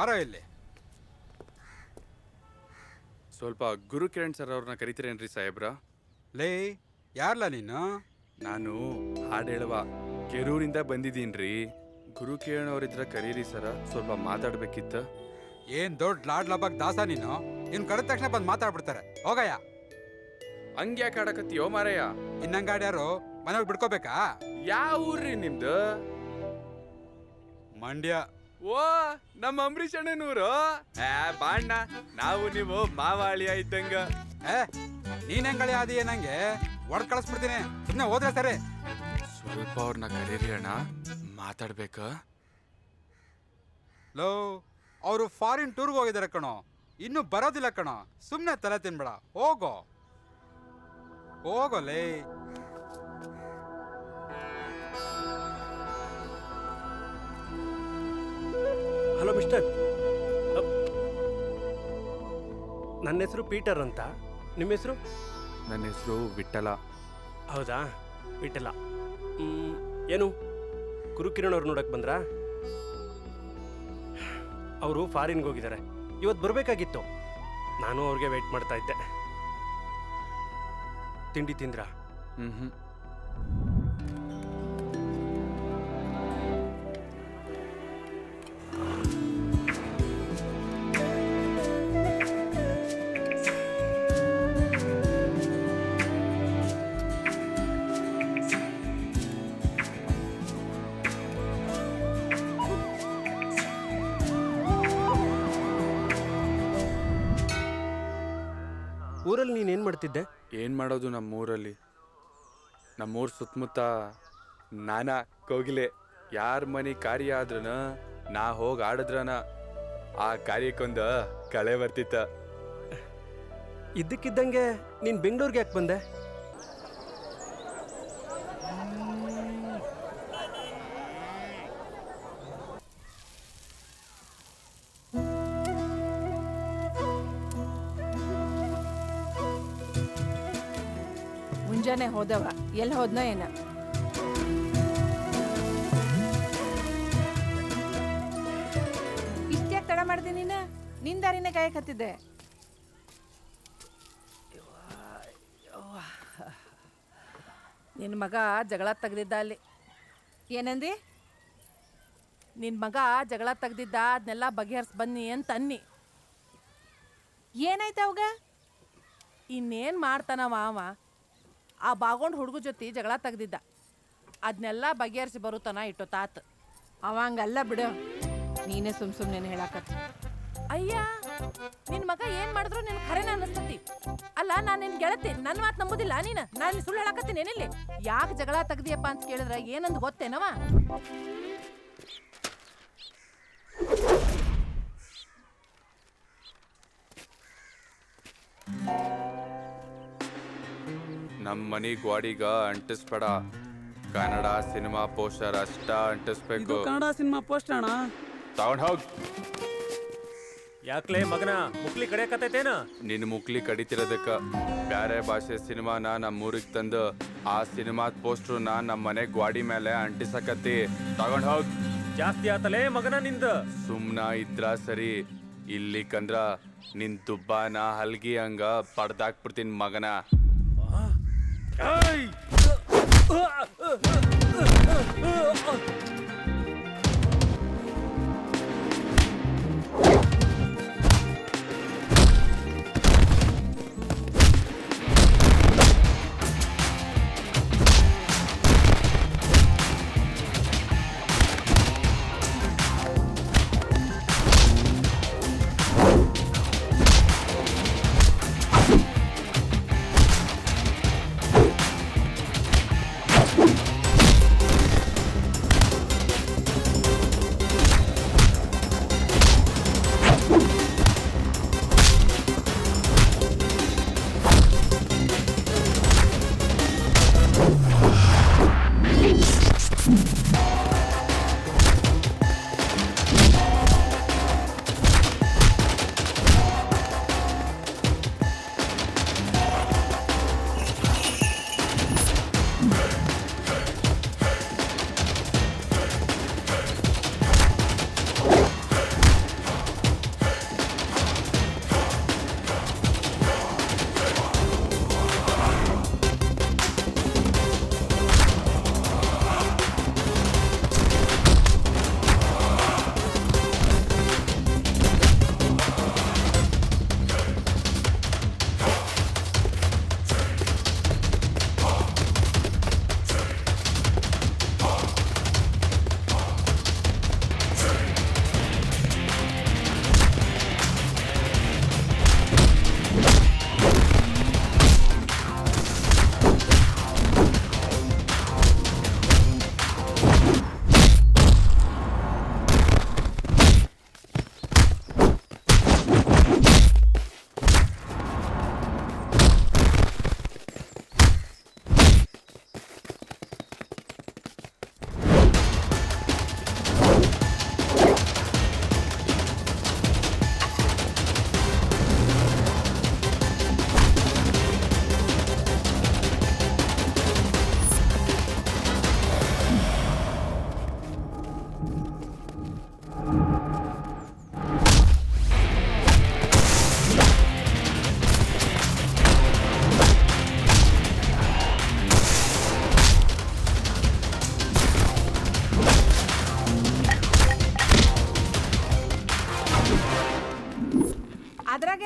ಬಾರೋ ಇಲ್ಲಿ. ಸ್ವಲ್ಪ ಗುರು ಕಿರಣ್ ಸರ್ ಅವ್ರನ್ನ ಕರಿತೀರೇನ್ರಿ ಸಾಹೇಬ್ರ? ಲೇ, ಯಾರ್ಲ ನೀನು? ನಾನು ಹಾಡು ಹೇಳುವ ಕೆರೂರಿಂದ ಬಂದಿದ್ದೀನ್ರಿ. ಗುರು ಕಿರಣ್ ಅವ್ರಿದ್ರ ಕರೀರಿ ಸರ, ಸ್ವಲ್ಪ ಮಾತಾಡ್ಬೇಕಿತ್ತ. ಏನ್ ದೊಡ್ಡ ಲಾಡ್ ಲಬಕ್ ದಾಸ ನೀನು? ಇನ್ ಕರೆದ ತಕ್ಷಣ ಬಂದು ಮಾತಾಡ್ಬಿಡ್ತಾರೆ. ಹೋಗಯ್ಯ. ಹಂಗ್ಯಾಕೆ ಆಡಕತ್ತೀಯೋ ಮಾರಯ್ಯ? ಇನ್ನಂಗಾಡ್ಯಾರು ಮನೆಗೆ ಬಿಡ್ಕೋಬೇಕಾ? ಯಾವ ಊರ್ರಿ ನಿಮ್ದು? ಮಂಡ್ಯ. ಓ, ನಮ್ಮ ಅಂಬರೀಷ್ ಅಣ್ಣನೂರು. ಬಾಣ್ಣ, ನಾವು ನೀವು ಮಾವಾಳಿ ಇದ್ದಂಗ. ನೀನ್ ಹೆಂಗಳಿ ಆದಿ ನಂಗೆ ಒಡ್ ಕಳಿಸ್ಬಿಡ್ತೀನಿ. ಸುಮ್ನೆ ಹೋದ್ರೆ ಸರಿ. ಸ್ವಲ್ಪ ಅವ್ರನ್ನ ಕರೀರಿ ಅಣ್ಣ, ಮಾತಾಡ್ಬೇಕ. ಲೋ, ಅವರು ಫಾರಿನ್ ಟೂರ್ಗೆ ಹೋಗಿದಾರೆ ಕಣೋ, ಇನ್ನು ಬರೋದಿಲ್ಲ ಕಣೋ. ಸುಮ್ನೆ ತಲೆ ತಿನ್ಬೇಡ, ಹೋಗೋ ಹೋಗೋಲೇ. ಹಲೋ ಮಿಸ್ಟರ್, ನನ್ನ ಹೆಸರು ಪೀಟರ್ ಅಂತ. ನಿಮ್ಮ ಹೆಸರು? ನನ್ನ ಹೆಸರು ವಿಠಲ. ಹೌದಾ, ವಿಠಲ. ಏನು ಗುರುಕಿರಣ್ ಅವ್ರು ನೋಡಕ್ ಬಂದ್ರಾ? ಅವರು ಫಾರಿನ್ಗೆ ಹೋಗಿದ್ದಾರೆ, ಇವತ್ತು ಬರಬೇಕಾಗಿತ್ತು. ನಾನು ಅವ್ರಿಗೆ ವೆಯ್ಟ್ ಮಾಡ್ತಾ ಇದ್ದೆ. ತಿಂಡಿ ತಿಂದ್ರಾ? ಊರಲ್ಲಿ ನೀನೇನು ಮಾಡ್ತಿದ್ದೆ? ಏನು ಮಾಡೋದು, ನಮ್ಮೂರಲ್ಲಿ, ನಮ್ಮೂರು ಸುತ್ತಮುತ್ತ ನಾನಾ ಕೋಗಿಲೆ. ಯಾರ ಮನೆ ಕಾರ್ಯ ಆದ್ರನ ನಾ ಹೋಗಿ ಆಡಿದ್ರನ ಆ ಕಾರ್ಯಕ್ಕೊಂದು ಕಳೆ ಬರ್ತಿತ್ತ. ಇದ್ದಕ್ಕಿದ್ದಂಗೆ ನೀನು ಬೆಂಗಳೂರಿಗೆ ಯಾಕೆ ಬಂದೆ? ಮುಂಜಾನೆ ಹೋದವ, ಎಲ್ಲಿ ಹೋದ್ನ ಏನ? ಇಷ್ಟ್ಯಾಕೆ ತಡ ಮಾಡ್ದೆ ನೀನು? ನಿನ್ ದಾರಿನೇ ಕಾಯಕತ್ತಿದ್ದೆ. ನಿನ್ನ ಮಗ ಜಗಳ ತೆಗ್ದಿದ್ದ ಅಲ್ಲಿ. ಏನಂದಿ? ನಿನ್ನ ಮಗ ಜಗಳ ತೆಗ್ದಿದ್ದ, ಅದನ್ನೆಲ್ಲ ಬಗೆಹರಿಸಿ ಬನ್ನಿ ಅಂತ ಅನ್ನಿ. ಏನಾಯ್ತು ಅವಾಗ? ಇನ್ನೇನು ಮಾಡ್ತಾನವ ಅವ? ಆ ಬಾಗೊಂಡು ಹುಡುಗ ಜೊತೆ ಜಗಳ ತೆಗ್ದಿದ್ದ, ಅದನ್ನೆಲ್ಲ ಬಗೆಹರಿಸಿ ಬರುತ್ತಾನ ಇಟ್ಟು ತಾತ. ಅವ ಹಂಗಲ್ಲ ಬಿಡು, ನೀನೇ ಸುಮ್ಮನೆ ಹೇಳಾಕತ್ತ. ಅಯ್ಯ, ನಿನ್ನ ಮಗ ಏನು ಮಾಡಿದ್ರು ನಿನ್ ಖರೇನ ಅನ್ನಿಸ್ತತಿ. ಅಲ್ಲ, ನಾನು ನಿನ್ನ ಗೆಳತಿ, ನನ್ನ ಮಾತು ನಂಬುದಿಲ್ಲ ನೀನು? ನಾನು ಸುಳ್ಳು ಹೇಳಾಕತ್ತೀನಿ ಏನಿಲ್ಲಿ? ಯಾಕೆ ಜಗಳ ತೆಗ್ದಿಯಪ್ಪ ಅಂತ ಕೇಳಿದ್ರೆ ಏನಂದು ಗೊತ್ತೇನವ? ನಮ್ಮ ಮನೆ ಗೋಡಿಗ ಅಂಟಿಸ್ಬೇಡ. ಕನ್ನಡ ಸಿನಿಮಾ ಪೋಸ್ಟರ್ ಅಷ್ಟ ಅಂಟಿಸ್ಬೇಕು. ಕನ್ನಡ ಸಿನಿಮಾ ಪೋಸ್ಟರ್ ಅಣ್ಣ, ತಗೊಂಡ್ ಹೋಗ್. ಯಾಕ್ಲೇ ಮಗನ ಮುಕ್ಲಿ ಕಡಿಯಕತ್ತೈತೇನ? ನಿನ್ನ ಮುಕ್ಲಿ ಕಡಿತಿರೋದಕ್ಕ ಬ್ಯಾರೆ ಭಾಷೆ ಸಿನಿಮಾನ ನಮ್ಮೂರಿಗೆ ತಂದು ಆ ಸಿನಿಮಾದ ಪೋಸ್ಟ್ರನ್ನ ನಮ್ಮ ಮನೆ ಗೋಡಿ ಮೇಲೆ ಅಂಟಿಸಕತ್ತಿ. ತಗೊಂಡ್ ಹೋಗ್. ಜಾಸ್ತಿ ಆತಲೇ ಮಗನ ನಿಂದ. ಸುಮ್ನ ಇದ್ರ ಸರಿ, ಇಲ್ಲಿಕಂದ್ರ ನಿನ್ ದುಬ್ಬಾನ ಹಲ್ಗಿ ಹಂಗ ಪಡ್ದಾಕ್ಬಿಡ್ತೀನಿ ಮಗನ.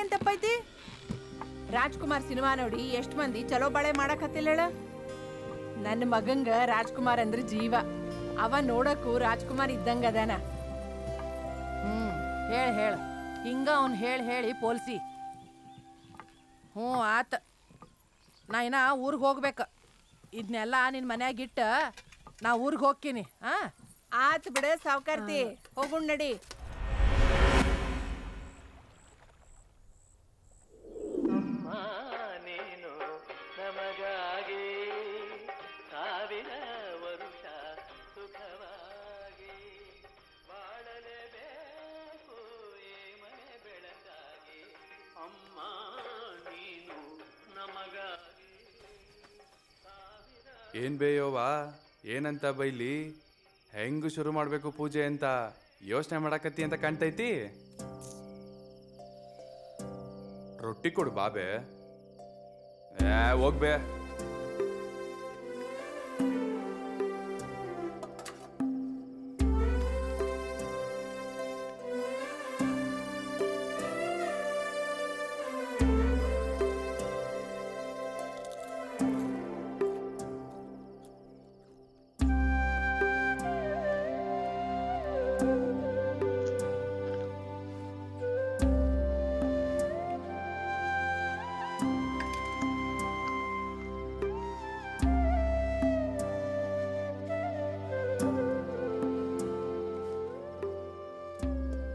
ಅದ್ರಾಗೇನ್ ತಪ್ಪೈತಿ? ರಾಜ್ಕುಮಾರ್ ಸಿನಿಮಾ ನೋಡಿ ಎಷ್ಟ್ ಮಂದಿ ಚಲೋ ಬಾಳೆ ಮಾಡಕತ್ತಿಲ್ಲ ಹೇಳ. ನನ್ನ ಮಗಂಗ ರಾಜ್ಕುಮಾರ್ ಅಂದ್ರೆ ಜೀವ. ಅವ ನೋಡಕ್ಕೂ ರಾಜ್ಕುಮಾರ್ ಇದ್ದಂಗ ಅದಾನ. ಹೇಳ ಹಿಂಗ ಅವ್ನ್ ಹೇಳಿ ಪೋಲ್ಸಿ. ಆತ. ನಾ ಇನ್ನ ಊರಿಗೆ ಹೋಗ್ಬೇಕು. ಇದನ್ನೆಲ್ಲ ನಿನ್ನ ಮನ್ಯಾಗಿಟ್ಟ ನಾ ಊರಿಗೆ ಹೋಗ್ತೀನಿ. ಆತ್ ಬಿಡ ಸಾವ್ಕಾರ್ತಿ, ಹೋಗುಣ್ ನಡಿ. ಏನ್ ಬೇಯೋವಾ, ಏನಂತ ಬೈಲಿ, ಹೆಂಗ್ ಶುರು ಮಾಡ್ಬೇಕು ಪೂಜೆ ಅಂತ ಯೋಚನೆ ಮಾಡಕತ್ತಿ ಅಂತ ಕಾಣ್ತೈತಿ. ರೊಟ್ಟಿ ಕೊಡು ಬಾಬೆ. ಹೋಗ್ಬೇ.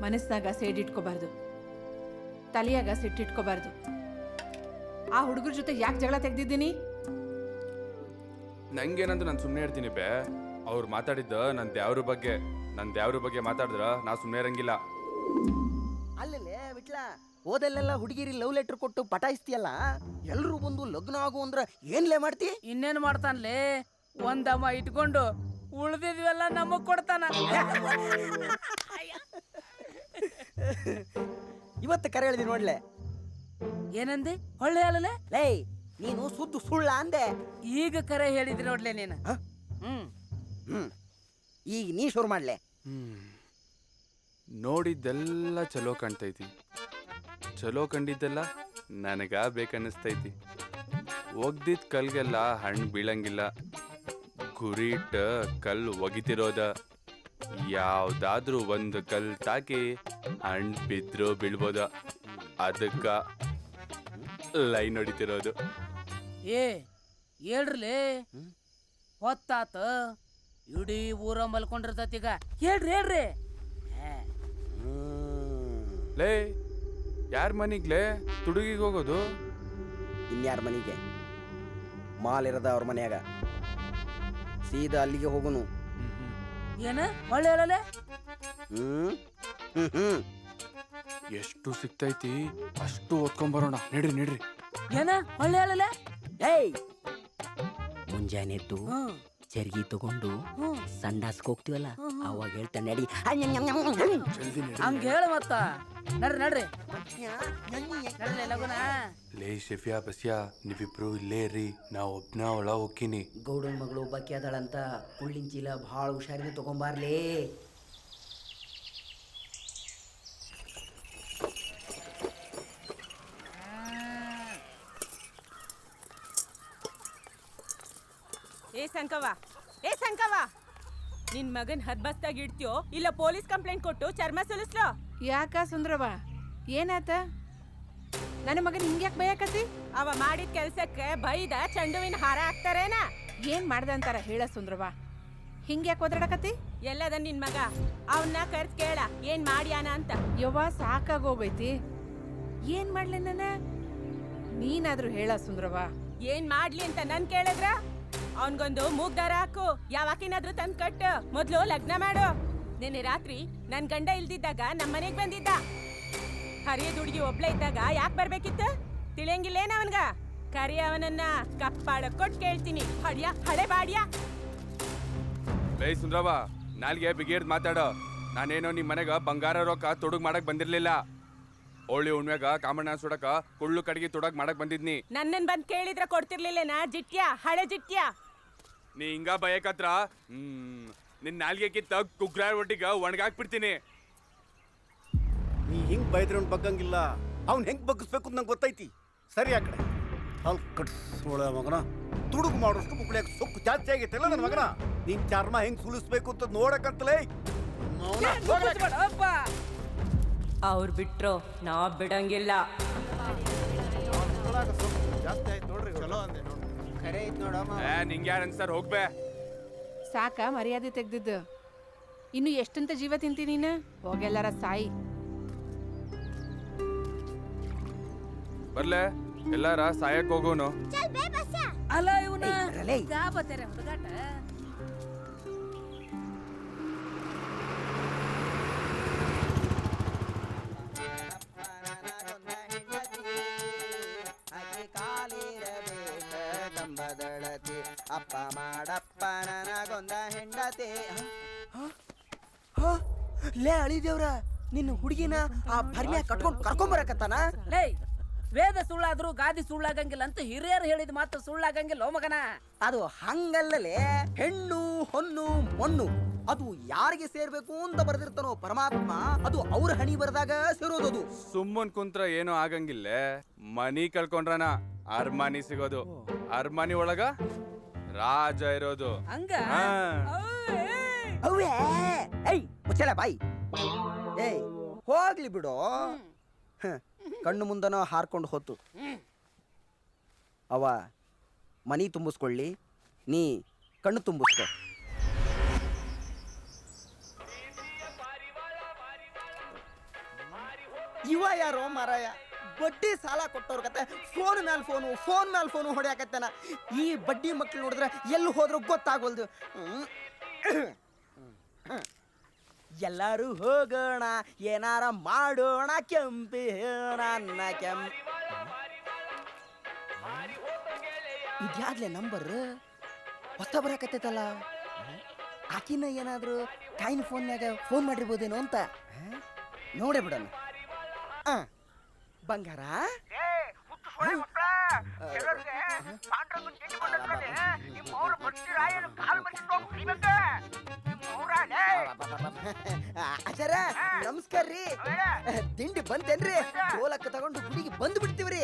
ಮನಸ್ನಾಗ ಸೇಡಿಟ್ಕೋಬಾರ್ದು, ತಲೆಯಾಗ ಸಿಟ್ಟಿಟ್ಕೋಬಾರ್ದು. ಆ ಹುಡುಗರ ಜೊತೆ ಯಾಕೆ ಜಗಳ ತೆಗ್ದಿದ್ದೀನಿ? ನಂಗೇನಂದ್ರೆ ನಾನು ಸುಮ್ಮನೆ ಇರ್ತೀನಿ ಬೇ. ಅವ್ರು ಮಾತಾಡಿದ್ದ ನನ್ನ ದೇವ್ರ ಬಗ್ಗೆ ಮಾತಾಡಿದ್ರ ನಾ ಸುಮ್ಮನೆ ಇರಂಗಿಲ್ಲ. ಅಲ್ಲೇ ವಿಟ್ಲ, ಓದಲ್ಲೆಲ್ಲ ಹುಡುಗಿರಿ ಲವ್ ಲೆಟರ್ ಕೊಟ್ಟು ಪಟಾಯಿಸ್ತೀಯಲ್ಲ, ಎಲ್ರು ಬಂದು ಲಗ್ನ ಆಗು ಅಂದ್ರ ಏನ್ಲೇ ಮಾಡ್ತಿ? ಇನ್ನೇನು ಮಾಡ್ತಾನ್ಲೇ, ಒಂದಮ್ಮ ಇಟ್ಕೊಂಡು ಉಳ್ದಿದ್ವೆಲ್ಲ ನಮಗ್ ಕೊಡ್ತಾನ. ಇವತ್ತು ಕರೆ ಹೇಳಿದಿ ನೋಡ್ಲೆ. ಏನಂದೆ? ಹೊಳ್ಳೆ ಅಲ್ಲಲೇ ಲೇ, ನೀನು ಸುದ್ದು ಸುಳ್ಳ ಅಂದೆ. ಈಗ ಕರೆ ಹೇಳಿದ್ರಿ ನೋಡ್ಲೆ ನೀನು. ಈಗ ನೀ ಶುರು ಮಾಡ್ಲೆ. ನೋಡಿದ್ದೆಲ್ಲ ಚಲೋ ಕಾಣ್ತೈತಿ, ಚಲೋ ಕಂಡಿದ್ದೆಲ್ಲ ನನಗ ಬೇಕನ್ನಿಸ್ತೈತಿ. ಒಗ್ದಿದ್ ಕಲ್ಗೆಲ್ಲ ಹಣ್ಣು ಬೀಳಂಗಿಲ್ಲ, ಗುರಿ ಇಟ್ಟ ಕಲ್ಲು ಒಗಿತಿರೋದ. ಯಾವ್ದಾದ್ರೂ ಒಂದು ಕಲ್ ತಾಕಿ ಹಣ್ಣು ಬಿದ್ರೂ ಬೀಳ್ಬೋದ, ಅದಕ್ಕ ಲೈನ್ ಹೊಡಿತಿರೋದು. ಹೇಳ್ರಲೇ, ಹೊತ್ತಾತ, ಇಡೀ ಊರ ಮಲ್ಕೊಂಡಿರ್ತೈತೀಗ. ಹೇಳ್ರಿ. ಲೇ, ಯಾರ ಮನಿಗ್ಲೇ ತುಡುಗಿಗೆ ಹೋಗೋದು? ಇನ್ಯಾರ ಮನೆಗೆ? ಮಾಲ್ ಇರದ ಅವ್ರ ಮನ್ಯಾಗ. ಸೀದಾ ಅಲ್ಲಿಗೆ ಹೋಗುನು. ಏನ ಹೊಳ್ಳೆ ಅಲ್ಲಲೇ? ಎಷ್ಟು ಸಿಕ್ತೈತಿ ಅಷ್ಟು ಓದ್ಕೊಂಬರೋಣ. ನಡ್ರಿ. ಏನ ಹೊಳ್ಳೆ ಅಲ್ಲಲೇ? ಏಯ್, ಮುಂಜಾನೆ ಎದ್ದು ಚರ್ಗಿ ತಗೊಂಡು ಸಂಡಾಸ್ಗೆ ಹೋಗ್ತೀವಲ್ಲ, ಅವಾಗ ಹೇಳ್ತಾನೆ ನಡಿ. ಹಂಗ ಹೇಳ ಮತ್ತ. ನಡ್ರಿ ಲಗುನ. ಲೇ ಶೆಫಿಯಾ ಬಸ್ಯಾ, ನೀವಿಬ್ರು ಇಲ್ಲೇ ರೀ, ನಾ ಒಬ್ನ ಒಳ ಹೋಗ್ತೀನಿ. ಗೌಡನ ಮಗಳು ಒಬ್ಬಾಕಿ ಅದಾಳಂತ ಕುಳ್ಳಿನ ಚೀಲ ಭಾಳ ಹುಷಾರಿಂದ ತಗೊಂಬಾರ್ಲೇ. ಏ ಸಂಕವ, ನಿನ್ ಮಗನ್ ಹದ್ಬಸ್ತಾಗಿ ಇಡ್ತೀಯೋ ಇಲ್ಲ ಪೊಲೀಸ್ ಕಂಪ್ಲೇಂಟ್ ಕೊಟ್ಟು ಚರ್ಮ ಸುಲಿಸ್ಲೋ? ಯಾಕ ಸುಂದ್ರವ್ವ, ಏನಾತ? ನನ್ನ ಮಗನ್ ಹಿಂಗ್ಯಾಕ್ ಬಯಕತಿ? ಅವ ಮಾಡಿದ ಕೆಲ್ಸಕ್ಕೆ ಬೈದ ಚೆಂಡುವಿನ ಹಾರ ಹಾಕ್ತಾರೇನ? ಏನ್ ಮಾಡ್ದ ಅಂತಾರ ಹೇಳ ಸುಂದ್ರವ್ವ, ಹಿಂಗ್ಯಾಕ್ ಓದಾಡಕತಿ? ಎಲ್ಲದ ನಿನ್ ಮಗ? ಅವನ್ನ ಕರ್ಸ್ ಕೇಳ ಏನ್ ಮಾಡ್ಯಾನ ಅಂತ. ಯವ್ವ ಸಾಕಾಗೋಗೈತಿ. ಏನ್ ಮಾಡ್ಲಿ ನನ್ನ? ನೀನಾದ್ರೂ ಹೇಳ ಸುಂದ್ರವ್ವ. ಏನ್ ಮಾಡ್ಲಿ ಅಂತ ನನ್ ಕೇಳಿದ್ರ? ಅವನ್ಗೊಂದು ಮೂಗ್ದಾರ ಹಾಕು, ಯಾವಾಕಿನಾದ್ರೂ ತಂದ್ ಕಟ್ಟು, ಮೊದ್ಲು ಲಗ್ನ ಮಾಡು. ನಿನ್ನೆ ರಾತ್ರಿ ನನ್ ಗಂಡ ಇಲ್ದಿದ್ದಾಗ ನಮ್ಮನೆಗ್ ಬಂದಿದ್ದ. ಹರಿಯದ ಹುಡುಗಿ ಒಬ್ಳೆ ಇದ್ದಾಗ ಯಾಕೆ ಬರ್ಬೇಕಿತ್ತು? ತಿಳಿಯಂಗಿಲ್ಲೇನ ಅವನ್ಗ? ಕರಿ ಅವನನ್ನ ಕಪ್ಪಾಳ ಕೊಟ್ಟು ಕೇಳ್ತೀನಿ. ಹಡಿಯ ಹಳೆ ಬಾಡಿಯ. ಲೇ ಸುಂದ್ರವ, ನಾಲ್ಗೆ ಬಿಗಿಯರ್ದ್ ಮಾತಾಡೋ. ನಾನೇನೋ ನಿಮ್ ಮನೆಗ ಬಂಗಾರ ರೊಕ್ಕ ತೊಡಗ್ ಮಾಡಕ್ ಬಂದಿರ್ಲಿಲ್ಲ. ಹೋಳಿ ಹುಣ್ಮ್ಯಾಗ ಕಾಮಣ್ಣ ಸುಡಕ ಕುಳ್ಳು ಕಡೆಗೆ ತೊಡಗ್ ಮಾಡಕ್ ಬಂದಿದ್ನಿ. ನನ್ನನ್ ಬಂದ್ ಕೇಳಿದ್ರ ಕೊಡ್ತಿರ್ಲಿಲ್ಲೇನಾ? ಜಿಟ್ಯಾ, ಹಳೆ ಜಿಟ್ಯಾ. ನೀ ಹಿಂಗ ಬಯಕತ್ರ ನಿನ್ ನಾಲ್ಗೆ ಕಿತ್ತ ಕುಗ್ರಾರ್ ಒಟ್ಟಿಗ ಒಣಗಾಕ್ಬಿಡ್ತೀನಿ. ನೀ ಹಿಂಗ್ ಬೈದ್ರೆ ಬಗ್ಗಂಗಿಲ್ಲ. ಅವ್ನು ಹೆಂಗ್ ಬಗ್ಗಿಸ್ಬೇಕು ಅಂತ ನಂಗೆ ಗೊತ್ತೈತಿ. ಸರಿ ಆ ಕಡೆ ಅಲ್ಲಿ ಕಟ್ಸೋಳ ಮಗನ ತುಡುಗು ಮಾಡೋಷ್ಟು ಮುಕ್ಳಿಯಾಗ ಸೊಕ್ಕು ಜಾಸ್ತಿ ಆಗೈತಲ್ಲ ನನ್ನ ಮಗನ. ನೀನ್ ಚರ್ಮ ಹೆಂಗ್ ಸುಲಿಸ್ಬೇಕು ಅಂತ ನೋಡಕಂತಲೇ ಅವ್ರು ಬಿಟ್ರು ನಾವ್ ಬಿಡಂಗಿಲ್ಲ. ಜಾಸ್ತಿ ಆಯ್ತು ನೋಡ್ರಿ. ಚಲೋ ಅಂದೆ ಖರೆ ಐತ್ ನೋಡಮ್ಮ. ನಿಂಗೆ ಯಾರು ಅನ್ಸಾರ ಹೋಗ್ಬೇ. ಸಾಕ ಮರ್ಯಾದೆ ತೆಗ್ದಿದ್ದು. ಇನ್ನು ಎಷ್ಟಂತ ಜೀವ ತಿಂತಿ ನೀನು? ಹೋಗೆಲ್ಲಾರ ಸಾಯಿ. ಬರ್ಲೆ ಎಲ್ಲಾರ ಸಾಯಕ್ ಹೋಗೋನು. ಅಲ್ಲ ಇವನ ಬರಲೇ. ಗಾಬತ್ತಾರೆ ಹುಡುಗಾಟ. ಅಪ್ಪ ಮಾಡಪ್ಪ ನನಗೊಂದ ಹೆಂಡತಿ. ಲೇ ಅಳಿದೇವ್ರ, ನಿನ್ನ ಹುಡುಗಿನ ಆ ಭರ್ಮ್ಯಾಗ ಕಟ್ಕೊಂಡು ಕರ್ಕೊಂಬರಕತ್ತಾನ. ಲೇ ವೇದ ಸುಳ್ಳಾದ್ರೂ ಗಾದಿ ಸುಳ್ಳಾಗಂಗಿಲ್ಲ ಅಂತ ಹಿರಿಯರು ಹೇಳಿದ ಮಾತು ಸುಳ್ಳಾಗಂಗಿಲ್ಲ ಮಗನ. ಅದು ಹಂಗಲ್ಲಲೇ, ಹೆಣ್ಣು ಹೊನ್ನು ಮಣ್ಣು ಅದು ಯಾರಿಗೆ ಸೇರ್ಬೇಕು ಅಂತ ಬರ್ದಿರ್ತಾನೋ ಪರಮಾತ್ಮ, ಅದು ಅವ್ರ ಹಣಿ ಬರ್ದಾಗ ಸೇರೋದದು. ಸುಮ್ಮನ್ ಕುಂತ್ರ ಏನೂ ಆಗಂಗಿಲ್ಲ. ಮನಿ ಕಳ್ಕೊಂಡ್ರನ ಅರ್ಮಾನಿ ಸಿಗೋದು. ಅರ್ಮಾನಿ ಒಳಗ ರಾಜ ಇರೋದು. ಹಂಗ ಹಾ. ಅವ್ವೇ ಏಯ್ ಮುಚ್ಚಲ ಬಾಯಿ. ಏಯ್ ಹೋಗ್ಲಿ ಬಿಡು. ಕಣ್ಣು ಮುಂದನ ಹಾರ್ಕೊಂಡು ಹೊತ್ತು ಅವ ಮನಿ ತುಂಬಿಸ್ಕೊಳ್ಳಿ, ನೀ ಕಣ್ಣು ತುಂಬಿಸ್ಕೊ. ಇವ ಯಾರೋ ಮಾರಾಯ, ಬಡ್ಡಿ ಸಾಲ ಕೊಟ್ಟವ್ರ ಕತೆ ಫೋನ್ ಮ್ಯಾಲ ಫೋನು ಹೊಡ್ಯಾಕತ್ತಾನ. ಈ ಬಡ್ಡಿ ಮಕ್ಳು ನೋಡಿದ್ರೆ ಎಲ್ಲಿ ಹೋದ್ರು ಗೊತ್ತಾಗೋಲ್ದು. ಎಲ್ಲರೂ ಹೋಗೋಣ, ಏನಾರ ಮಾಡೋಣ, ಕೆಂಪಿ ನನ್ನ ಇದ್ಯಾಗ್ಲೇ ನಂಬರ್ ಹೊಸ ಬರಕತ್ತೈತಲ್ಲ. ಆಕಿನ ಏನಾದ್ರು ಕಾಯಿನ ಫೋನ್ಯಾಗ ಫೋನ್ ಮಾಡಿರ್ಬೋದೇನೋ ಅಂತ ನೋಡೇ ಬಿಡೋಣ. ಬಂಗಾರ ಆಚಾರ ನಮಸ್ಕಾರ ರೀ. ತಿಂಡಿ ಬಂತೇನ್ರಿ? ಗೋಲಕ್ಕ ತಗೊಂಡು ಗುಡಿಗೆ ಬಂದು ಬಿಡ್ತೀವ್ರಿ.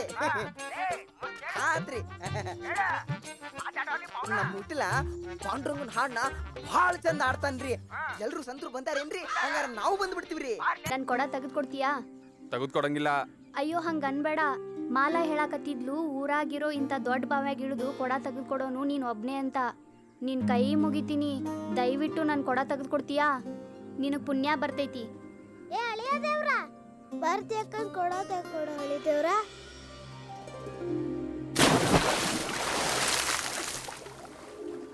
ಆತ್ರಿ ನಮ್ಮ ಹುಟ್ಟಿಲ ಪಾಂಡ್ರಂಗನ್ ಹಾಡ್ನ ಭಾಳ ಚಂದ ಆಡ್ತಾನ್ರಿ. ಎಲ್ರು ಸಂತರು ಬಂದಾರೇನ್ರಿ? ಹಂಗಾರ ನಾವು ಬಂದು ಬಿಡ್ತೀವ್ರಿ. ನನ್ ಕೊಡ ತೆಗೆದ್ಕೊಡ್ತೀಯಾ? ತೆಗೆದ್ಕೊಡಂಗಿಲ್ಲ. ಅಯ್ಯೋ ಹಂಗ ಅನ್ಬೇಡ. ಮಾಲಾ ಹೇಳಾಕತ್ತಿದ್ಲು ಊರಾಗಿರೋ ಇಂಥ ದೊಡ್ಡ ಬಾವ್ಯಾಗ ಇಳಿದು ಕೊಡ ತೆಗೆದ್ಕೊಡೋನು ನೀನ್ ಒಬ್ನೇ ಅಂತ. ನಿನ್ ಕೈ ಮುಗಿತೀನಿ, ದಯವಿಟ್ಟು ನನ್ ಕೊಡ ತೆಗೆದ್ಕೊಡ್ತೀಯಾ? ನಿನಗ್ ಪುಣ್ಯ ಬರ್ತೈತಿ. ಏ ಅಳಿಯ ದೇವ್ರ ಬರ್ತಿಯಕ್ಕ ಕೊಡ ತೆಗೆದ್ಕೊಡು ಅಳಿ ದೇವ್ರ.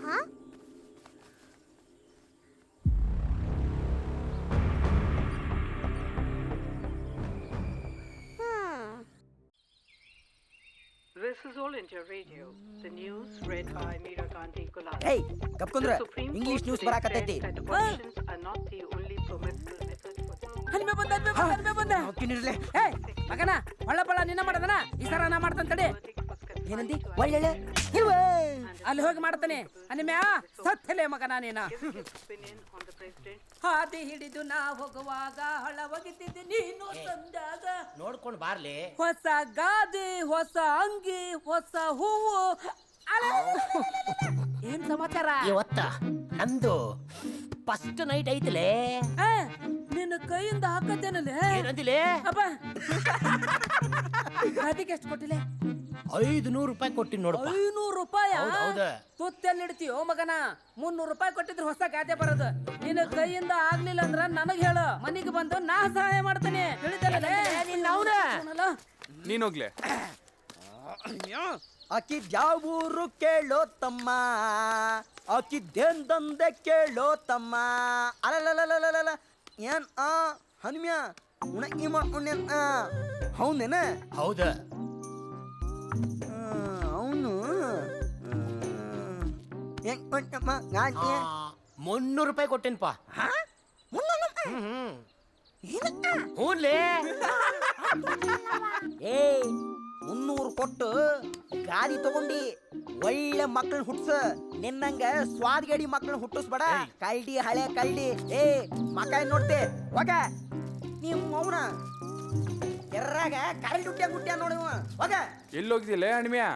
ಹಾ This is All India Radio. The news read by Meera Gandhi Gulati. ಏಯ್ ಕಪ್ಕೊಂಡ್ರ ಇಂಗ್ಲಿಷ್ ನ್ಯೂಸ್ ಬರಾಕತ್ತೈತಿ. Abortions are not the only permissible method for ಹಲ್ಮೆ ಬಂದ. ಏಯ್ ಮಗನ ಒಳ್ಳಪಳ್ಳ ನಿನ್ನ ಮಾಡದನ ಈ ಸರ ನಾ ಮಾಡ್ತಾನ ತಡಿ. ಏನಂದಿ? ಒಳ್ಳೆ ಅಲ್ಲಿ ಹೋಗಿ ಮಾಡ್ತಾನೆ. ಅನಿಮ್ಯಾ ಸತ್ತಲೆ ಮಗನ ನೀನ. opinion on the president. ಹಾದಿ ಹಿಡಿದು ನಾ ಹೋಗುವಾಗ ಹಳ ಒಗಿತಿದ್ದೆ ನೀನು ತಂದಾಗ. ನೋಡ್ಕೊಂಡು ಬಾರ್ಲಿ. ಹೊಸ ಗಾದಿ, ಹೊಸ ಅಂಗಿ, ಹೊಸ ಹೂವು. ಏನ್ ಸಮಾಚಾರ? ಇವತ್ತ ನಂದು ಫಸ್ಟ್ ನೈಟ್ ಐತಲೇ. ನಿನ್ನ ಕೈಯಿಂದ ಹಾಕತ್ತೇನಲ್ಲೇ? ಏನಂದಿಲೇ? ಅಪ್ಪ ಅದಕ್ಕೆ ಎಷ್ಟು ಕೊಟ್ಟಿಲೆ? 500 ರೂಪಾಯಿ ಕೊಟ್ಟಿನಿ ನೋಡು. 500 ರೂಪಾಯ? ಹೌದ. ತುತ್ತೆಲ್ಲಿ ಇಡ್ತೀಯೋ ಮಗನ? 300 ರೂಪಾಯಿ ಕೊಟ್ಟಿದ್ರೆ ಹೊಸ ಗಾದೆ ಬರೋದು. ನಿನ್ನ ಕೈಯಿಂದ ಆಗ್ಲಿಲ್ಲ ಅಂದ್ರ ನನಗ್ ಹೇಳು, ಮನೆಗೆ ಬಂದು ನಾ ಸಹಾಯ ಮಾಡ್ತೇನೆ. ತಿಳಿದಲ್ಲ ನೀನ್ ಹೋಗ್ಲೆ. ಆಕಿದ್ಯಾವೂರು ಕೇಳೋ ತಮ್ಮ, ಆಕಿದ್ದೇಂದಂದೆ ಕೇಳೋ ತಮ್ಮ. ಅಲ್ಲಲ್ಲ ಏನ್ ಹನುಮ್ಯ ಉಣ ಇಮ ಉಣ್ಯನ್ ಹೌದೇನ? ಹೌದ. ಅವನು 300 ರೂಪಾಯಿ ಕೊಟ್ಟೇನಪ್ಪ. ಹೂನ್ಲೇ. ಏ 300 ಕೊಟ್ಟು ಗಾಡಿ ತಗೊಂಡಿ ಒಳ್ಳೆ ಮಕ್ಳನ್ನ ಹುಟ್ಸ. ನಿನ್ನಂಗ ಸ್ವಾದ್ಗಡಿ ಮಕ್ಳನ್ನ ಹುಟ್ಟಿಸ್ಬೇಡ. ಕಲ್ಡಿ ಹಳೆ ಕಲ್ಡಿ. ಏ ಮಕ್ಕ ನೋಡ್ತೆ ಹೋಗ ನಿಮ್ಮ ಅವನ ಕೆರ್ರಾಗ ಕರೆಂಟ್ ಹುಟ್ಟ್ಯಾ ನೋಡಿ ಹೋಗ. ಎಲ್ಲೋಗಿದ್ದಿಲ್ಲ ಅಣ್ಮ್ಯಾ?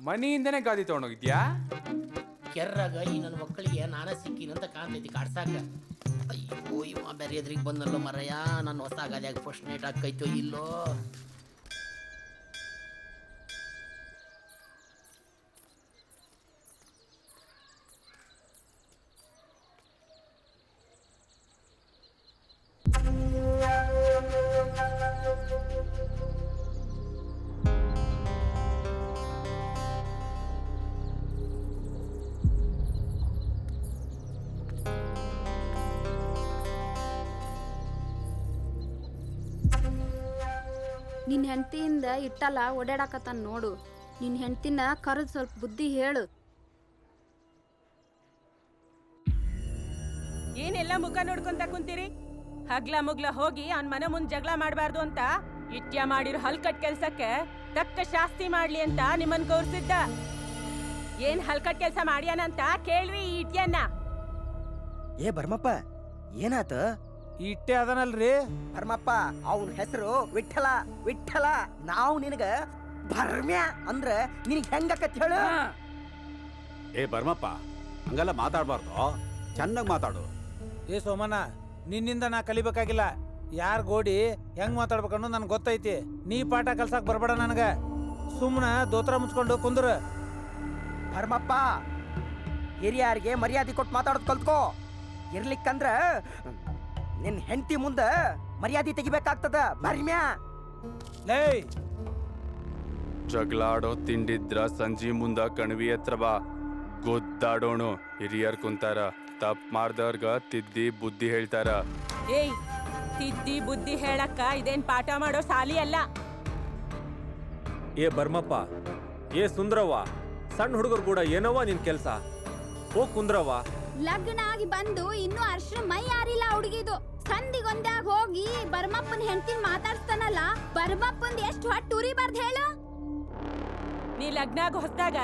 ಮನೆಯಿಂದನೇ ಗಾದಿ ತಗೊಂಡೋಗಿದ್ಯಾ? ಕೆರ್ರಾಗ ಈ ನನ್ನ ಮಕ್ಕಳಿಗೆ ನಾನ ಸಿಕ್ಕಿನಂತ ಕಾಣ್ತೈತಿ ಕಾಡ್ಸಾಕ. ಅಯ್ಯೋ ಇವ ಬೇರೆ ಎದ್ರಿಗೆ ಬಂದಲ್ಲೋ ಮರಯ್ಯ, ನನ್ನ ಹೊಸ ಗಾದಿಯಾಗ ಫಸ್ಟ್ ನೈಟ್ ಹಾಕೈತೋ ಇಲ್ಲೋ. ನಿನ್ನ ಹೆಂಡತಿಯಿಂದ ಇಟ್ಟಲ್ಲ ಓಡಾಡಕತ್ತಾನ ನೋಡು. ನಿನ್ನ ಹೆಂಡತಿನ ಕರೆದು ಸ್ವಲ್ಪ ಬುದ್ಧಿ ಹೇಳು. ಏನೆಲ್ಲ ಮುಖ ನೋಡ್ಕೊಂತ ಕುಂತೀರಿ? ಹಗ್ಲ ಮುಗ್ಲ ಹೋಗಿ ಅವ್ನ ಮನೆ ಮುಂದ್ ಜಗಳ ಮಾಡ್ಬಾರ್ದು ಅಂತ ಇಟ್ಯ ಮಾಡಿರೋ ಹಲ್ಕಟ್ ಕೆಲ್ಸಕ್ಕೆ ತಕ್ಕ ಶಾಸ್ತಿ ಮಾಡ್ಲಿ ಅಂತ ನಿಮ್ಮನ್ ಗೌರ್ಸಿದ್ದ. ಏನ್ ಹಲ್ಕಟ್ ಕೆಲ್ಸ ಮಾಡ್ಯಾನಂತ ಕೇಳ್ರಿ ಈ ಇಟ್ಯನ್ನ. ಏ ಬರ್ಮಪ್ಪ, ಏನಾತ? ಇಟ್ಟೆ ಅದನಲ್ರಿ ಬರ್ಮಪ್ಪ, ಅವನ ಹೆಸರು ವಿಠಲ. ವಿಠಲ. ನಾವು ನಿನಗ ಭರ್ಮ್ಯ ಅಂದ್ರ ನಿನಗ್ ಹೆಂಗಕತ್ ಹೇಳು? ಏ ಬರ್ಮಪ್ಪ, ಹಂಗೆಲ್ಲ ಮಾತಾಡ್ಬಾರ್ದು, ಚೆನ್ನಾಗಿ ಮಾತಾಡು. ಏ ಸೋಮಣ್ಣ, ನಿನ್ನಿಂದ ನಾ ಕಲಿಬೇಕಾಗಿಲ್ಲ. ಯಾರ್ ಗೋಡಿ ಹೆಂಗ್ ಮಾತಾಡ್ಬೇಕನ್ನೋ ನನ್ಗೆ ಗೊತ್ತೈತಿ. ನೀ ಪಾಠ ಕಲ್ಸಕ್ ಬರ್ಬೇಡ ನನಗ. ಸುಮ್ಮನ ದೋತ್ರ ಮುಚ್ಕೊಂಡು ಕುಂದ್ರ. ಭರ್ಮಪ್ಪ, ಹಿರಿಯರಿಗೆ ಮರ್ಯಾದೆ ಕೊಟ್ಟು ಮಾತಾಡೋದು ಕಲ್ತ್ಕೋ. ಇರ್ಲಿಕ್ಕಂದ್ರ ನಿನ್ ಹೆಂಡತಿ ಮುಂದ ಮರ್ಯಾದೆ ತೆಗಿಬೇಕಾಗ್ತದ. ಭರ್ಮ್ಯ. ಲೇ, ಜಗಳಾಡೋ ತಿಂಡಿದ್ರ ಸಂಜಿ ಮುಂದ ಕಣ್ವಿ ಹತ್ರ ಬಾ, ಗೊದ್ದಾಡೋಣ. ಹಿರಿಯರ್ ಕುಂತಾರ, ತಪ್ಪು ಮಾಡ್ದವ್ರಗ ತಿದ್ದಿ ಬುದ್ಧಿ ಹೇಳ್ತಾರ. ಏಯ್, ತಿದ್ದಿ ಬುದ್ಧಿ ಹೇಳಕ್ಕ ಇದೇನ್ ಪಾಠ ಮಾಡೋ ಸಾಲಿ ಅಲ್ಲ. ಏ ಬರ್ಮಪ್ಪ, ಏ ಸುಂದ್ರವ್ವ, ಸಣ್ಣ ಹುಡುಗರು ಕೂಡ ಏನವ್ವ ನಿನ್ ಕೆಲ್ಸ? ಹೋಗ್ ಕುಂದ್ರವ್ವ. ಲಗ್ನ ಆಗಿ ಬಂದು ಇನ್ನೂ ಅರ್ಶನ ಮೈ ಯಾರಿಲ್ಲ ಹುಡುಗಿದು. ಸಂದಿಗೊಂದಾಗ ಹೋಗಿ ಬರ್ಮಪ್ಪನ ಹೆಂಡತಿನ ಮಾತಾಡ್ಸ್ತಾನಲ್ಲ, ಬರ್ಮಪ್ಪಂದ್ ಎಷ್ಟು ಹೊಟ್ಟು ಉರಿಬಾರ್ದು ಹೇಳು. ನೀ ಲಗ್ನಾಗ ಹೊಸ್ದಾಗ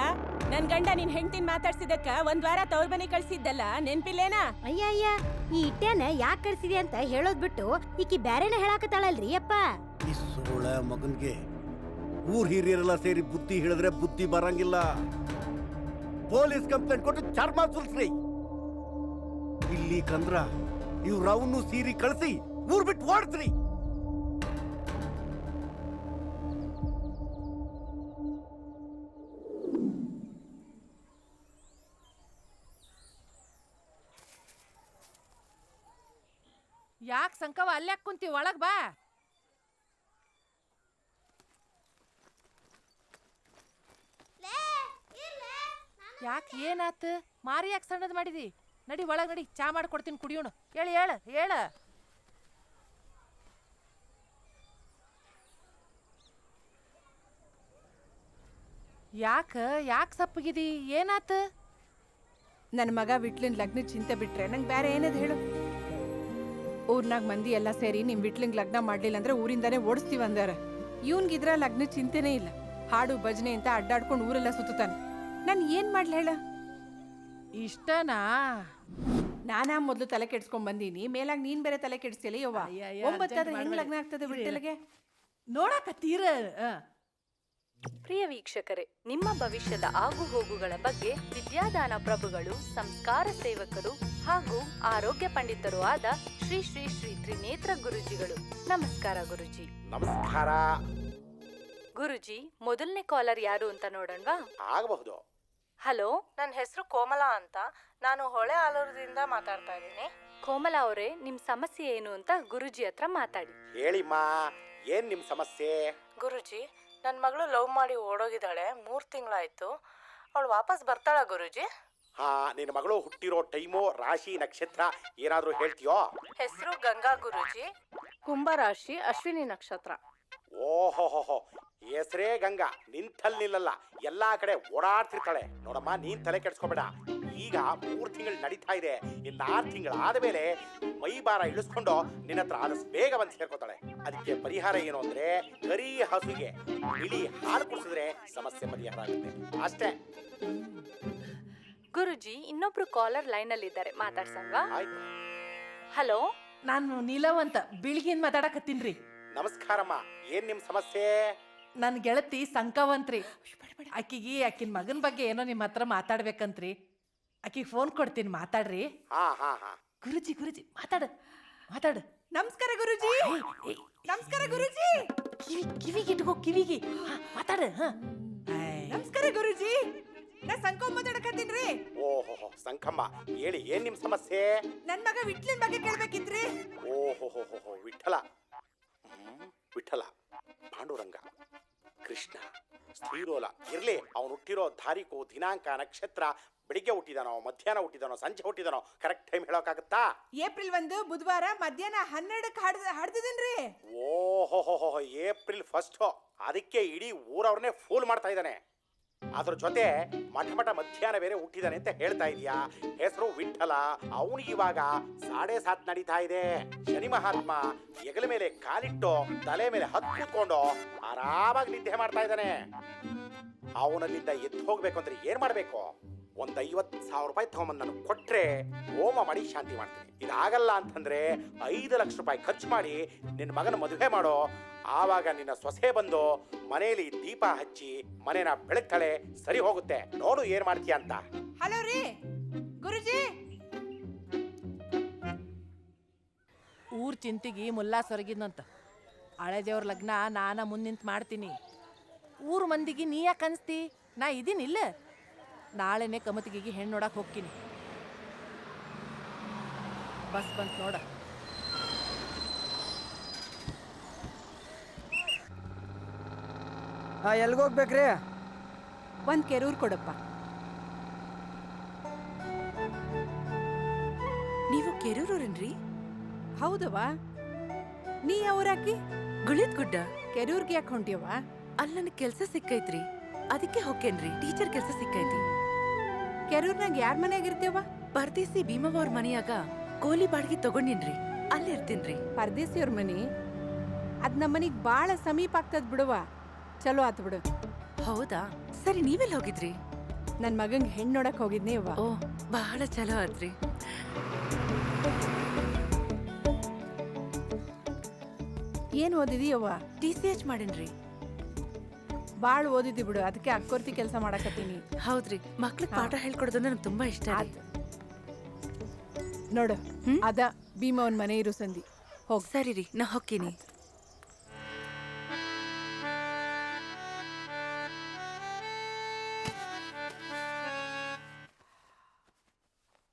ನನ್ ಗಂಡ ನಿನ್ ಹೆಂಡ್ತಿನ್ ಮಾತಾಡ್ಸಿದಕ್ಕ ಒಂದ್ ವಾರ ತವ್ರ ಮನೆ ಕಳ್ಸಿದ್ದಲ್ಲ, ನೆನ್ಪಿಲ್ಲೇನಾ? ಅಯ್ಯ, ಈ ಇಟ್ಟೆನ ಯಾಕೆ ಕಳ್ಸಿದೆ ಅಂತ ಹೇಳೋದ್ ಬಿಟ್ಟು ಈಕಿ ಬ್ಯಾರೇನ ಹೇಳಾಕತ್ತಾಳಲ್ರಿ ಅಪ್ಪ. ಈ ಸೋಳ ಮಗನ್ಗೆ ಊರ್ ಹಿರಿಯರೆಲ್ಲ ಸೇರಿ ಬುದ್ಧಿ ಹೇಳಿದ್ರೆ ಬುದ್ಧಿ ಬರಂಗಿಲ್ಲ. ಪೊಲೀಸ್ ಕಂಪ್ಲೇಂಟ್ ಕೊಟ್ಟು ಚರ್ಮ ಸುಲ್ಸ್ರಿ. ಇಲ್ಲಿ ಕಂದ್ರ ಇವ್ರ ಅವನು ಸೀರಿ ಕಳಿಸಿ ಊರ್ ಬಿಟ್ಟು ಓಡಿಸ್ರಿ. ಯಾಕೆ ಸಂಕವ ಅಲ್ಯಾಕ್ ಕುಂತಿ? ಒಳಗ್ ಬಾ. ಯಾಕೆ ಏನಾತ? ಮಾರಿ ಯಾಕೆ ಸಣ್ಣದ್ ಮಾಡಿದಿ? ನಡಿ ಒಳಗ್ ನಡಿ, ಚಾ ಮಾಡ್ಕೊಡ್ತೀನಿ ಕುಡಿಯೋಣ. ಹೇಳ ಹೇಳ ಹೇಳ. ಯಾಕೆ ಸಪ್ಪಗಿದಿ? ಏನಾತ? ನನ್ನ ಮಗ ವಿಟ್ಲಿನ್ ಲಗ್ನ ಚಿಂತೆ ಬಿಟ್ರೆ ನಂಗೆ ಬೇರೆ ಏನದು ಹೇಳು? ಊರ್ನಾಗ ಮಂದಿ ಎಲ್ಲ ಸೇರಿ ನಿಮ್ ವಿಟ್ಲಿಂಗ್ ಲಗ್ನ ಮಾಡ್ಲಿಲ್ಲ ಅಂದ್ರೆ ಊರಿಂದಾನೇ ಓಡಿಸ್ತೀವಿ ಅಂದಾರ. ಇವನ್ಗಿದ್ರ ಲಗ್ನ ಚಿಂತೆನೇ ಇಲ್ಲ. ಹಾಡು ಭಜನೆ ಅಂತ ಅಡ್ಡಾಡ್ಕೊಂಡು ಊರೆಲ್ಲ ಸುತ್ತಾನೆ. ನಾನು ಏನ್ ಮಾಡ್ಲ ಹೇಳ? ಇಷ್ಟನಾ? ನಾನಾ ಮೊದ್ಲು ತಲೆ ಕೆಡ್ಸ್ಕೊಂಡ್ ಬಂದೀನಿ, ಮೇಲಾಗ ನೀನ್ ಬೇರೆ ತಲೆ ಕೆಡ್ಸ್ತಿಲ್ಲ. ಯವ್ವ, 9 ಹೆಂಗ್ ಲಗ್ನ ಆಗ್ತದೆ ವಿಟ್ಲಿಗೆ? ನೋಡಕತ್ತೀರ? ಪ್ರಿಯ ವೀಕ್ಷಕರೇ, ನಿಮ್ಮ ಭವಿಷ್ಯದ ಆಗುಹೋಗುಗಳ ಬಗ್ಗೆ ವಿದ್ಯಾದಾನ ಪ್ರಭುಗಳು, ಸಂಸ್ಕಾರ ಸೇವಕರು ಹಾಗೂ ಆರೋಗ್ಯ ಪಂಡಿತರು ಆದ ಶ್ರೀ ಶ್ರೀ ಶ್ರೀ ತ್ರಿನೇತ್ರ ಗುರುಜಿಗಳು. ನಮಸ್ಕಾರ ಗುರುಜಿ. ನಮಸ್ಕಾರ ಗುರುಜಿ, ಮೊದಲನೇ ಕಾಲರ್ ಯಾರು ಅಂತ ನೋಡೋಣವಾ? ಆಗಬಹುದು. ಹಲೋ, ನನ್ನ ಹೆಸರು ಕೋಮಲಾ ಅಂತ. ನಾನು ಹೊಳೆ ಆಲೂರದಿಂದ ಮಾತಾಡ್ತಾ ಇದ್ದೀನಿ. ಕೋಮಲಾ ಅವರೇ, ನಿಮ್ ಸಮಸ್ಯೆ ಏನು ಅಂತ ಗುರುಜಿ ಹತ್ರ ಮಾತಾಡಿ. ಹೇಳಿಮ್ಮ, ಏನ್ ನಿಮ್ ಸಮಸ್ಯೆ? ಗುರುಜಿ, ನನ್ನ ಮಗಳು ಲವ್ ಮಾಡಿ ಓಡೋಗಿದ್ದಾಳೆ. 3 ತಿಂಗಳಾಯ್ತು. ಅವಳು ವಾಪಸ್ ಬರ್ತಾಳ ಗುರುಜಿ? ಹಾ, ನಿನ್ನ ಮಗಳು ಹುಟ್ಟಿರೋ ಟೈಮು, ರಾಶಿ, ನಕ್ಷತ್ರ ಏನಾದ್ರೂ ಹೇಳ್ತೀಯೋ? ಹೆಸರು ಗಂಗಾ ಗುರುಜಿ, ಕುಂಭರಾಶಿ, ಅಶ್ವಿನಿ ನಕ್ಷತ್ರ. ಓಹೋಹೋ, ಹೆಸರೇ ಗಂಗಾ, ನಿಂತಲ್ಲಿ ನಿಲ್ಲಲ್ಲ, ಎಲ್ಲಾ ಕಡೆ ಓಡಾಡ್ತಿರ್ತಾಳೆ. ನೋಡಮ್ಮ, ನೀನ್ ತಲೆ ಕೆಡ್ಸ್ಕೊಬೇಡ. ಈಗ 3 ತಿಂಗಳು ನಡೀತಾ ಇದೆ. ಇನ್ನು 6 ತಿಂಗಳಾದ ಮೇಲೆ ಮೈ ಭಾರ ಇಳಿಸ್ಕೊಂಡು ನಿನ್ನ ಹತ್ರ ಆದಷ್ಟು ಬೇಗ ಬಂದು ಸೇರ್ಕೋತಾಳೆ. ಅದಕ್ಕೆ ಪರಿಹಾರ ಏನು ಅಂದ್ರೆ, ಕರಿ ಹಸುಗೆ ಬಿಳಿ ಹಾಲು ಕುಡಿಸಿದ್ರೆ ಸಮಸ್ಯೆ ಪರಿಹಾರ ಆಗುತ್ತೆ ಅಷ್ಟೇ. ಗುರುಜಿ ಇನ್ನೊಬ್ರು ಕಾಲರ್ ಲೈನ್ ಅಲ್ಲಿ ಇದ್ದಾರೆ, ಮಾತಾಡ್ಸಂಗ? ಆಯ್ತು. ಹಲೋ, ನಾನು ನೀಲವ್ ಅಂತ ಬೀಳ್ಗಿನ್ ಮಾತಾಡಕತ್ತೀನ್ರಿ. ನಮಸ್ಕಾರಮ್ಮ, ಏನ್ ನಿಮ್ ಸಮಸ್ಯೆ? ನನ್ನ ಗೆಳತಿ ಸಂಕವಂತ್ರಿ. ಆಕಿನ ಮಗನ ಬಗ್ಗೆ ಏನೋ ನಿಮ್ಮ ಹತ್ರ ಮಾತಾಡ್ಬೇಕಂತ್ರಿ. ಆಕಿಗೆ ಫೋನ್ ಕೊಡ್ತೀನಿ, ಮಾತಾಡ್ರಿ. ಹಾ ಹಾ ಹಾ. ಗುರುಜಿ ಮಾತಾಡು. ನಮಸ್ಕಾರ ಗುರುಜಿ. ನಮಸ್ಕಾರ ಗುರುಜಿ. ಕಿವಿಗೆ ಇಟ್ಕೋ, ಕಿವಿಗೆ ಮಾತಾಡು. ನಮಸ್ಕಾರ ಗುರುಜಿ, ನಾ ಸಂಕವ್ ಮಾತಾಡಕತ್ತೀನ್ರಿ. ಓಹೋ ಸಂಕಮ್ಮ, ಹೇಳಿ ಏನ್ ನಿಮ್ ಸಮಸ್ಯೆ? ನನ್ ಮಗ ವಿಟ್ಲಿನ್ ಬಗ್ಗೆ ಕೇಳ್ಬೇಕಿತ್ರಿ. ಓಹೋ ವಿಠಲ. ವಿಠಲ, ಪಾಂಡುರಂಗ, ಕೃಷ್ಣ, ಶ್ರೀರೋಲ ಇರ್ಲಿ. ಅವನು ಹುಟ್ಟಿರೋ ತಾರೀಕು, ದಿನಾಂಕ, ನಕ್ಷತ್ರ, ಬೆಳಿಗ್ಗೆ ಹುಟ್ಟಿದಾನೋ, ಮಧ್ಯಾಹ್ನ ಹುಟ್ಟಿದಾನೋ, ಸಂಜೆ ಹುಟ್ಟಿದಾನೋ ಕರೆಕ್ಟ್ ಟೈಮ್ ಹೇಳೋಕ್ಕಾಗತ್ತಾ? ಏಪ್ರಿಲ್ 1 ಬುಧವಾರ ಮಧ್ಯಾಹ್ನ 12ಕ್ಕೆ ಹಾಡ್ತಿದ್ದೀನ್ರಿ. ಓಹೋ ಏಪ್ರಿಲ್ 1. ಅದಕ್ಕೆ ಇಡೀ ಊರವ್ರನ್ನೇ ಫೂಲ್ ಮಾಡ್ತಾ ಇದ್ದಾನೆ. ಅದ್ರ ಜೊತೆ ಮಠ ಮಧ್ಯಾಹ್ನ ಬೇರೆ ಹುಟ್ಟಿದಾನೆ ಅಂತ ಹೇಳ್ತಾ ಇದೀಯಾ. ಹೆಸರು ವಿಠಲ. ಅವನಿಗೆ ಇವಾಗ 7:30 ನಡೀತಾ ಇದೆ. ಶನಿ ಮಹಾತ್ಮ ಹೆಗಲ ಮೇಲೆ ಕಾಲಿಟ್ಟು ತಲೆ ಮೇಲೆ ಹತ್ಕೊಂಡು ಆರಾಮಾಗಿ ನಿದ್ದೆ ಮಾಡ್ತಾ ಇದ್ದಾನೆ. ಅವನಲ್ಲಿಂದ ಎದ್ದು ಹೋಗ್ಬೇಕು ಅಂದ್ರೆ ಏನ್ ಮಾಡ್ಬೇಕು? ಒಂದು 50,000 ರೂಪಾಯಿ ತಗೊಂಬಂದು ನನಗೆ ಕೊಟ್ರೆ ಹೋಮ ಮಾಡಿ ಶಾಂತಿ ಮಾಡ್ತೀನಿ. ಇದಾಗಲ್ಲ ಅಂತಂದ್ರೆ 5 ಲಕ್ಷ ರೂಪಾಯಿ ಖರ್ಚು ಮಾಡಿ ನಿನ್ನ ಮಗನ ಮದುವೆ ಮಾಡೋ. ಆವಾಗ ನಿನ್ನ ಸೊಸೆ ಬಂದು ಮನೆಯಲ್ಲಿ ದೀಪ ಹಚ್ಚಿ ಮನೇನ ಬೆಳಗ್ತಾಳೆ. ಸರಿ ಹೋಗುತ್ತೆ. ನೋಡು ಏನ್ ಮಾಡ್ತೀಯ ಅಂತ. ಹಲೋ ರೀ ಗುರುಜಿ. ಊರ್ ಚಿಂತಿಗೆ ಮುಲ್ಲಾ ಸೊರಗಿದ್ನಂತ. ಹಳೆ ದೇವ್ರ ಲಗ್ನ ನಾನ ಮುಂದಿಂತ ಮಾಡ್ತೀನಿ. ಊರ್ ಮಂದಿಗೆ ನೀ ಯಾಕೆ ಅನ್ಸ್ತಿ? ನಾ ಇದೀನಿಲ್ಲ. ನಾಳೆನೆ ಕಮತಿಗೆ ಹೆಣ್ಣು ನೋಡಕ್ ಹೋಗ್ತೀನಿ. ಬಸ್ ಬಂತ ನೋಡ. ಎಲ್ಗೋಗ್ಬೇಕ್ರಿ? ಒಂದ್ ಕೆರೂರ್ ಕೊಡಪ್ಪ. ನೀವು ಕೆರೂರವ್ರನ್ರಿ? ಹೌದವಾ. ನೀ ಯಾವ್ರಾಕಿ? ಗುಳಿದ್ ಗುಡ್ಡ. ಕೆರೂರ್ಗೆ ಯಾಕೆ ಹೊಂಟಿಯವ? ಅಲ್ಲಿ ನನಗೆ ಕೆಲಸ ಸಿಕ್ಕೈತ್ರಿ, ಅದಕ್ಕೆ ಹೋಗ್ತೇನ್ರಿ. ಟೀಚರ್ ಕೆಲಸ ಸಿಕ್ಕೈತಿ. ಕೆರೂರ್ನಾಗ ಯಾರ ಮನೆಯಾಗಿರ್ತೇವ? ಪರ್ದೇಸಿ ಭೀಮವ್ರ ಮನೆಯಾಗ ಕೋಲಿ ಬಾಡಿಗೆ ತಗೊಂಡಿನ್ರಿ, ಅಲ್ಲಿ ಇರ್ತೀನ್ರಿ. ಪರ್ದೇಸಿಯವ್ರ ಮನಿ? ಅದ್ ನಮ್ಮನಿಗ್ ಬಾಳ ಸಮೀಪ ಆಗ್ತದ ಬಿಡುವ. ಚಲೋ ಆತ್ ಬಿಡು. ಹೌದಾ? ಸರಿ, ನೀವೆಲ್ಲ ಹೋಗಿದ್ರಿ? ನನ್ ಮಗಂಗ್ ಹೆಣ್ಣು ನೋಡಕ್ ಹೋಗಿದ್ನಿ ಅವ್ವ. ಓ, ಬಹಳ ಚಲೋ ಆತ್ರಿ. ಏನ್ ಓದಿದೀಯವ್ವ? TCH ಮಾಡೇನ್ರಿ. ಬಾಳ ಓದಿದ್ದಿ ಬಿಡು, ಅದಕ್ಕೆ ಅಕ್ಕೋರ್ತಿ ಕೆಲಸ ಮಾಡಕತ್ತೀನಿ. ಹೌದ್ರಿ, ಮಕ್ಳಿಗೆ ಪಾಠ ಹೇಳ್ಕೊಡೋದು ನನಗೆ ತುಂಬಾ ಇಷ್ಟ. ನೋಡು, ಅದ ಭೀಮವನ್ ಮನೆ ಇರು ಸಂಧಿ. ಹೋಗ್. ಸರಿ ರೀ, ನಾ ಹೋಗ್ತೀನಿ.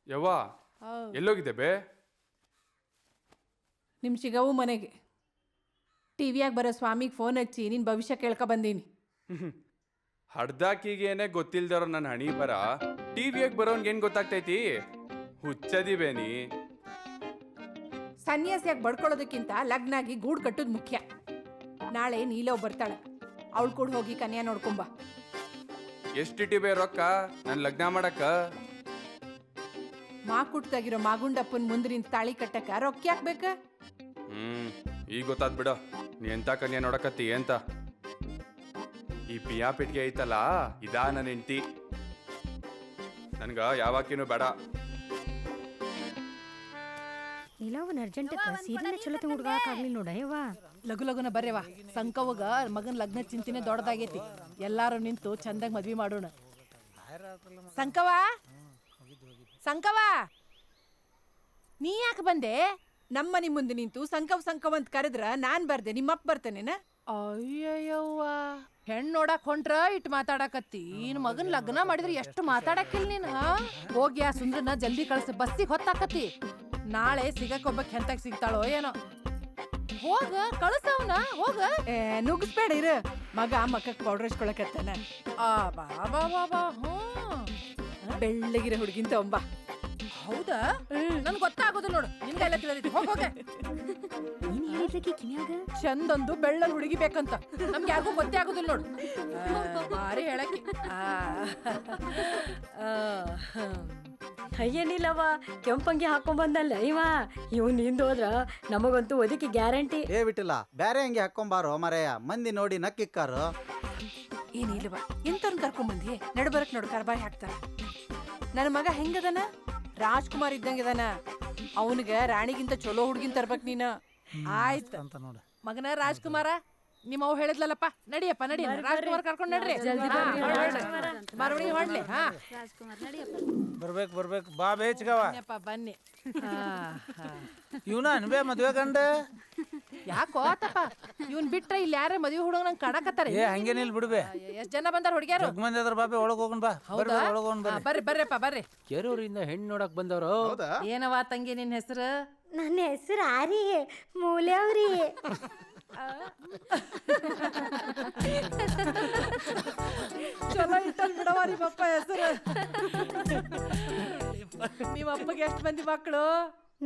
ಯವ್ವ, ಎಲ್ಲೋಗಿದೆ ಬೇ? ನಿಮ್ ಶಿಗವು ಮನೆಗೆ ಟಿವಿಯಾಗ ಬರೋ ಸ್ವಾಮಿಗೆ ಫೋನ್ ಹಚ್ಚಿ ನಿನ್ ಭವಿಷ್ಯ ಕೇಳ್ಕ ಬಂದೀನಿ. ಹಡ್ದಾಕಿಗೇನೆ ಗೊತ್ತಿಲ್ದಾರ ನನ್ನ ಹಣಿ ಬರ ಟಿವಿಯಾಗ ಬರೋನ್ಗೇನ್ ಗೊತ್ತಾಗ್ತೈತಿ? ಹುಚ್ಚದಿ ಬೇನಿ. ಸನ್ಯಾಸಿಯಾಗಿ ಬಡ್ಕೊಳ್ಳೋದಕ್ಕಿಂತ ಲಗ್ನಾಗಿ ಗೂಡು ಕಟ್ಟೋದು ಮುಖ್ಯ. ನಾಳೆ ನೀಲವ್ ಬರ್ತಾಳೆ, ಅವಳು ಕೂಡ ಹೋಗಿ ಕನ್ಯಾ ನೋಡ್ಕೊಂಬ. ಎಷ್ಟಿಟಿ ಬೇ ರೊಕ್ಕ ನನ್ ಲಗ್ನ ಮಾಡಕ್ಕ? ಮಾ ಕುಟ್ಟಾಗಿರೋ ಮಾಗುಂಡಪ್ಪನ ಮುಂದೆ ನಿಂತ ತಾಳಿ ಕಟ್ಟಕ ರೊಕ್ಕ ಯಾಕೆ ಬೇಕ? ಈಗ ಗೊತ್ತಾದ್ ಬಿಡ ನೀ ಎಂತ ಕನ್ಯಾ ನೋಡಕತ್ತಿ ಅಂತ. ಈ ಪಿಯಾ ಪಿಟ್ಗೆ ಐತಲ್ಲ, ಇದಾ ನನ್ನ ಹೆಂಡತಿ. ನನ್ಗ ಯಾವಾಕಿನೂ ಬೇಡ. ನೀಲವನ್ ಅರ್ಜೆಂಟಕ್ಕ ಸೀರೆನ ಚಲೋ ಹುಡುಗಾಕಾಗ್ಲಿಲ್ಲ ನೋಡ. ಯವ್ವ, ಲಘು ಲಘುನ ಬರ್ಯವ. ಸಂಕವಗ ಮಗನ್ ಲಗ್ನ ಚಿಂತಿನೇ ದೊಡ್ಡದಾಗೈತಿ. ಎಲ್ಲಾರು ನಿಂತು ಚಂದಾಗ ಮದ್ವಿ ಮಾಡೋಣ. ಸಂಕವ, ನೀ ಯಾಕೆ ಬಂದೆ? ನಮ್ಮನಿ ಮುಂದೆ ನಿಂತು ಸಂಕವ್ ಅಂತ ಕರೆದ್ರ ನಾನ್ ಬರ್ದೆ, ನಿಮ್ಮಪ್ಪ ಬರ್ತಾನೇನ? ಅಯ್ಯಯ್ಯವ್ವ, ಹೆಣ್ ನೋಡಕ್ ಹೊಂಟ್ರ ಇಟ್ ಮಾತಾಡಕತ್ತಿ. ಇನ್ ಮಗನ್ ಲಗ್ನ ಮಾಡಿದ್ರೆ ಎಷ್ಟು ಮಾತಾಡಕ್ಕಿಲ್ಲ ನೀನ್. ಹೋಗಿ ಆ ಸುಂದ್ರನ ಜಲ್ದಿ ಕಳ್ಸ, ಬಸ್ಸಿಗೆ ಹೊತ್ತಾಕತಿ. ನಾಳೆ ಸಿಗಕ್ಕೊಬ್ಬ ಕೆಂತಾಗ ಸಿಗ್ತಾಳೋ ಏನೋ. ಹೋಗ ಕಳ್ಸವ್ನ, ಹೋಗ. ನುಗ್ಗಿಸ್ಬೇಡ ಇರು, ಮಗ ಮಕ್ಕಕ್ ಪೌಡರ್ ಹಚ್ಕೊಳಕತ್ತಾನ. ಬೆಳ್ಳಗಿರ ಹುಡುಗಿಂತ ಒಬ್ಬ. ಹೌದಾ? ನನ್ ಗೊತ್ತಾಗೋದು ನೋಡು. ನಿಮ್ಗೆಲ್ಲ ತಿಳಿದೈತಿ. ಹೋಗ. ಚಂದೊಂದು ಬೆಳ್ಳನ್ ಹುಡುಗಿ ಬೇಕಂತ ನಮ್ಗೆ ಯಾರಿಗೂ ಗೊತ್ತೇ ಆಗೋದಿಲ್ಲ ನೋಡು. ಭಾರಿ ಹೇಳಕ್ಕೆ. ಅಯ್ಯನಿಲ್ಲವ, ಕೆಂಪಂಗಿ ಹಾಕೊಂಡ್ ಬಂದಲ್ಲ ಇವ್ ನಿಂದೋದ್ರ ನಮಗಂತೂ ಒದಕಿ ಗ್ಯಾರಂಟಿ. ಏ ಬಿಟ್ಟಿಲ್ಲ, ಬ್ಯಾರೆ ಹಂಗೆ ಹಾಕೊಂಬಾರೋ ಮರೆಯ, ಮಂದಿ ನೋಡಿ ನಕ್ಕಿಕ್ಕಾರು. ಏನಿಲ್ವ, ಎಂತವ್ರನ್ನ ಕರ್ಕೊಂಡ್ ಬಂದಿ? ನಡ್ಬರಕ್ ನೋಡು, ಕರ್ಬಾಯಿ ಹಾಕ್ತಾರ. ನನ್ನ ಮಗ ಹೆಂಗದನ ರಾಜ್ಕುಮಾರ್ ಇದ್ದಂಗಿದಾನ. ಅವನಿಗೆ ರಾಣಿಗಿಂತ ಚಲೋ ಹುಡ್ಗಿನ್ ತರ್ಬೇಕ್ ನೀನು. ಆಯ್ತು ಅಂತ ನೋಡು. ಮಗನ ರಾಜ್ಕುಮಾರ, ನಿಮ್ಮ ಅವ್ ಹೇಳಿದ್ಲಲ್ಲಪ್ಪ, ನಡಿಯಪ್ಪ ನಡಿ, ರಾಜ್ಕುಮಾರ್ ಕರ್ಕೊಂಡ್ ನಡ್ರಿ. ಬರವಣಿಗೆ ಮಾಡ್ಲಿ. ಹಾ ಬರ್ಬೇಕು ಬಾ ಬೇಚ್ಗವ. ಬನ್ನಿ. ಇವನ ಅನ್ಬೇ ಮದ್ವೆ ಗಂಡ. ಯಾಕೋ ಆತಪ್ಪ, ಇವನ್ ಬಿಟ್ರೆ ಇಲ್ಲಿ ಯಾರೇ ಮದ್ವೆ ಹುಡುಗ ನಂಗೆ ಕಾಣಕತ್ತಾರೆ. ಏ ಹಂಗೇನಿಲ್ ಬಿಡ್ಬೆ. ಎಷ್ಟ್ ಜನ ಬಂದಾರ ಹುಡುಗ್ಯಾರು? ಮಂದಿ ಅದ್ರ ಬಾಬೆ ಒಳಗ್ ಹೋಗೋಣ ಬಾ. ಬರ್ರಿಪ್ಪ ಬರ್ರಿ. ಕೆರೂರಿಂದ ಹೆಣ್ಣು ನೋಡಕ್ ಬಂದವರು. ಏನವಾ ತಂಗಿ ನಿನ್ ಹೆಸರು? ನನ್ನ ಹೆಸರು ಆರಿ ಮೂಲ್ಯಾವ್ರಿ. ಚಲೋ ಇಟ್ಟಲ್ ಬಿಡವ ನಿಮ್ಮಪ್ಪ ಹೆಸರು. ನಿಮ್ಮ ಅಪ್ಪಗೆ ಎಷ್ಟು ಮಂದಿ ಮಕ್ಕಳು?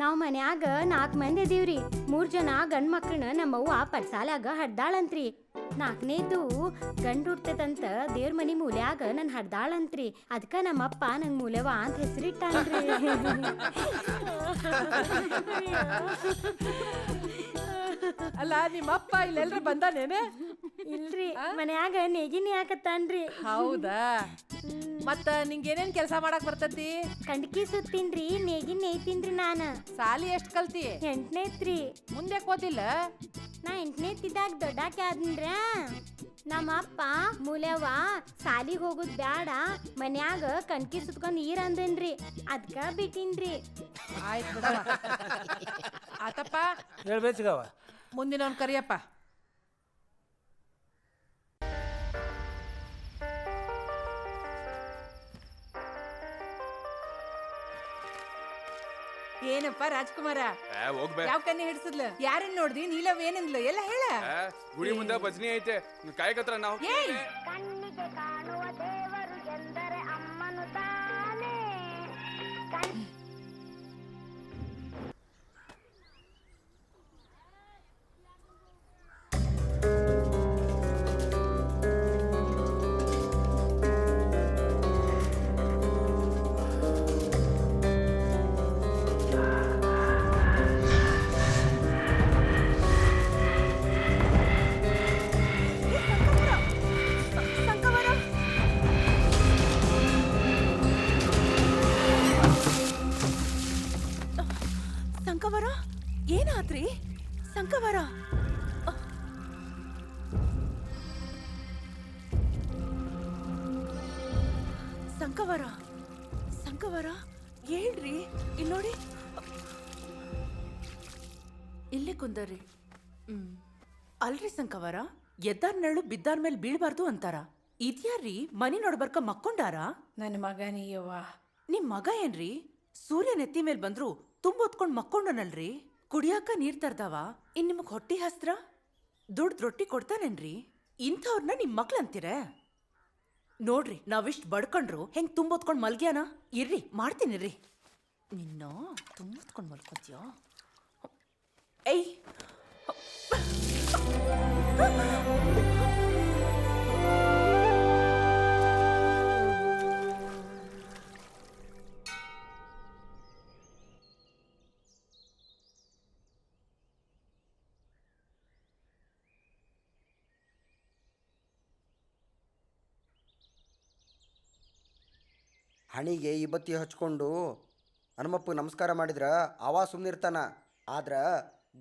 ನಾವ್ ಮನ್ಯಾಗ 4 ಮಂದಿ ಇದೀವ್ರಿ. 3 ಜನ ಗಂಡ್ ಮಕ್ಳನ್ನ ನಮ್ಮವ್ವ ಪಡ್ಸಾಲಾಗ ಹಡ್ದಾಳಂತ್ರಿ. 4ನೇದು ಗಂಡ್ ಹುಡ್ತೈತಂತ ದೇವ್ರ ಮನಿ ಮೂಲ್ಯಾಗ ನನ್ ಹಡ್ದಾಳಂತ್ರಿ. ಅದಕ್ಕ ನಮ್ಮಪ್ಪ ನಂಗ್ ಮೂಲೆವ ಅಂತ ಹೆಸರಿಟ್ಟಾನ್ರಿ. ಅಲ್ಲ ನಿಮ್ಮಪ್ಪ ಇಲ್ಲೆಲ್ರಿ ಬಂದಾನೇನೆ? ಇಲ್ರಿ, ಮನ್ಯಾಗ ನೇಗಿನಿ ಹಾಕತ್ತಾನ್ರಿ. ಹೌದಾ? ಮತ್ತ ನಿಂಗೇನೇನ್ ಕೆಲಸ ಮಾಡಕ್ ಬರ್ತತಿ? ಕಂಡ್ಕಿ ಸುತ್ತೀನ್ರಿ, ನೇಗಿನ್ ನೇಯ್ತೀನ್ರಿ ನಾನ. ಸಾಲಿ ಎಷ್ಟ್ ಕಲ್ತಿ? 8ನೇತ್ರಿ. ಮುಂದೆ ಕೋತಿಲ್ಲ? ನಾ 8ನೇತಿದ್ದಾಗ ದೊಡ್ಡಾಕೆ ಆದ್ನ್ರ. ನಮ್ಮ ಅಪ್ಪ ಮೂಲೆವ ಸಾಲಿಗೆ ಹೋಗುದ್ ಬ್ಯಾಡ, ಮನ್ಯಾಗ ಕಣ್ಕಿ ಸುತ್ಕೊಂಡ್ ನೀರ್ ಅಂದನ್ರಿ. ಅದ್ಕ ಬಿಟ್ಟಿನ್ರಿ. ಆಯ್ತು ಬಿಡವ. ಆತಪ್ಪ ಹೇಳ್ಬೇಚ್ಗವ. ಮುಂದಿನವ್ನ್ ಕರಿಯಪ್ಪ. ಏನಪ್ಪ ರಾಜ್ಕುಮಾರ, ಹೋಗ್ಬೇ. ಯಾವ ಕನ್ನೆ ಹಿಡ್ಸದ್ಲ? ಯಾರನ್ನ ನೋಡ್ದಿ? ನೀಲವ್ ಏನಂದ್ಲು ಎಲ್ಲ ಹೇಳ. ಗುಡಿ ಮುಂದೆ ಭಜನಿ ಐತೆ, ಕಾಯಕತ್ರ ನಾವು. ಕಣ್ಣಿಗೆ ಕಾಣುವ ದೇವರು ಎಂದರೆ ಅಮ್ಮನು ತಾನೇ. ಸಂಕವರ ಏನಾತ್ರಿ? ಸಂಕವರ ಸಂಕವರ ಸಂಕವರ ಹೇಳ್ರಿ. ಇಲ್ಲಿ ನೋಡಿ, ಇಲ್ಲೇ ಕುಂದರ್ರಿ. ಅಲ್ರಿ ಸಂಕವರ, ಎದ್ದಾರ್ ನೆರಳು ಬಿದ್ದಾರ್ ಮೇಲೆ ಬೀಳ್ಬಾರ್ದು ಅಂತಾರ. ಇದ್ಯಾರ್ರಿ ಮನಿ ನೋಡ್ಬರ್ಕ ಮಕ್ಕೊಂಡಾರ? ನನ್ನ ಮಗ ನೀಯವ್ವ. ನಿಮ್ ಮಗ ಏನ್ರಿ ಸೂರ್ಯ ನೆತ್ತಿ ಮೇಲ್ ಬಂದ್ರು ತುಂಬೊತ್ಕೊಂಡ್ ಮಕ್ಕೊಂಡನಲ್ರಿ. ಕುಡಿಯಾಕ ನೀರ್ ತರ್ದಾವ, ಇನ್ ನಿಮಗ್ ಹೊಟ್ಟಿ ಹಸ್ತ್ರ ದುಡ್ದ್ ರೊಟ್ಟಿ ಕೊಡ್ತಾನೇನ್ರಿ? ಇಂಥವ್ರನ್ನ ನಿಮ್ ಮಕ್ಳಂತೀರ? ನೋಡ್ರಿ, ನಾವಿಷ್ಟ್ ಬಡ್ಕೊಂಡ್ರು ಹೆಂಗ್ ತುಂಬೊತ್ಕೊಂಡ್ ಮಲ್ಗ್ಯಾನ. ಇರ್ರಿ ಮಾಡ್ತೀನಿರ್ರಿ. ನಿನ್ನ ತುಂಬೊತ್ಕೊಂಡ್ ಮಲ್ಕೊಂತೀಯ? ಏಯ್ ಹಣಿಗೆ ಈ ಬತ್ತಿ ಹಚ್ಕೊಂಡು ಹನುಮಪ್ಪ ನಮಸ್ಕಾರ ಮಾಡಿದ್ರ ಅವ ಸುಮ್ಮನಿರ್ತಾನ. ಆದ್ರ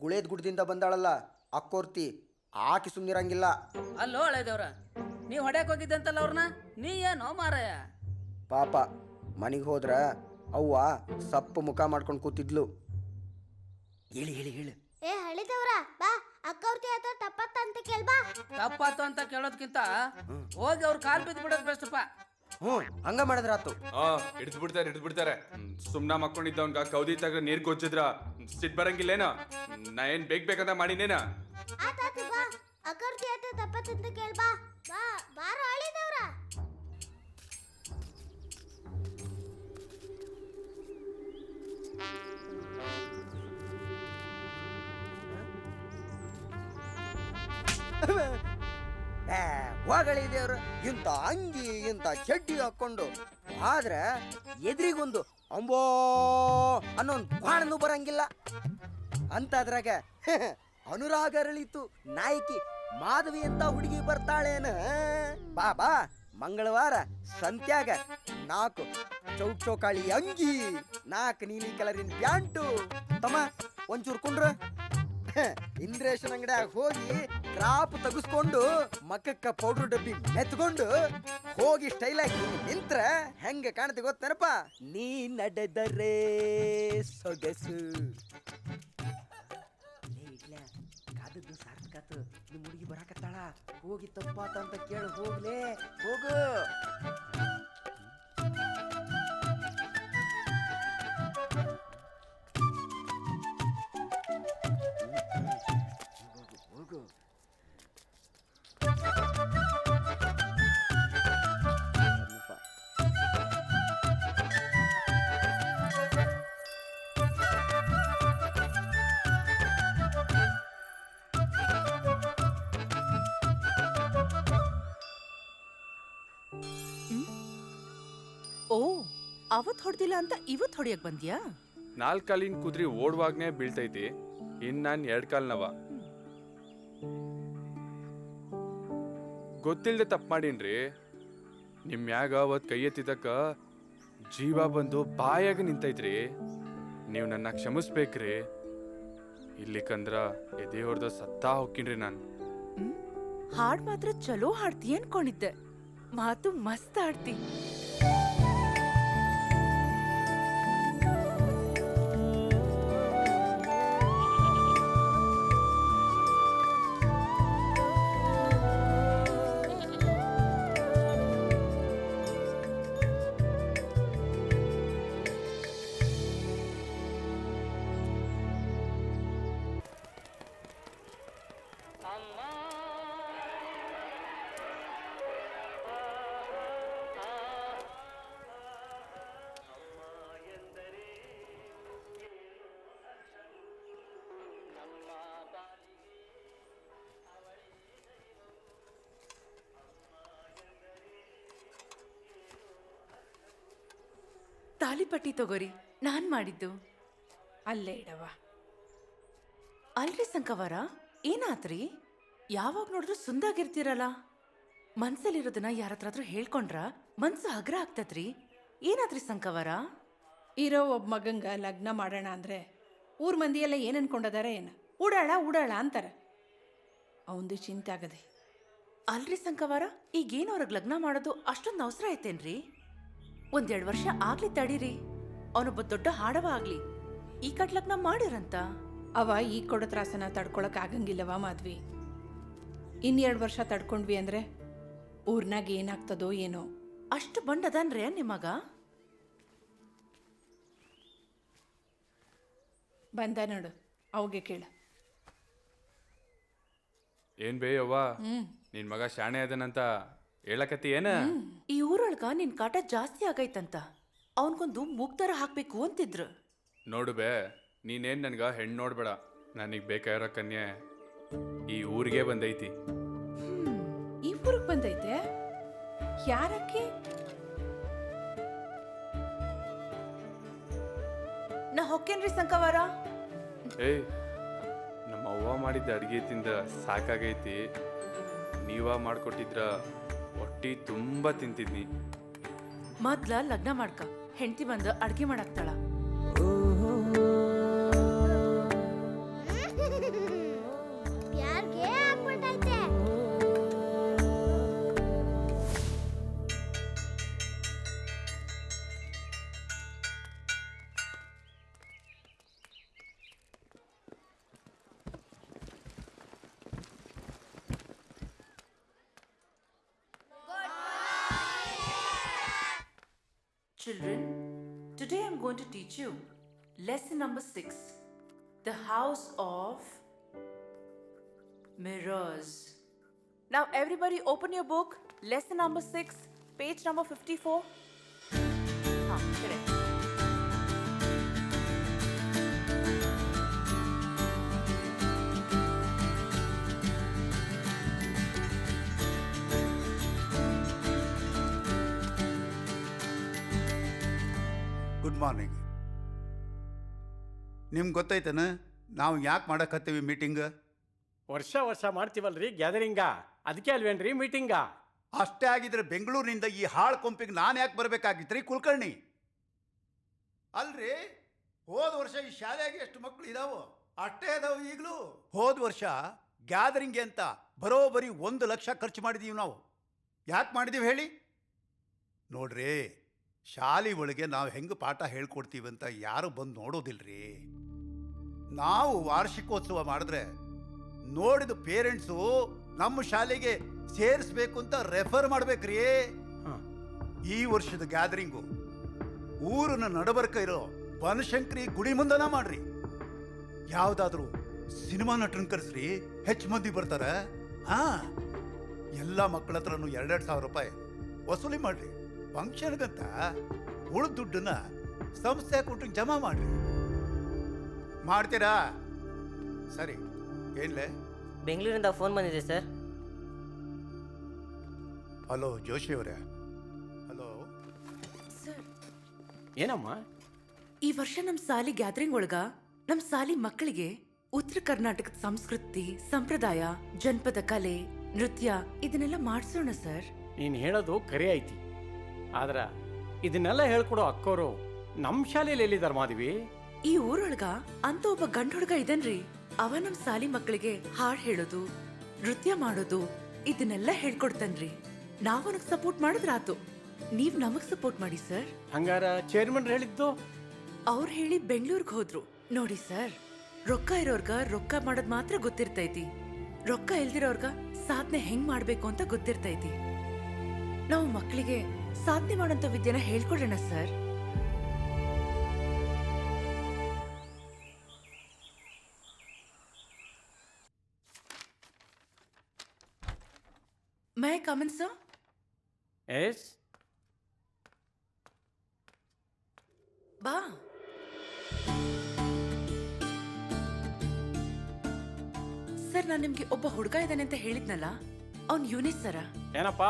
ಗುಳೇದ್ ಗುಡ್ದಿಂದ ಬಂದಾಳಲ್ಲ ಅಕ್ಕೋರ್ತಿ, ಆಕಿ ಸುಮ್ಮನಿರಂಗಿಲ್ಲ. ಅಲ್ಲೋ ಹಳೆದೇವ್ರ, ನೀವ್ ಹೊಡ್ಯಾಕ್ ಹೋಗಿದ್ದಂತಲ್ಲ ಅವ್ರನ್ನ, ನೀ ಏನೋ ಮಾರಾಯ? ಪಾಪ ಮನಿಗೆ ಹೋದ್ರ ಅವ್ವ ಸಪ್ಪು ಮುಖ ಮಾಡ್ಕೊಂಡು ಕೂತಿದ್ಲು. ಹೇಳಿ ಹೇಳಿ ಹೇಳಿ. ಏ ಹಳಿದವ್ರ ಬಾ, ಅಕ್ಕವ್ರತಿ ಆತ ತಪ್ಪತ್ತಂತ ಕೇಳ್ಬಾ. ತಪ್ಪಾತು ಅಂತ ಕೇಳೋದ್ಕಿಂತ ಹೋಗಿ ಅವ್ರ ಕಾಲ್ ಬಿದ್ದು ಬಿಡೋದ್ ಬೆಸ್ಟಪ್ಪ. ಹಂಗ ಮಾಡಿದ್ರಾತು. ಹಿಡಿದು ಬಿಡ್ತಾರೆ. ಸುಮ್ನ ಮಕ್ಕೊಂಡಿದ್ದವನ್ಗ ಕೌದಿ ತಗ ನೀರ್ ಕೊಚ್ಚಿದ್ರ ಸಿಟ್ ಬರಂಗಿಲ್ಲೇನ? ನಾ ಏನ್ ಬೇಕಂತ ಮಾಡಿನೇನ? ಆತಾತು ಬಾ, ಅಕ್ಕವ್ರತಿ ಆತ ತಪ್ಪತ್ತಂತ ಕೇಳ್ಬಾ. ಬಾ ಬಾರ ಹಳಿದವ್ರ. ಹೋಗಳಿದೇವ್ರ ಇಂಥ ಅಂಗಿ ಇಂಥ ಚಡ್ಡಿ ಹಾಕೊಂಡು ಆದ್ರೆ ಎದುರಿಗೊಂದು ಅಂಬೋ ಅನ್ನೊಂದು ಬಾಣನು ಬರಂಗಿಲ್ಲ ಅಂತ. ಅದ್ರಾಗ ಅನುರಾಗ ಅರಳಿತು ನಾಯಕಿ ಮಾಧವಿ ಅಂತ ಹುಡುಗಿ ಬರ್ತಾಳೇನ? ಬಾ ಬಾ ಮಂಗಳವಾರ ಸಂತ್ಯಾಗ 4 ಚೌಕಾಳಿ ಅಂಗಿ 4 ನೀಲಿ ಕಲರಿನ ಪ್ಯಾಂಟು. ತಮ್ಮ ಒಂಚೂರು ಕುಂಡ್ರ. ಇಂದ್ರೇಶನ್ ಅಂಗಡಿಯಾಗ ಹೋಗಿ ಕ್ರಾಪ್ ತೆಗಿಸ್ಕೊಂಡು ಮಕ್ಕಕ್ಕ ಪೌಡರ್ ಡಬ್ಬಿ ಮೆತ್ಕೊಂಡು ಹೋಗಿ ಸ್ಟೈಲಾಗಿ ನಿಂತ್ರ ಹೆಂಗ ಕಾಣತಿ ಗೊತ್ತೇನಪ್ಪ? ನೀ ನಡೆದರೆ ಸೊಗಸು. ಕಾದದ್ದು ಸಾರ್ಥಕತ್ತು. ನಿಮ್ಮ ಹುಡುಗಿ ಬರಾಕತ್ತಾಳ, ಹೋಗಿ ತಪ್ಪಾತ ಅಂತ ಕೇಳು. ಹೋಗ್ಲೇ ಹೋಗು. ಓ, ಅವತ್ ಹೊಡ್ದಿಲ್ಲ ಅಂತ ಇವತ್ ಹೊಡಿಯಕ್ ಬಂದ್ಯಾ? 4 ಕಾಲಿನ ಕುದ್ರಿ ಓಡುವಾಗ್ನೇ ಬೀಳ್ತೈತಿ, ಇನ್ ನಾನ್ 2 ಕಾಲ್ನವ. ಗೊತ್ತಿಲ್ದೆ ತಪ್ಪು ಮಾಡೀನ್ರಿ. ನಿಮ್ ಮ್ಯಾಗ ಅವತ್ ಕೈ ಎತ್ತಿದಕ್ಕ ಜೀವ ಬಂದು ಬಾಯಾಗ ನಿಂತೈತ್ರಿ. ನೀವು ನನ್ನ ಕ್ಷಮಿಸ್ಬೇಕ್ರಿ. ಇಲ್ಲಿಕಂದ್ರ ಎದೆ ಹೊಡೆದ ಸತ್ತಾ ಹೋಗ್ಕಿನ್ರಿ ನಾನು. ಹಾಡ್ ಮಾತ್ರ ಚಲೋ ಹಾಡ್ತಿ ಅನ್ಕೊಂಡಿದ್ದೆ, ಮಾತು ಮಸ್ತ್ ಆಡ್ತಿ. ತಾಲಿಪಟ್ಟಿ ತಗೋರಿ, ನಾನ್ ಮಾಡಿದ್ದು. ಅಲ್ಲೇ ಇಡವ. ಅಲ್ರಿ ಸಂಕವರ, ಏನಾತ್ರಿ? ಯಾವಾಗ ನೋಡಿದ್ರು ಸುಂದಾಗಿರ್ತೀರಲ್ಲ. ಮನ್ಸಲ್ಲಿರೋದನ್ನ ಯಾರತ್ರಾದ್ರೂ ಹೇಳ್ಕೊಂಡ್ರ ಮನ್ಸು ಹಗ್ರ ಆಗ್ತದ್ರಿ. ಏನಾದ್ರಿ ಸಂಕವರ? ಇರೋ ಒಬ್ಬ ಮಗಂಗ ಲಗ್ನ ಮಾಡೋಣ ಅಂದ್ರೆ ಊರ್ ಮಂದಿ ಎಲ್ಲ ಏನ್ ಅನ್ಕೊಂಡದಾರ ಏನು? ಉಡಾಳ ಅಂತಾರ. ಅವಂದು ಚಿಂತೆ ಆಗದೆ. ಅಲ್ರಿ ಸಂಕವರ, ಈಗೇನು ಅವ್ರಿಗೆ ಲಗ್ನ ಮಾಡೋದು ಅಷ್ಟೊಂದು ಅವಸರ ಐತೇನ್ರಿ? 1-2 ವರ್ಷ ಆಗ್ಲಿ ತಡೀರಿ. ಅವನೊಬ್ಬ ದೊಡ್ಡ ಹಾಡವ ಆಗ್ಲಿ, ಈ ಕಟ್ ಲಗ್ನ ಮಾಡಿರಂತ. ಅವ ಈ ಕೊಡೋ ತ್ರಾಸನ ತಡ್ಕೊಳಕ್ ಆಗಂಗಿಲ್ಲವ ಮಾದ್ವಿ. 2 ವರ್ಷ ತಡ್ಕೊಂಡ್ವಿ ಅಂದ್ರೆ ಊರ್ನಾಗ ಏನಾಗ್ತದೋ ಏನೋ. ಅಷ್ಟು ಬಂಡದನ್ರೇ ನಿಮಗ? ಬಂದ ನೋಡು, ಅವಗೆ ಕೇಳು. ಏನ್ ಬೇಯವ್ವ, ನಿನ್ ಮಗ ಶಾಣೆ ಅದನಂತ ಹೇಳಕತ್ತಿ ಏನ? ಈ ಊರೊಳಗ ನಿನ್ ಕಾಟ ಜಾಸ್ತಿ ಆಗೈತಂತ ಅವನ್ಗೊಂದು ಮುಗ್ದರ ಹಾಕ್ಬೇಕು ಅಂತಿದ್ರು. ನೋಡು ಬೇ, ನೀನೇನ್ ನನ್ಗ ಹೆಣ್ಣು ನೋಡ್ಬೇಡ. ನನಗ್ ಬೇಕಾಗಿರೋ ಕನ್ಯೆ ಈ ಊರಿಗೆ ಬಂದೈತಿ. ಈ ಊರಿಗೆ ಬಂದೈತೆ? ಯಾರಕ್ಕೆ? ನಾ ಹೊಕ್ಕೇನ್ರಿ ಸಂಕವರ. ಏಯ್, ನಮ್ಮ ಅವ್ವ ಮಾಡಿದ್ದ ಅಡ್ಗೆ ತಿಂದ ಸಾಕಾಗೈತಿ. ನೀವ ಮಾಡ್ಕೊಟ್ಟಿದ್ರ ಹೊಟ್ಟಿ ತುಂಬಾ ತಿಂತಿದ್ನಿ. ಮೊದ್ಲ ಲಗ್ನ ಮಾಡ್ಕ, ಹೆಂಡತಿ ಬಂದು ಅಡ್ಗೆ ಮಾಡಾಕ್ತಾಳ. Children, today I'm going to teach you lesson number 6, the house of mirrors. Now everybody open your book, lesson number 6, page number 54. Correct. Good morning. ನಿಮ್ಗೆ ಗೊತ್ತೈತನ ನಾವು ಯಾಕೆ ಮಾಡಕತ್ತೀವಿ ಮೀಟಿಂಗ್? ವರ್ಷ ಮಾಡ್ತೀವಲ್ರಿ ಗ್ಯಾದರಿಂಗ, ಅದಕ್ಕೆ ಅಲ್ವೇನ್ರಿ ಮೀಟಿಂಗ? ಅಷ್ಟೇ ಆಗಿದ್ರೆ ಬೆಂಗಳೂರಿನಿಂದ ಈ ಹಾಳು ಕೊಂಪಿಗೆ ನಾನು ಯಾಕೆ ಬರಬೇಕಾಗಿತ್ತು ರೀ ಕುಲಕರ್ಣಿ? ಅಲ್ರಿ, ಹೋದ ವರ್ಷ ಈ ಶಾಲೆಯಾಗಿ ಎಷ್ಟು ಮಕ್ಕಳು ಇದಾವೋ ಅಷ್ಟೇ ಇದಾವೆ ಈಗಲೂ. ಹೋದ ವರ್ಷ ಗ್ಯಾದರಿಂಗ್ಗೆ ಅಂತ ಬರೋಬ್ಬರಿ 1 ಲಕ್ಷ ಖರ್ಚು ಮಾಡಿದೀವಿ ನಾವು. ಯಾಕೆ ಮಾಡಿದೀವಿ ಹೇಳಿ? ನೋಡ್ರಿ, ಶಾಲೆ ಒಳಗೆ ನಾವು ಹೆಂಗೆ ಪಾಠ ಹೇಳ್ಕೊಡ್ತೀವಿ ಅಂತ ಯಾರು ಬಂದು ನೋಡೋದಿಲ್ರಿ. ನಾವು ವಾರ್ಷಿಕೋತ್ಸವ ಮಾಡಿದ್ರೆ ನೋಡಿದ ಪೇರೆಂಟ್ಸು ನಮ್ಮ ಶಾಲೆಗೆ ಸೇರಿಸ್ಬೇಕು ಅಂತ ರೆಫರ್ ಮಾಡ್ಬೇಕ್ರಿ. ಈ ವರ್ಷದ ಗ್ಯಾದರಿಂಗು ಊರನ್ನ ನಡಬರ್ಕ ಇರೋ ಬನಶಂಕರಿ ಗುಡಿ ಮುಂದನ ಮಾಡ್ರಿ. ಯಾವುದಾದ್ರೂ ಸಿನಿಮಾ ನಟನ್ ಕರೆಸ್ರಿ, ಹೆಚ್ಚು ಮಂದಿ ಬರ್ತಾರ. ಎಲ್ಲ ಮಕ್ಕಳ ಹತ್ರನೂ 2,000 ರೂಪಾಯಿ ವಸೂಲಿ ಮಾಡ್ರಿ. ಫಂಕ್ಷನ್ಗಂತ ಉಳಿದ ದುಡ್ಡನ್ನ ಸಂಸ್ಥೆ ಕೊಟ್ಟು ಜಮಾ ಮಾಡ್ರಿ. ಮಾಡ್ತೀರಾ? ಸರಿ. ಏನ್ಲೆ? ಬೆಂಗಳೂರಿಂದ ಫೋನ್ ಬಂದಿದೆ ಸರ್. ಹಲೋ ಜೋಶಿ ಅವರೇ. ಹಲೋ ಸರ್, ಏನಮ್ಮ? ಈ ವರ್ಷ ನಮ್ಮ ಸಾಲಿ ಗ್ಯಾದರಿಂಗ್ ಒಳಗ ನಮ್ಮ ಸಾಲಿ ಮಕ್ಕಳಿಗೆ ಉತ್ತರ ಕರ್ನಾಟಕದ ಸಂಸ್ಕೃತಿ, ಸಂಪ್ರದಾಯ, ಜನಪದ ಕಲೆ, ನೃತ್ಯ ಇದನ್ನೆಲ್ಲ ಮಾಡಿಸೋಣ ಸರ್. ನೀನು ಹೇಳೋದು ಕರೆ ಐತಿ, ಆದ್ರ ಇದನ್ನೆಲ್ಲ ಹೇಳ್ಕೊಡೋ ಅಕ್ಕೋರು ನಮ್ಮ ಶಾಲೆಯಲ್ಲಿ ಎಲ್ಲಿದ್ದಾರೆ ಮಾಧವಿ? ಈ ಊರೊಳಗ ಅಂತ ಒಬ್ಬ ಗಂಡ ಹುಡುಗ ಇದನ್ರಿ. ಅವ ನಮ್ಮ ಸಾಲಿ ಮಕ್ಕಳಿಗೆ ಹಾಡ್ ಹೇಳೋದು, ನೃತ್ಯ ಮಾಡೋದು ಇದನ್ನೆಲ್ಲ ಹೇಳ್ಕೊಡ್ತಾನ್ರಿ. ನಾವ್ ಅವನಿಗೆ ಸಪೋರ್ಟ್ ಮಾಡಿದ್ರಾತು, ನೀವ್ ನಮಗ್ ಸಪೋರ್ಟ್ ಮಾಡಿ ಸರ್. ಹಂಗಾರ ಚೇರ್ಮನ್ ಹೇಳಿದ್ದು? ಅವ್ರು ಹೇಳಿ ಬೆಂಗಳೂರಿಗೆ ಹೋದ್ರು. ನೋಡಿ ಸರ್, ರೊಕ್ಕ ಇರೋರ್ಗ ರೊಕ್ಕ ಮಾಡೋದ್ ಮಾತ್ರ ಗೊತ್ತಿರ್ತೈತಿ, ರೊಕ್ಕ ಇಲ್ದಿರೋರ್ಗ ಸಾಧನೆ ಹೆಂಗ್ ಮಾಡ್ಬೇಕು ಅಂತ ಗೊತ್ತಿರ್ತೈತಿ. ನಾವು ಮಕ್ಕಳಿಗೆ ಸಾಧನೆ ಮಾಡೋಂಥ ವಿದ್ಯೆನ ಹೇಳ್ಕೊಡೋಣ ಸರ್. ಮೈ ಕಮನ್ ಸರ್? ಎಸ್. ಬಾ. ಸರ್, ನಾನು ನಿಮ್ಗೆ ಒಬ್ಬ ಹುಡುಗ ಇದ್ದಾನೆ ಅಂತ ಹೇಳಿದ್ನಲ್ಲ, ಅವ್ನ್ ಯೂನಿಸ್ ಸರ. ಏನಪ್ಪಾ,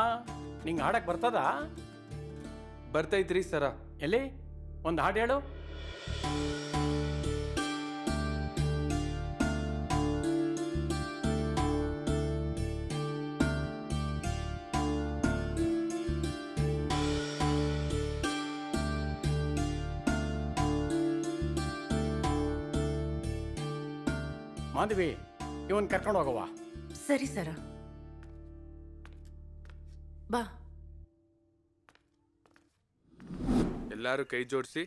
ನಿಂಗೆ ಹಾಡಕ್ ಬರ್ತದ? ಬರ್ತೈತ್ರಿ ಸರ. ಎಲ್ಲಿ ಒಂದು ಹಾಡು ಹೇಳು. ಮಾಧವಿ, ಇವನ್ ಕರ್ಕೊಂಡು ಹೋಗವಾ? ಸರಿ ಸರ, ಬಾ. ಎಲ್ಲರೂ ಕೈ ಜೋಡಿಸಿ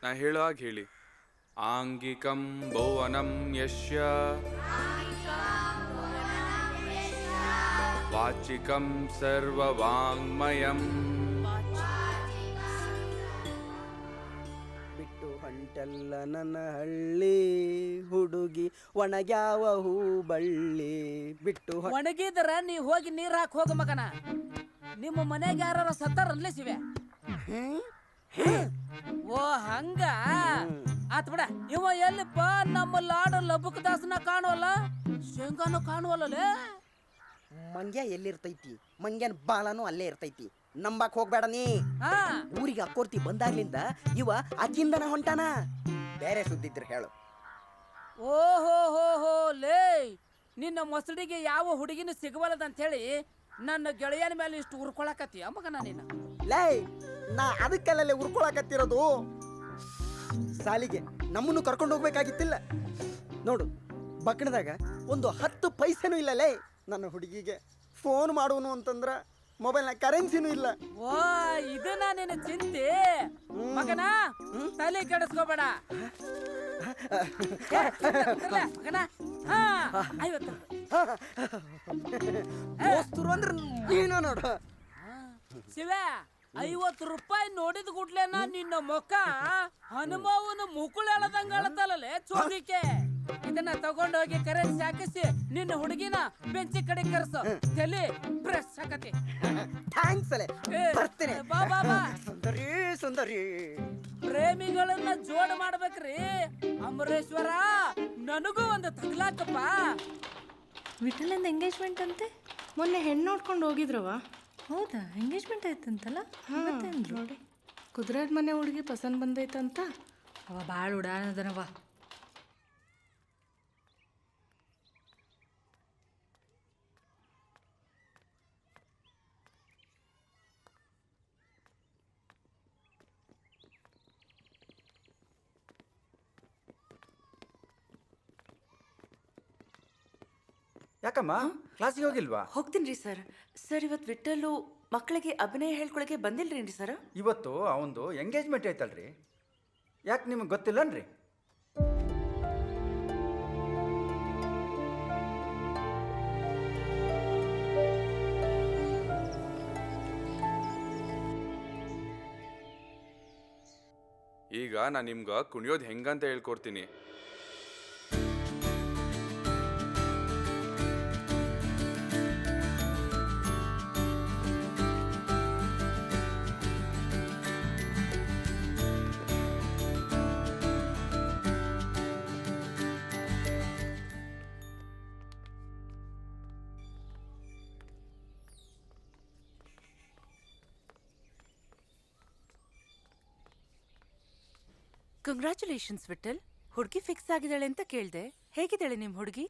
ನಾ ಹೇಳೋ ಹಾಗೆ ಹೇಳಿ. ಆಂಗಿಕಂ ಭುವನಂ ಯಶ್ಯ ವಾಚಿಕಂ ಸರ್ವವಾಂಗ್ಮಯಂ ಬಿಟ್ಟು ಹೊಂಟಲ್ಲ ನನ್ನ ಹಳ್ಳಿ ಹುಡುಗಿ ಒಣಗ್ಯಾವ ಹೂ ಬಳ್ಳಿ. ಬಿಟ್ಟು ಒಣಗಿದ್ರ ನೀ ಹೋಗಿ ನೀರ್ ಹಾಕಿ ಹೋಗ ಮಗನ. ನಿಮ್ಮ ಮನೆಗೆ ಯಾರು ಸತ್ತಾರ ಅನ್ಲೇಸಿವೆ? ಓ ಹಂಗ ಆತ್ ಬಿಡ. ಇವ ಎಲ್ಲಿಪ್ಪ? ನಮ್ಮ ಲಾಡ ಲಬುಕ್ ದಾಸನ ಕಾಣುವಲ್ಲ, ಶೇಂಗಾನು ಕಾಣುವಲ್ಲೇ. ಮಂಗ್ಯ ಎಲ್ಲಿರ್ತೈತಿ? ಮಂಗ್ಯನ ಬಾಲನು ಅಲ್ಲೇ ಇರ್ತೈತಿ. ನಂಬಾಕ್ ಹೋಗ್ಬೇಡ ನೀ. ಊರಿಗೆ ಅಕ್ಕೋರ್ತಿ ಬಂದಾಗ್ಲಿಂದ ಇವ ಅಕ್ಕಿಂದನ ಹೊಂಟಾನ. ಬೇರೆ ಸುದ್ದಿದ್ರೆ ಹೇಳು. ಓಹೋ ಹೋ ಹೋ ಲೇ, ನಿನ್ನ ಮೊಸಡಿಗೆ ಯಾವ ಹುಡುಗಿನೂ ಸಿಗವಲ್ಲದಂತ ಹೇಳಿ ನನ್ನ ಗೆಳೆಯನ ಮೇಲೆ ಇಷ್ಟು ಉರ್ಕೊಳಕತ್ತೀಯ ಮಗನ ನೀನು? ಲೇ, ನಾ ಅದಕ್ಕೆಲ್ಲೇ ಉರ್ಕೊಳಕತ್ತಿರೋದು. ಸಾಲಿಗೆ ನಮ್ಮನ್ನು ಕರ್ಕೊಂಡು ಹೋಗ್ಬೇಕಾಗಿತ್ತಿಲ್ಲ. ನೋಡು, ಬಕ್ಕಣದಾಗ ಒಂದು 10 ಪೈಸೆನೂ ಇಲ್ಲ ಲೇ. ನನ್ನ ಹುಡುಗಿಗೆ ಫೋನ್ ಮಾಡುವನು ಅಂತಂದ್ರ ಮೊಬೈಲ್ನ ಕರೆನ್ಸಿನೂ ಇಲ್ಲ. ಓ, ಇದನ್ನ ನಿನ್ನ ಚಿಂತೆ ಮಗನ. ತಲೆ ಕೆಡಿಸ್ಕೋಬೇಡ ಮಗನ. ದೋಸ್ತರು ಅಂದ್ರೆ ನೀನು ನೋಡು. ಶಿವ, 50 ರೂಪಾಯಿ ನೋಡಿದ ಗುಡ್ಲೇನ ನಿನ್ನ ಮೊಕ್ಕ ಹನುಮಾವನ ಮುಕುಳೆಳದಂಗ ಅಳತಲ್ಲೇ ಚೋದಿಕೆ. ಇದನ್ನ ತಗೊಂಡೋಗಿ ಕರೆನ್ಸಿ ಹಾಕಿಸಿ ನಿನ್ನ ಹುಡುಗಿನ ಬೆಂಚಿ ಕಡೆ ಕರ್ಸು. ತಲೆ ಬ್ರಷ್ ಹಾಕತಿ. ಥ್ಯಾಂಕ್ಸ್ ಅಲೆ, ಬರ್ತೀನಿ. ಬಾ ಬಾ ಬಾ. ಸುಂದರಿ ಸುಂದರಿ. ಪ್ರೇಮಿಗಳನ್ನ ಜೋಡ್ ಮಾಡ್ಬೇಕ್ರಿ ಅಮರೇಶ್ವರ. ನನಗೂ ಒಂದು ತಗ್ಲಾಕಪ್ಪ. ವಿಠಲಂದ ಎಂಗೇಜ್ಮೆಂಟ್ ಅಂತೆ. ಮೊನ್ನೆ ಹೆಣ್ಣು ನೋಡ್ಕೊಂಡು ಹೋಗಿದ್ರವ? ಹೌದಾ? ಎಂಗೇಜ್ಮೆಂಟ್ ಆಯ್ತಂತಲ್ಲ? ನೋಡಿ, ಕುದುರೆದ ಮನೆ ಹುಡುಗಿ ಪಸಂದ್ ಬಂದೈತಂತ. ಅವ ಭಾಳ ಉಡಾನದನವ. ಯಾಕಮ್ಮ ಕ್ಲಾಸಿಗೆ ಹೋಗಿಲ್ವಾ? ಹೋಗ್ತೀನಿ ಸರ್. ಸರ್ ಇವತ್ತು ವಿಠಲ್ಲು ಮಕ್ಕಳಿಗೆ ಅಭಿನಯ ಹೇಳ್ಕೊಳಕ್ಕೆ ಬಂದಿಲ್ರೇನ್ರಿ ಸರ್? ಇವತ್ತು ಅವಂದು ಎಂಗೇಜ್ಮೆಂಟ್ ಐತಲ್ರಿ. ಯಾಕೆ ನಿಮಗೆ ಗೊತ್ತಿಲ್ಲನ್ರಿ? ಈಗ ನಾನು ನಿಮ್ಗೆ ಕುಣಿಯೋದು ಹೆಂಗಂತ ಹೇಳ್ಕೊಡ್ತೀನಿ. ಕಂಗ್ರ್ಯಾಚುಲೇಷನ್ಸ್ ವಿಠಲ್. ಹುಡುಗಿ ಫಿಕ್ಸ್ ಆಗಿದ್ದಾಳೆ ಅಂತ ಕೇಳ್ದೆ. ಹೇಗಿದ್ದಾಳೆ ನಿಮ್ ಹುಡುಗಿ?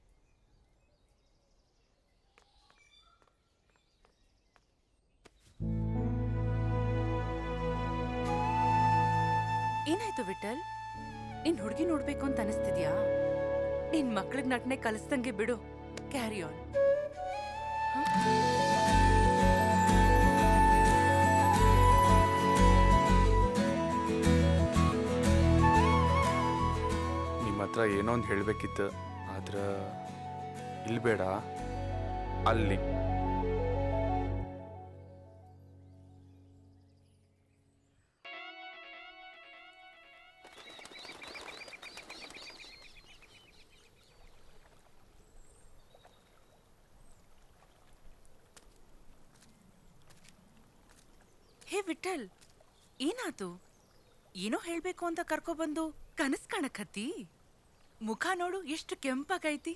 ಏನಾಯ್ತು ವಿಠಲ್? ನಿನ್ ಹುಡುಗಿ ನೋಡ್ಬೇಕು ಅಂತ ಅನಿಸ್ತಿದ್ಯಾ? ನಿನ್ ಮಕ್ಳಿಗೆ ನಟನೆ ಕಲಿಸ್ದಂಗೆ ಬಿಡು. Carry on. ಹತ್ರ ಏನೋ ಒಂದು ಹೇಳಬೇಕಿತ್ತು, ಆದ್ರೆ ಇಲ್ಲಿ ಬೇಡ, ಅಲ್ಲಿ. ಹೇ ವಿಠಲ್, ಏನಾತು? ಏನೋ ಹೇಳ್ಬೇಕು ಅಂತ ಕರ್ಕೊಬಂದು ಕನಸ್ ಕಾಣಕತ್ತಿ? ಮುಖ ನೋಡು ಎಷ್ಟು ಕೆಂಪಾಗೈತಿ.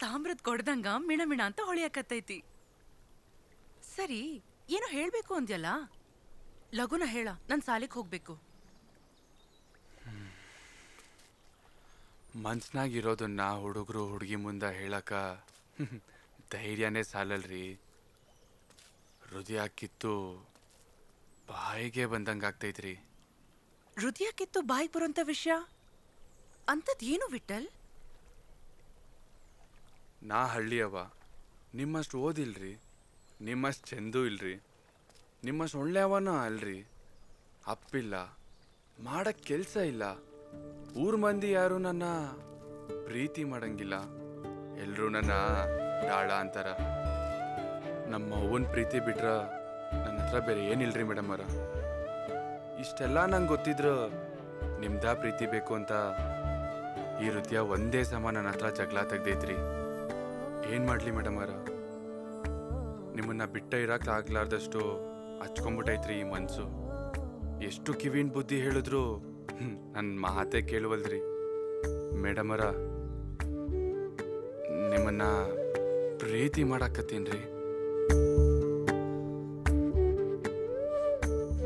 ತಾಮ್ರದ ಕೊಡ್ದಂಗ ಮಿಣಮಿಣ ಅಂತ ಹೊಳಿಯಕತ್ತೈತಿ. ಸರಿ, ಏನೋ ಹೇಳ್ಬೇಕು ಅಂದ್ಯಲ್ಲ, ಲಗುನ ಹೇಳ, ನನ್ ಸಾಲಿಗೆ ಹೋಗ್ಬೇಕು. ಮನ್ಸ್ನಾಗಿರೋದನ್ನ ಹುಡುಗರು ಹುಡುಗಿ ಮುಂದೆ ಹೇಳಕ ಧೈರ್ಯನೇ ಸಾಲಲ್ರಿ. ಹೃದಯ ಕಿತ್ತು ಬಾಯಿಗೆ ಬಂದಂಗಾಗ್ತೈತ್ರಿ. ಹೃದಯ ಕಿತ್ತು ಬಾಯಿಗೆ ಬರೋಂಥ ವಿಷಯ ಅಂಥದ್ದು ಏನು ವಿಠಲ್? ನಾ ಹಳ್ಳಿಯವ, ನಿಮ್ಮಷ್ಟು ಓದಿಲ್ರಿ, ನಿಮ್ಮಷ್ಟು ಚೆಂದೂ ಇಲ್ರಿ, ನಿಮ್ಮಷ್ಟು ಒಳ್ಳೆಯವನ ಅಲ್ರಿ. ಅಪ್ಪಿಲ್ಲ, ಮಾಡಕ್ಕೆ ಕೆಲಸ ಇಲ್ಲ, ಊರ್ ಮಂದಿ ಯಾರು ನನ್ನ ಪ್ರೀತಿ ಮಾಡಂಗಿಲ್ಲ, ಎಲ್ಲರೂ ನನ್ನ ಡಾಳ ಅಂತಾರ. ನಮ್ಮ ಅವ್ವನ ಪ್ರೀತಿ ಬಿಟ್ರ ನನ್ನ ಹತ್ರ ಬೇರೆ ಏನಿಲ್ರಿ ಮೇಡಮ್ ಅವರ. ಇಷ್ಟೆಲ್ಲ ನಂಗೆ ಗೊತ್ತಿದ್ರು ನಿಮ್ದ ಪ್ರೀತಿ ಬೇಕು ಅಂತ ಈ ಹೃದಯ ಒಂದೇ ಸಮ ನನ್ನ ಹತ್ರ ಜಗಳ ತೆಗ್ದೈತ್ರಿ. ಏನು ಮಾಡಲಿ ಮೇಡಮ್ ಅವರ, ನಿಮ್ಮನ್ನ ಬಿಟ್ಟ ಇರಕ್ಕೆ ಆಗ್ಲಾರ್ದಷ್ಟು ಹಚ್ಕೊಂಡ್ಬಿಟ್ಟೈತ್ರಿ ಈ ಮನಸ್ಸು. ಎಷ್ಟು ಕಿವಿನ ಬುದ್ಧಿ ಹೇಳಿದ್ರು ನನ್ನ ಮಾತೇ ಕೇಳುವಲ್ರಿ ಮೇಡಮ್ ಅವರ. ನಿಮ್ಮನ್ನ ಪ್ರೀತಿ ಮಾಡಾಕತ್ತೀನ್ರಿ.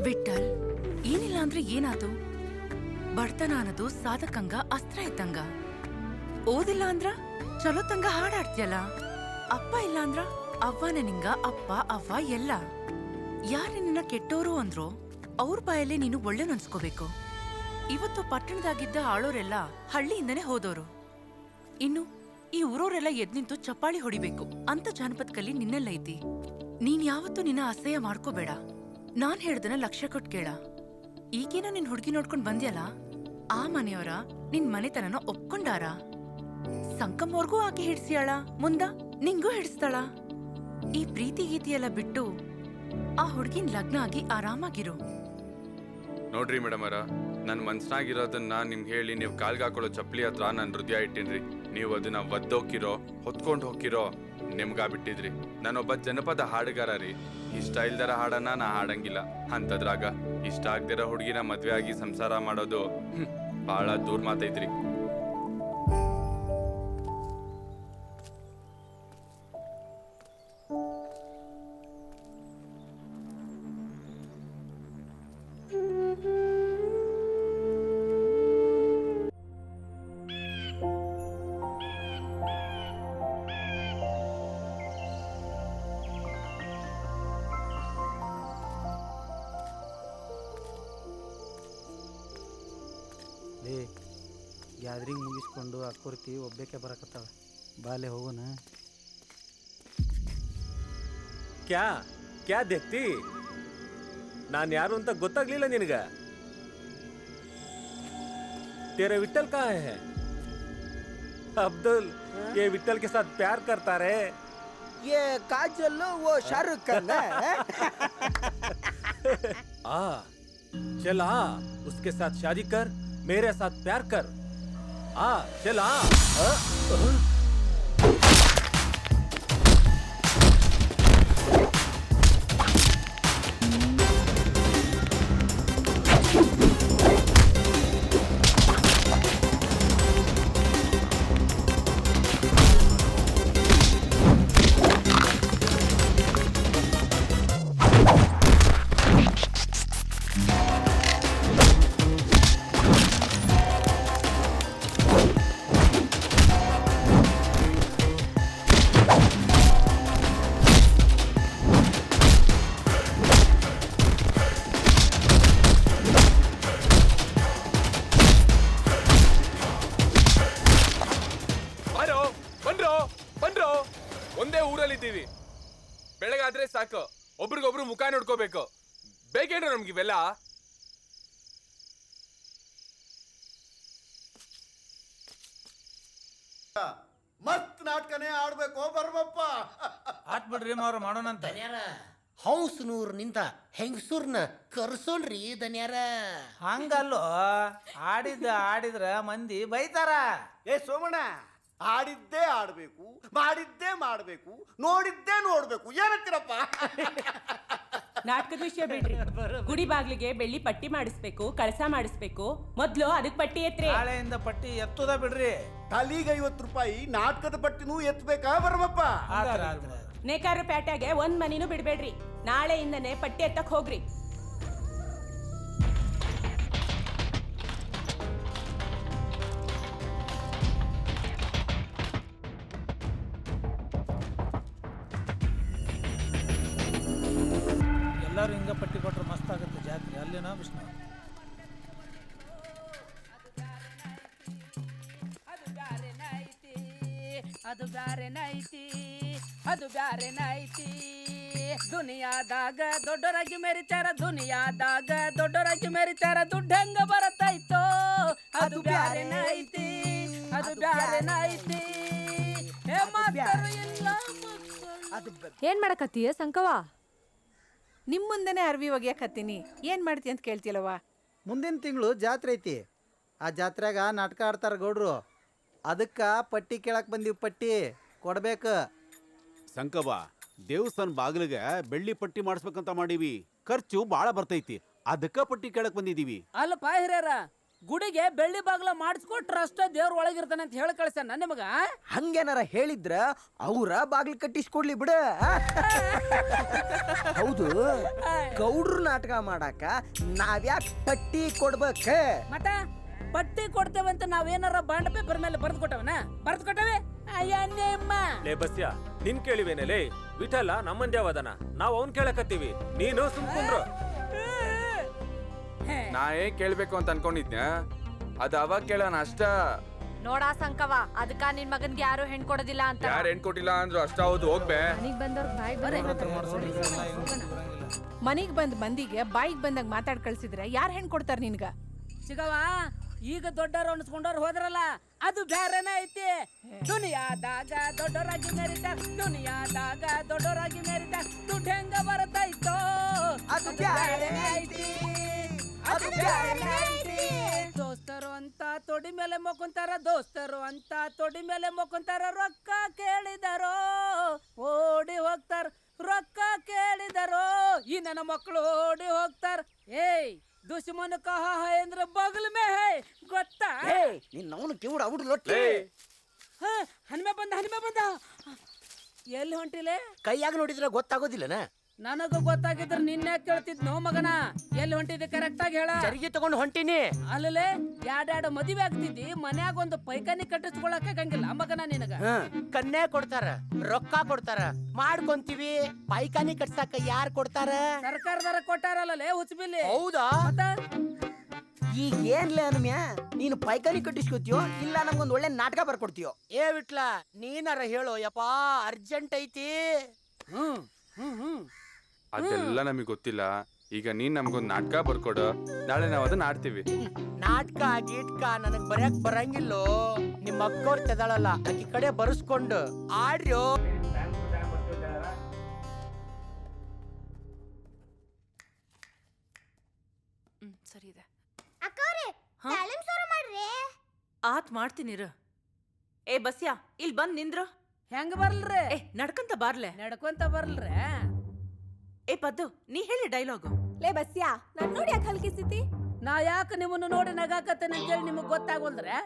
ವಿಠಲ್, ಏನಿಲ್ಲ ಅಂದ್ರೆ ಏನಾದು? ಬಡತನ ಅನ್ನೋದು ಸಾಧಕಂಗ ಅಸ್ತ್ರ ಇದ್ದಂಗ. ಓದಿಲ್ಲ ಅಂದ್ರ ಚಲೋ ತಂಗ ಹಾಡಾಡ್ತಿಯಲ್ಲ. ಅಪ್ಪ ಇಲ್ಲ ಅಂದ್ರ ಅವ್ವನ ನಿಂಗ ಅಪ್ಪ ಅವ್ವ ಎಲ್ಲ. ಯಾರು ನಿನ್ನ ಕೆಟ್ಟೋರು ಅಂದ್ರೋ ಅವ್ರ ಬಾಯಲ್ಲಿ ನೀನು ಒಳ್ಳೆ ಅನ್ಸ್ಕೋಬೇಕು. ಇವತ್ತು ಪಟ್ಟಣದಾಗಿದ್ದ ಆಳೋರೆಲ್ಲ ಹಳ್ಳಿಯಿಂದನೇ ಹೋದೋರು. ಇನ್ನು ಈ ಊರೋರೆಲ್ಲ ಎದ್ ನಿಂತು ಚಪ್ಪಾಳಿ ಹೊಡಿಬೇಕು ಅಂತ ಜಾನಪದ ಕಲಿ ನಿನ್ನೆಲ್ಲ ಐತಿ. ನೀನ್ ಯಾವತ್ತೂ ನಿನ್ನ ಅಸಹ್ಯ ಮಾಡ್ಕೋಬೇಡ. ನಾನ್ ಹೇಳ್ದನ ಲಕ್ಷ್ಯ ಕೊಟ್ಟು ಕೇಳ. ಈಗೇನೋ ನಿನ್ ಹುಡುಗಿ ನೋಡ್ಕೊಂಡ್ ಬಂದ್ಯಲ್ಲ, ಆ ಮನೆಯವರ ನಿನ್ ಮನೆತನನ ಒಪ್ಕೊಂಡಾರ. ಸಂಕಮ್ಮವ್ರಿಗೂ ಆಕೆ ಹಿಡ್ಸಿಯಾಳ, ಮುಂದ ನಿಂಗೂ ಹಿಡಿಸ್ತಾಳ. ಈ ಪ್ರೀತಿ ಗೀತಿಯೆಲ್ಲ ಬಿಟ್ಟು ಆ ಹುಡುಗಿನ ಲಗ್ನ ಆಗಿ ಆರಾಮಾಗಿರು. ನೋಡ್ರಿ ಮೇಡಮ್ ಅವರ, ನನ್ನ ಮನ್ಸ್ನಾಗಿರೋದನ್ನ ನಿಮ್ಗೆ ಹೇಳಿ ನೀವು ಕಾಲ್ಗೆ ಹಾಕೊಳ್ಳೋ ಚಪ್ಪಲಿ ಹತ್ರ ನನ್ನ ಹೃದಯ ಇಟ್ಟಿನ್ರಿ. ನೀವು ಅದನ್ನ ಒದ್ದೋಕಿರೋ ಹೊತ್ಕೊಂಡು ಹೋಗಿರೋ ನಿಮ್ಗಾ ಬಿಟ್ಟಿದ್ರಿ. ನಾನೊಬ್ಬ ಜನಪದ ಹಾಡುಗಾರ ರೀ. ಇಷ್ಟ ಇಲ್ದರ ಹಾಡನ್ನ ನಾ ಹಾಡಂಗಿಲ್ಲ. ಅಂತದ್ರಾಗ ಇಷ್ಟ ಆಗ್ದಿರೋ ಹುಡುಗಿನ ಮದ್ವೆ ಆಗಿ ಸಂಸಾರ ಮಾಡೋದು ಬಹಳ ದೂರ ಮಾತೈತ್ರಿ. ಗ್ಯಾದ್ರಿಂಗ್ ಮುಗಿಸ್ಕೊಂಡು ಅಕ್ಕೂರ್ತಿ ಒಬ್ಬೇಕೆ ಬರಕತ್ತಾವ. ಬಾಲೆ ಹೋಗೋಣ. ಕ್ಯಾ ಕ್ಯಾ ದೇಖ್ತಿ? ನಾನು ಯಾರು ಅಂತ ಗೊತ್ತಾಗ್ಲಿಲ್ಲ ನಿನಗ? तेरे विट्ठल कहाँ है? अब्दुल, ये विट्ठल के साथ प्यार करता रे? ये काजल वो शाहरुख खान है। आ चल आ, उसके साथ शादी कर, मेरे साथ प्यार कर। आ चल आ। ಒಂದೇ ಊರಲ್ಲಿದ್ದೀವಿ. ಬೆಳಗಾದ್ರೆ ಸಾಕು, ಒಬ್ರಿಗೊಬ್ರು ಮುಖ ನೋಡ್ಕೋಬೇಕು. ಬೇಕೇನ್ರ ನಮ್ಗಿವೆಲ್ಲ? ಮಸ್ತ್ ನಾಟಕನೇ ಆಡ್ಬೇಕು ಬರ್ಬಪ್ಪ. ಆತ್ ಬಿಡ್ರಿ ಮಾವ್ರ ಮಾಡೋಣಂತ. ಹೌಸ್ನೂರ್ ನಿಂತ ಹೆಂಗಸೂರ್ನ ಕರ್ಸೋಳ್ರಿ ದನ್ಯಾರ. ಹಂಗಲ್ಲೋ, ಆಡಿದ್ರ ಮಂದಿ ಬೈತಾರ. ಏ ಸೋಮಣ್ಣ, ಆಡಿದ್ದೇ ಆಡ್ಬೇಕು, ಮಾಡಿದ್ದೇ ಮಾಡ್ಬೇಕು, ನೋಡಿದ್ದೇ ನೋಡ್ಬೇಕು. ಏನಂತೀರಪ್ಪ? ನಾಟಕದ ವಿಷಯ ಬಿಡ್ರಿ. ಗುಡಿ ಬಾಗ್ಲಿಗೆ ಬೆಳ್ಳಿ ಪಟ್ಟಿ ಮಾಡಿಸ್ಬೇಕು, ಕಳಸ ಮಾಡಿಸ್ಬೇಕು. ಮೊದ್ಲು ಅದಕ್ ಪಟ್ಟಿ ಎತ್ರಿ. ನಾಳೆಯಿಂದ ಪಟ್ಟಿ ಎತ್ತುದ ಬಿಡ್ರಿ. ತಲಿಗೆ 50 ರೂಪಾಯಿ ನಾಟಕದ ಪಟ್ಟಿನೂ ಎತ್ತಬೇಕಾ ಬರ್ಬಪ್ಪ? ನೇಕಾರ ಪೇಟೆಗೆ ಒಂದ್ ಮನಿನೂ ಬಿಡ್ಬೇಡ್ರಿ. ನಾಳೆಯಿಂದನೇ ಪಟ್ಟಿ ಎತ್ತಕ್ ಹೋಗ್ರಿ. ಎಲ್ಲರೂ ಹಿಂಗ ಪಟ್ಟಿ ಕೊಟ್ರೆ ಮಸ್ತ್ ಆಗುತ್ತೆ ಜಾತ್ರೆ. ಅಲ್ಲೇನಾ ವಿಷ್ಣು? ಅದು ಬ್ಯಾರೆ ನೈತಿ, ಅದು ಬ್ಯಾರೆ ನೈತಿ. ದುನಿಯಾದಾಗ ದೊಡ್ಡರಾಗಿ ಮೆರಿತಾರ, ದುನಿಯಾದಾಗ ದೊಡ್ಡರಾಗಿ ಮೆರಿತಾರ. ದುಡ್ಡು ಹೆಂಗ ಬರತೈತೋ ಅದು ಬ್ಯಾರೆ ನೈತಿ, ಅದು ಬ್ಯಾರೆ ನೈತಿ. ಏನ್ ಮಾಡಕತ್ತೀಯ ಸಂಕವ? ನಿಮ್ ಮುಂದೆನೆ ಅರ್ವಿ ಒಗ್ಯಾಕತ್ತೀನಿ. ಏನ್ ಮಾಡ್ತಿ ಅಂತ ಕೇಳ್ತಿಲ್ಲವ? ಮುಂದಿನ ತಿಂಗಳು ಜಾತ್ರೆ ಐತಿ. ಆ ಜಾತ್ರೆಗ ನಾಟಕ ಆಡ್ತಾರ ಗೌಡ್ರು. ಅದಕ್ಕ ಪಟ್ಟಿ ಕೇಳಕ್ ಬಂದೀವಿ. ಪಟ್ಟಿ ಕೊಡ್ಬೇಕು. ಸಂಕವ, ದೇವಸ್ಥಾನ ಬಾಗಿಲಿಗೆ ಬೆಳ್ಳಿ ಪಟ್ಟಿ ಮಾಡಿಸ್ಬೇಕಂತ ಮಾಡೀವಿ. ಖರ್ಚು ಬಾಳ ಬರ್ತೈತಿ, ಅದಕ್ಕ ಪಟ್ಟಿ ಕೇಳಕ್ ಬಂದಿದೀವಿ. ಅಲ್ಲಪ್ಪ ಹಿರಿಯರ, ಗುಡಿಗೆ ಬೆಳ್ಳಿ ಬಾಗ್ಲ ಮಾಡಿಸ್ಕೊಟ್ರ ಅಷ್ಟ ದೇವ್ರ ಒಳಗಿರ್ತಾನೆ ಅಂತ ಹೇಳಿ ಕಳ್ಸ ನಿಮಗ. ಹಂಗೇನಾರ ಹೇಳಿದ್ರ ಅವ್ರ ಬಾಗ್ಲು ಕಟ್ಟಿಸ್ಕೊಡ್ಲಿ ಬಿಡ. ಹೌದು, ಗೌಡ್ರು ನಾಟಕ ಮಾಡಾಕ ನಾವ್ಯಾಕ್ ಪಟ್ಟಿ ಕೊಡ್ಬೇಕ? ಮತ್ತ ಪಟ್ಟಿ ಕೊಡ್ತೇವಂತ ನಾವೇನಾರ ಬಾಂಡ್ ಪೇಪರ್ ಮೇಲೆ ಬರ್ದು ಕೊಟ್ಟವನ? ಬರ್ದು ಕೊಟ್ಟವೆ? ಲೇ ಬಸ್ಯ, ನಿನ್ ಕೇಳಿವೇನೆ? ವಿಠಲ ನಮ್ಮಂದ್ಯಾವದನ, ನಾವ್ ಅವ್ನ್ ಕೇಳಕತ್ತೀವಿ. ನೀನು ಸುಮ್ಕೊಂಡ್ರು. ನಾ ಏನ್ ಕೇಳ್ಬೇಕು ಅಂತ ಅನ್ಕೊಂಡಿದ್ನ, ಅದ ಅವಾಗ ಕೇಳೋಣ ಅಷ್ಟ. ನೋಡಾ ಸಂಕವ, ಅದಕ್ಕ ನಿನ್ ಮಗನ್ಗೆ ಯಾರು ಹೆಣ್ ಕೊಡೋದಿಲ್ಲ ಅಂತ. ಯಾರು ಹೆಣ್ ಕೊಟ್ಟಿಲ್ಲ ಅಂದ್ರು ಅಷ್ಟ. ಹೌದು, ಹೋಗ್ಬೇ. ಮನಿಗ್ ಬಂದ್ ಮಂದಿಗೆ ಬಾಯಿಗೆ ಬಂದಾಗ ಮಾತಾಡ್ ಕಳ್ಸಿದ್ರೆ ಯಾರ್ ಹೆಣ್ ಕೊಡ್ತಾರ ನಿನ್ಗ? ಸಿಗವ, ಈಗ ದೊಡ್ಡವ್ರು ಅನ್ಸ್ಕೊಂಡವ್ರು ಹೋದ್ರಲ್ಲ, ಅದು ಬ್ಯಾರೆನೇ ಐತಿ. ದುನಿಯಾದಾಗ ದೊಡ್ಡವರಾಗಿ ಮೆರಿತಾರ, ದುನಿಯಾದಾಗ ದೊಡ್ಡವರಾಗಿ ಮೆರಿತಾರ. ದುಡ್ಡು ಹೆಂಗ ಬರತೈತೋ ಅದು ಬ್ಯಾರೆನೇ ಐತಿ, ಅದು ಬ್ಯಾರೆನೇ ಐತಿ. ದೋಸ್ತರು ಅಂತ ತೊಡಿ ಮೇಲೆ ಮೊಕ್ಕೊಂತಾರ, ದೋಸ್ತರು ಅಂತ ತೊಡಿ ಮೇಲೆ ಮೊಕ್ಕೊಂತಾರ. ರೊಕ್ಕ ಕೇಳಿದರೋ ಓಡಿ ಹೋಗ್ತಾರ, ರೊಕ್ಕ ಕೇಳಿದರೋ ಈ ನನ್ನ ಮಕ್ಕಳು ಓಡಿ ಹೋಗ್ತಾರ. ಏಯ್ ದುಶ್ಮನ್ ಕಹಾ ಹೈ ಅಂದ್ರೆ ಬಗಲ್ ಮೇ ಹೈ, ಗೊತ್ತಾ? ನಿನ್ನವನು ಕಿವುಡ ಅವ್ಡು ಲೊಟ್ಟಿ. ಹನುಮೆ ಬಂದ, ಹನುಮೆ ಬಂದ. ಎಲ್ಲಿ ಹೊಂಟಿಲೆ? ಕೈಯಾಗ ನೋಡಿದ್ರೆ ಗೊತ್ತಾಗೋದಿಲ್ಲನ? ನನಗ ಗೊತ್ತಾಗಿದ್ರ ನಿನ್ನೆ ಕೇಳ್ತಿದ್ನೋ ಮಗನ. ಎಲ್ಲಿ ಹೊಂಟಿದ್ದೆ ಕರೆಕ್ಟ್ ಆಗಿ ಹೇಳ. ಚರಿಗೆ ತಗೊಂಡು ಹೊಂಟಿನಿ. ಅಲ್ಲೇ ಎರಡೆರಡು ಮದುವೆ ಆಗ್ತಿದ್ದಿ, ಮನ್ಯಾಗ ಒಂದು ಪೈಖಾನಿ ಕಟ್ಟಿಸ್ಕೊಳಕ ಆಗಂಗಿಲ್ಲ ಮಗನ ನಿನಗ. ಕನ್ಯಾ ಕೊಡ್ತಾರ, ರೊಕ್ಕ ಕೊಡ್ತಾರ, ಮಾಡ್ಕೊಂತೀವಿ. ಪೈಖಾನಿ ಕಟ್ಸಾಕ ಯಾರ್ ಕೊಡ್ತಾರ? ಸರ್ಕಾರದಾರ ಕೊಟ್ಟಾರಲ್ಲೇ ಹುಚ್ಚಬಿಲ್ಲಿ. ಹೌದಾ? ಈಗ ಏನ್ಲೇ ಅನ್ಮ್ಯಾ, ನೀನು ಪೈಖಾನಿ ಕಟ್ಟಿಸ್ಕೊತೀಯೋ ಇಲ್ಲ ನಮ್ಗೊಂದ್ ಒಳ್ಳೆ ನಾಟಕ ಬರ್ಕೊಡ್ತೀಯೋ? ಏ ವಿಟ್ಲ, ನೀನಾರ ಹೇಳೋ ಯಪ್ಪಾ, ಅರ್ಜೆಂಟ್ ಐತಿ. ಅದೆಲ್ಲ ನಮಗೆ ಗೊತ್ತಿಲ್ಲ. ಈಗ ನೀನ್ ನಮ್ಗೊಂದು ನಾಟಕ ಬರ್ಕೊಡು, ನಾಳೆ ನಾವು ಅದನ್ನ ಆಡ್ತೀವಿ. ನಾಟಕ ಗೀಟ್ಕ ನನಗ್ ಬರ್ಯಾಕ್ ಬರಂಗಿಲ್ಲೋ. ನಿಮ್ಮ ಅಕ್ಕೋರ್ ತೆದಾಳಲ್ಲ ಆಕಿ ಕಡೆ ಬರ್ಸ್ಕೊಂಡು ಆಡ್ರ್ಯೋ. ಸರಿ ಇದೆ. ಆತ್ ಮಾಡ್ತೀನಿರ. ಏ ಬಸ್ಯಾ ಇಲ್ಲಿ ಬಂದ್ ನಿಂದ್ರು. ಹೆಂಗ ಬರ್ಲ್ರಿ? ಏ ನಡ್ಕಂತ ಬಾರ್ಲೆ. ನಡ್ಕೊಂತ ಬರ್ಲ್ರಿ? ಏ ಪದ್ದು ನೀ ಹೇಳಿ ಡೈಲಾಗು. ಲೇ ಬಸ್ಯಾ ನನ್ ನೋಡಿ ಯಾಕೆ ಹಲ್ಕಿಸ್ತಿ? ನಾ ಯಾಕೆ ನಿಮ್ಮನ್ನ ನೋಡಿ ನಗಾಕತ್ತೇನೆ ಅಂತೇಳಿ ನಿಮಗ್ ಗೊತ್ತಾಗೋಲ್ದ್ರೆ?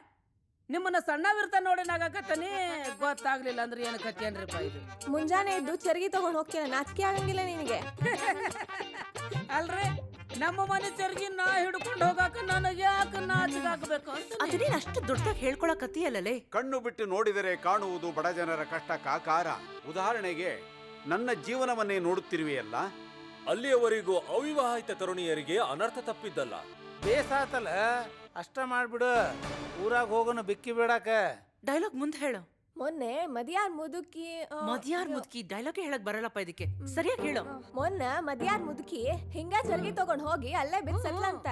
ನಿಮ್ಮನ್ನ ಸಣ್ಣವಿರ್ತ ನೋಡಿ ನಗಾಕತ್ತೇನಿ, ಗೊತ್ತಾಗ್ಲಿಲ್ಲ ಅಂದ್ರೆ ಏನ್ ಕತ್ತೇನ್ರಿಪ್ಪ ಇದು? ಮುಂಜಾನೆ ಇದ್ದು ಚರ್ಗಿ ತಗೊಂಡ್ ಹೋಗ್ತೀನ, ನಾಚಿಕೆ ಆಗಂಗಿಲ್ಲ ನಿನಗೆ? ಅಲ್ರಿ ನಮ್ಮ ಮನೆ ಚರ್ಗಿ ನಾ ಹಿಡ್ಕೊಂಡು ಹೋಗಾಕ ನನಗೆ ಯಾಕೆ ನಾಚಿಕಾಗಬೇಕು ಅಂತ? ಅದನ್ನೇನ್ ಅಷ್ಟು ದೊಡ್ಡದಾಗಿ ಹೇಳ್ಕೊಳಕತ್ತೀಯಲ್ಲೇ. ಕಣ್ಣು ಬಿಟ್ಟು ನೋಡಿದರೆ ಕಾಣುವುದು ಬಡ ಜನರ ಕಷ್ಟ ಕಾಕಾರ. ಉದಾಹರಣೆಗೆ ನನ್ನ ಜೀವನವನ್ನೇ ನೋಡುತ್ತಿರುವೆಯಲ್ಲ. ಅಲ್ಲಿಯವರೆಗೂ ಅವಿವಾಹಿತ ತರುಣಿಯರಿಗೆ ಅನರ್ಥ ತಪ್ಪಿದ್ದಲ್ಲ. ಬೇಸಾತಲ್ಲ, ಅಷ್ಟ ಮಾಡ್ಬಿಡು. ಊರಾಗ ಹೋಗೋನು ಬಿಕ್ಕಿ ಬಿಡಾಕ. ಡೈಲಾಗ್ ಮುಂದೆ ಹೇಳು. ಮೊನ್ನೆ ಮದ್ಯಾರ್ ಮುದುಕಿ ಮದ್ಯಾರ್ ಮುದುಕಿ ಡೈಲಾಗ್ ಹೇಳಕ್ ಬರಲ್ಲಪ್ಪ ಇದಕ್ಕೆ. ಸರಿಯಾಗಿ ಹೇಳು. ಮೊನ್ನೆ ಮದ್ಯಾರ್ ಮುದುಕಿ ಹಿಂಗ ಚರ್ಗಿ ತಗೊಂಡ್ ಹೋಗಿ ಅಲ್ಲೇ ಬಿತ್ಸತ್ಲಂತ.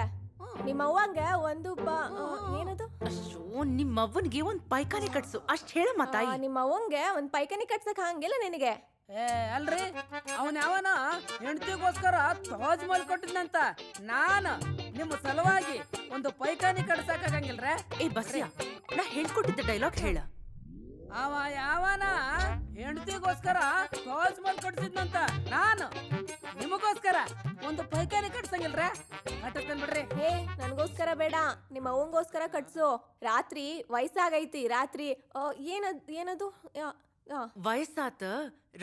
ನಿಮ್ಮ ಅವ್ವಂಗ ಒಂದು ಏನದು? ಅಯ್ಯೋ ನಿಮ್ಮ ಅವ್ವನ್ಗೆ ಒಂದ್ ಪೈಖಾನೆ ಕಟ್ಸು ಅಷ್ಟ್ ಹೇಳಮ್ಮ ತಾಯಿ. ನಿಮ್ಮ ಅವ್ವಂಗೆ ಒಂದ್ ಪೈಖಾನೆ ಕಟ್ಸಕ್ ಹಂಗಿಲ್ಲ ನಿನಗೆ? ಅಲ್ರಿ ಅವನ್ ಯಾವನ ಹೆಂಡತಿಗೋಸ್ಕರ ತಾಜ್ ಮಹಲ್ ಕೊಟ್ಟಿದ್ನಂತ. ನಾನ ನಿಮ್ಮ ಸಲುವಾಗಿ ಒಂದು ಪೈಖಾನಿ ಕಟ್ಸಕ್ಕಾಗಂಗಿಲ್ರ? ಏ ಬಸ್ಯಾ ನಾ ಹೇಳ್ಕೊಟ್ಟಿದ್ದ ಡೈಲಾಗ್ ಹೇಳ. ಅವ ಯಾವನ ಹೆಂಡತಿಗೋಸ್ಕರ ತಾಜ್ ಮಹಲ್ ಕಟ್ಸಿದ್ನಂತ. ನಾನು ನಿಮಗೋಸ್ಕರ ಒಂದು ಪೈಖಾನಿ ಕಟ್ಸಂಗಿಲ್ರ? ಕಟ್ಟಿಸ್ತೇನೆ ಬಿಡ್ರಿ. ಏ ನನ್ಗೋಸ್ಕರ ಬೇಡ, ನಿಮ್ಮ ಅವ್ವಂಗೋಸ್ಕರ ಕಟ್ಸು. ರಾತ್ರಿ ವಯಸ್ಸಾಗೈತಿ. ರಾತ್ರಿ ಏನದು ವಯಸ್ಸಾತ.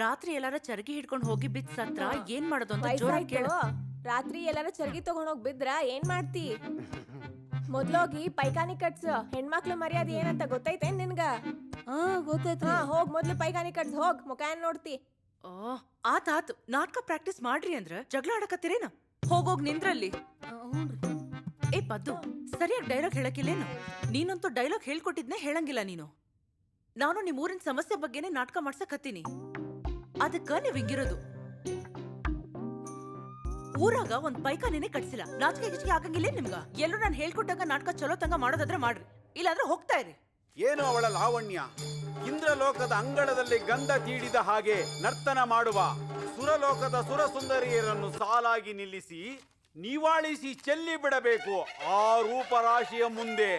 ರಾತ್ರಿ ಎಲ್ಲಾರ ಚರ್ಗಿ ಹಿಡ್ಕೊಂಡ್ ಹೋಗಿ ಬಿತ್ ಸತ್ರ ಏನ್ ಮಾಡೋದು ಅಂತ ಜೋರಾಗಿ ಕೇಳು. ರಾತ್ರಿ ಎಲ್ಲಾರ ಚರ್ಗಿ ತಗೊಂಡ್ ಹೋಗಿ ಬಿದ್ರ ಏನ್ ಮಾಡ್ತಿ? ಮೊದ್ಲೋಗಿ ಪೈಖಾನಿ ಕಟ್ಸು. ಹೆಣ್ಮಕ್ಳು ಮರ್ಯಾದೆ ಏನಂತ ಗೊತ್ತೈತೇನ್ ನಿನ್ಗ? ಗೊತ್ತೈತಿ. ಹೋಗ್ ಮೊದ್ಲು ಪೈಖಾನಿ ಕಟ್ಸ್, ಹೋಗ್ ಮುಖ ಏನ್ ನೋಡ್ತಿ? ಆತಾತು ನಾಟಕ ಪ್ರಾಕ್ಟೀಸ್ ಮಾಡ್ರಿ ಅಂದ್ರ ಜಗಳ ಆಡಕತ್ತೀರೇನ? ಹೋಗೋಗ್ ನಿಂದ್ರಲ್ಲಿ. ಏ ಪದ್ದು ಸರಿಯಾಗಿ ಡೈಲಾಗ್ ಹೇಳಕ್ಕಿಲ್ಲೇನು? ನೀನಂತೂ ಡೈಲಾಗ್ ಹೇಳ್ಕೊಟ್ಟಿದ್ನೆ ಹೇಳಂಗಿಲ್ಲ ನೀನು. ನಾನು ನಿಮ್ ಊರಿನ ಸಮಸ್ಯೆ ಬಗ್ಗೆನೆ ನಾಟಕ ಮಾಡ್ಸಕತ್ತೀನಿ. ಅದಕ್ಕ ನೀವ್ ಹಿಂಗಿರೋದು. ಊರಾಗ ಒಂದ್ ಪೈಖಾನಿನೇ ಕಟ್ಸಿಲ್ಲ, ನಾಚಿಕೆ ಗಿಚಿಕೆ ಆಗಂಗಿಲ್ಲ ನಿಮ್ಗ? ಎಲ್ಲರೂ ನಾನು ಹೇಳ್ಕೊಟ್ಟಾಗ ನಾಟಕ ಚಲೋ ತಂಗ ಮಾಡೋದಾದ್ರೆ ಮಾಡ್ರಿ, ಇಲ್ಲಾಂದ್ರೆ ಹೋಗ್ತಾ ಇರಿ. ಏನು ಅವಳ ಲಾವಣ್ಯ! ಇಂದ್ರಲೋಕದ ಅಂಗಳದಲ್ಲಿ ಗಂಧ ತೀಡಿದ ಹಾಗೆ ನರ್ತನ ಮಾಡುವ ಸುರಲೋಕದ ಸುರಸುಂದರಿಯರನ್ನು ಸಾಲಾಗಿ ನಿಲ್ಲಿಸಿ ನಿವಾಳಿಸಿ ಚೆಲ್ಲಿ ಬಿಡಬೇಕು ಆ ರೂಪರಾಶಿಯ ಮುಂದೆ.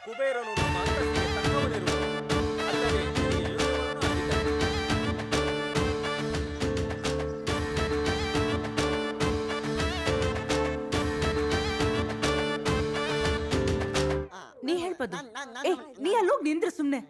ಕುಬೇರನು ನಮ್ಮ ಅಂತಸ್ತಿಗೆ ತಕ್ಕವನಿರುವನು. ಅಲ್ಲದೆ ಏಳುವವನು ಆಗಿದ್ದಾನೆ. ನೀ ಹೇಳ್ಬದು. ಏ ನೀ ಅಲ್ಲೋಗ್ ನಿಂದ್ರ ಸುಮ್ನೆ.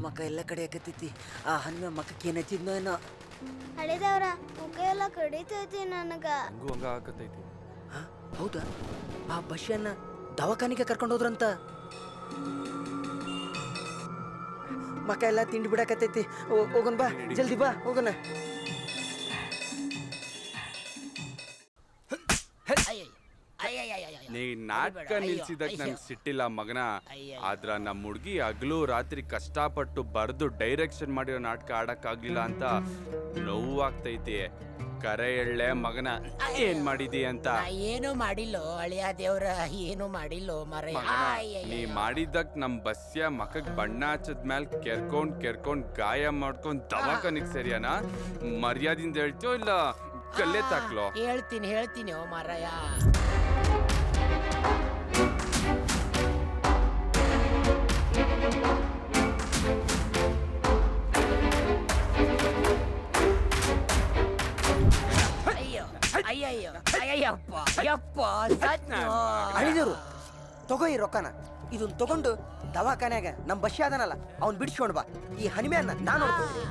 ಮಕ್ಕ ಎಲ್ಲ ಕಡೆ ಆಕತ್ತೈತಿ. ಆ ಹನುಮ ಮಕ್ಕಕ್ಕೆ ಏನು ಹಚ್ಚಿದ್ನೋ ಏನೋ. ಹಳಿದವ್ರ ಮುಖ ಎಲ್ಲ ಕಡಿತೈತಿ ನನಗ. ಹಂಗೂ ಹಂಗ ಆಕತೈತಿ. ಹೌದಾ? ಆ ಬಸ್ಯನ್ನ ದವಾಖಾನಿಗೆ ಕರ್ಕೊಂಡು ಹೋದ್ರಂತ. ಮಕ್ಕ ಎಲ್ಲ ತಿಂಡಿ ಬಿಡಾಕತ್ತೈತಿ. ಹೋಗೋಣ ಬಾ, ಜಲ್ದಿ ಬಾ ಹೋಗೋಣ. ನೀ ನಾಟಕ ನಿಲ್ಸಿದಕ್ ನಂಗೆ ಸಿಟ್ಟಿಲ್ಲ ಮಗನ. ಆದ್ರ ನಮ್ಮ ಹುಡ್ಗಿ ಹಗಲು ರಾತ್ರಿ ಕಷ್ಟಪಟ್ಟು ಬರ್ದು ಡೈರೆಕ್ಷನ್ ಮಾಡಿರೋ ನಾಟಕ ಆಡಕ್ಕಾಗ್ಲಿಲ್ಲ ಅಂತ ನೋವಾಗ್ತೈತಿ. ಕರೆ ಎಳ್ಳೆ ಮಗನ, ಏನ್ ಮಾಡಿದಿ ಅಂತ. ಏನು ಮಾಡಿಲ್ಲೋ ಅಳಿಯ ದೇವ್ರ, ಏನು ಮಾಡಿಲ್ಲೋ ಮರ. ನೀ ಮಾಡಿದ್ದಕ್ ನಮ್ ಬಸ್ಯ ಮಕಕ್ ಬಣ್ಣ ಹಚ್ಚದ್ಮೇಲೆ ಕೆರ್ಕೊಂಡ್ ಗಾಯ ಮಾಡ್ಕೊಂಡ್ ದವಾಖಾನಿಗ್ ಸರಿಯಾನ? ಮರ್ಯಾದಿಂದ ಹೇಳ್ತೀಯೋ ಇಲ್ಲ ಕಲ್ಲೆ ತಾಕ್ಲೋ? ಹೇಳ್ತೀನಿ ಓ ಮಾರಾಯ. ಅಳಿದರು ತಗೋ ಈ ರೊಕ್ಕನ. ಇದನ್ನ ತಗೊಂಡು ದವಾಖಾನ್ಯಾಗ ನಮ್ ಬಸ್ಯ ಅದನಲ್ಲ ಅವ್ನ್ ಬಿಡ್ಸ್ಕೊಂಡ್ ಬಾ. ಈ ಹನಿಮೆಯನ್ನ ನಾನು ನೋಡ್ಕೊತೀನಿ.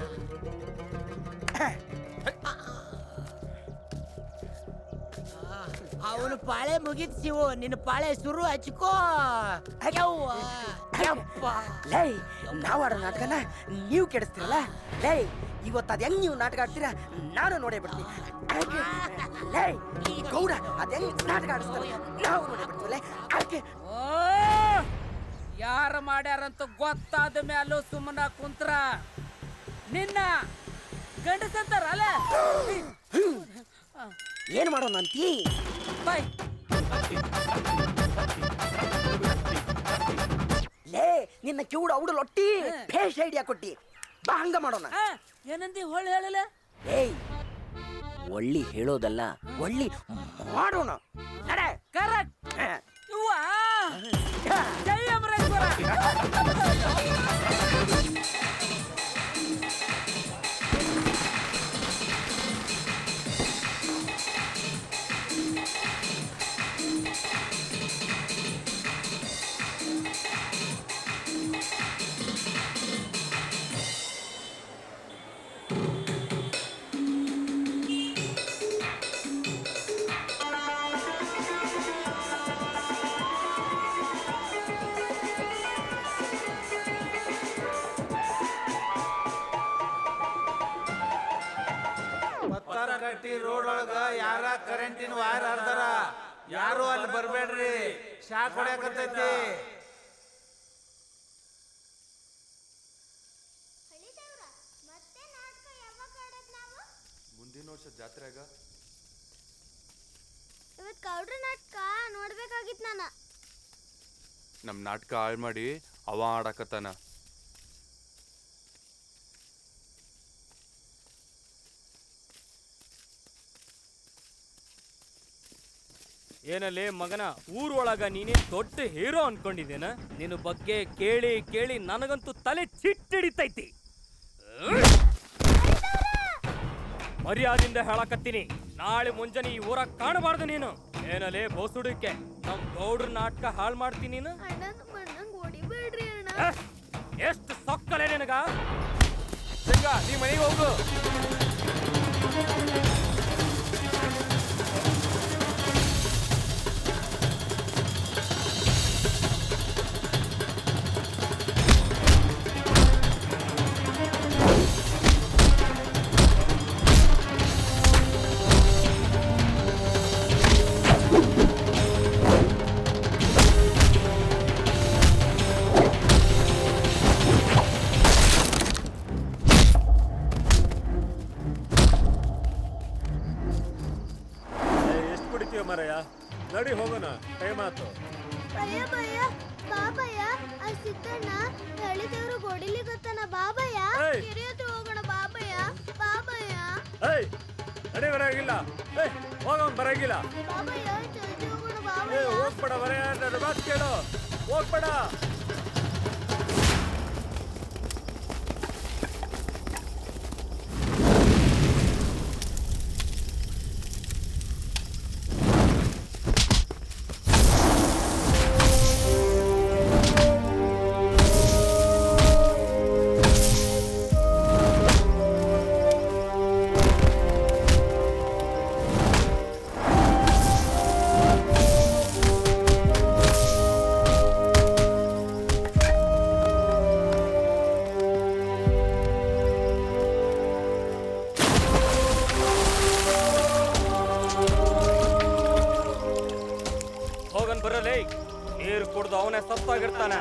ಅವನು ಪಾಳೆ ಮುಗಿದ್ ಶಿವು, ನಿನ್ನ ಪಾಳೆ ಶುರು ಹಚ್ಕೋ. ಲೈ, ನಾವ್ ಆಡೋ ನಾಟಕನ ನೀವು ಕೆಡಿಸ್ತೀರಲ್ಲ. ಲೈ, ಇವತ್ತು ಅದ್ ಹೆಂಗ್ ನೀವು ನಾಟಕ ಆಡ್ತೀರಾ ನಾನು ನೋಡೇ ಬಿಡ್ತೀನಿ. ಲೈ ಗೌಡ ಅದ್ ಹೆಂಗ್ ನಾಟಕ ಆಡಿಸ್ತಾರೆ ನಾವು ನೋಡೇ ಬಿಡ್ತೀವಲ್ಲ. ಅದಕ್ಕೆ ಯಾರ ಮಾಡ್ಯಾರಂತ ಗೊತ್ತಾದ ಮ್ಯಾಲೂ ಸುಮ್ಮನ ಕುಂತ್ರ ನಿನ್ನ ಗಂಡಸಂತಾರಲ್ಲ. ಏನ್ ಮಾಡೋಣ ಅಂತೀ? ಲೇ, ನಿನ್ನ ಕಿವುಡ ಅವಡು ಲೊಟ್ಟಿ ಫೇಸ್ ಐಡಿಯಾ ಕೊಟ್ಟಿ. ಬಾ, ಹಂಗ ಮಾಡೋಣ. ಏನಂದಿ ಹೊಳ್ಳಿ ಹೇಳಲ್ಲ? ಏಯ್, ಒಳ್ಳಿ ಹೇಳೋದಲ್ಲ, ಒಳ್ಳಿ ಮಾಡೋಣ. ನಡೆ. ಕರೆಕ್ಟ್. ಜೈ ಅಮರೇಶ್ವರ. ಕಟ್ಟಿ ರೋಡ್ ಒಳಗ ಯಾರ ಕರೆಂಟಿನ ವೈರ್ ಹರ್ದಾರ, ಯಾರು ಅಲ್ಲಿ ಬರ್ಬೇಡ್ರಿ, ಶಾಕ್ ಹೊಡ್ಯಾಕತ್ತೈತಿ. ಮುಂದಿನ ವರ್ಷ ಜಾತ್ರೆಗ ಇವತ್ತು ಕೌಡ್ರ ನಾಟಕ ನೋಡ್ಬೇಕಾಗಿತ್ತು ನಾನು. ನಮ್ ನಾಟಕ ಹಾಳು ಮಾಡಿ ಅವ ಆಡಕತ್ತಾನ. ಏನಲ್ಲಿ ಮಗನ, ಊರೊಳಗ ನೀನೇ ದೊಡ್ಡ ಹೀರೋ ಅನ್ಕೊಂಡಿದ್ದೇನ? ನಿನ್ನ ಬಗ್ಗೆ ಕೇಳಿ ಕೇಳಿ ನನಗಂತೂ ತಲೆ ಚಿಟ್ಟಿಡಿತೈತಿ. ಮರ್ಯಾದಿಂದ ಹೇಳಕತ್ತೀನಿ, ನಾಳೆ ಮುಂಜಾನೆ ಈ ಊರಾಗ ಕಾಣಬಾರ್ದು ನೀನು. ಏನಲ್ಲೇ ಬೋಸುಡಿಕೆ, ನಮ್ ಗೌಡ್ರ ನಾಟಕ ಹಾಳು ಮಾಡ್ತೀನಿ ನೀನು. ಎಷ್ಟು ಸೊಕ್ಕಲೆ ನಿನಗ? ನೀ ಮನೆಗೆ ಹೋಗು. ಮರಯ್ಯ, ನಡಿ ಹೋಗೋಣ, ಟೈಮ್ ಆತು. ಭಯ ಭಯ ಬಾಬಯ್ಯ, ಆ ಸಿದ್ದಣ್ಣ ಹೇಳಿದವರು ಗೊಡಿಲಿಗತ್ತಾನ. ಬಾಬಯ್ಯ ಕಿರಿಯತ್ತು ಹೋಗೋಣ. ಬಾಬಯ್ಯ ಬಾಬಯ್ಯ. ನಡಿ ಬರಂಗಿಲ್ಲ, ಹೋಗೋಣ ಬರಂಗಿಲ್ಲ. ಬಾಬಯ್ಯ ಜಲ್ದಿ ಹೋಗೋಣ. ಬಾಬಯ್ಯ ಹೋಗ್ಬೇಡ ಬರಯ್ಯ, ನನ್ನ ಮಾತು ಕೇಳು, ಹೋಗ್ಬೇಡ. ಅವನೇ ಸತ್ತೋಗಿರ್ತಾನೆ.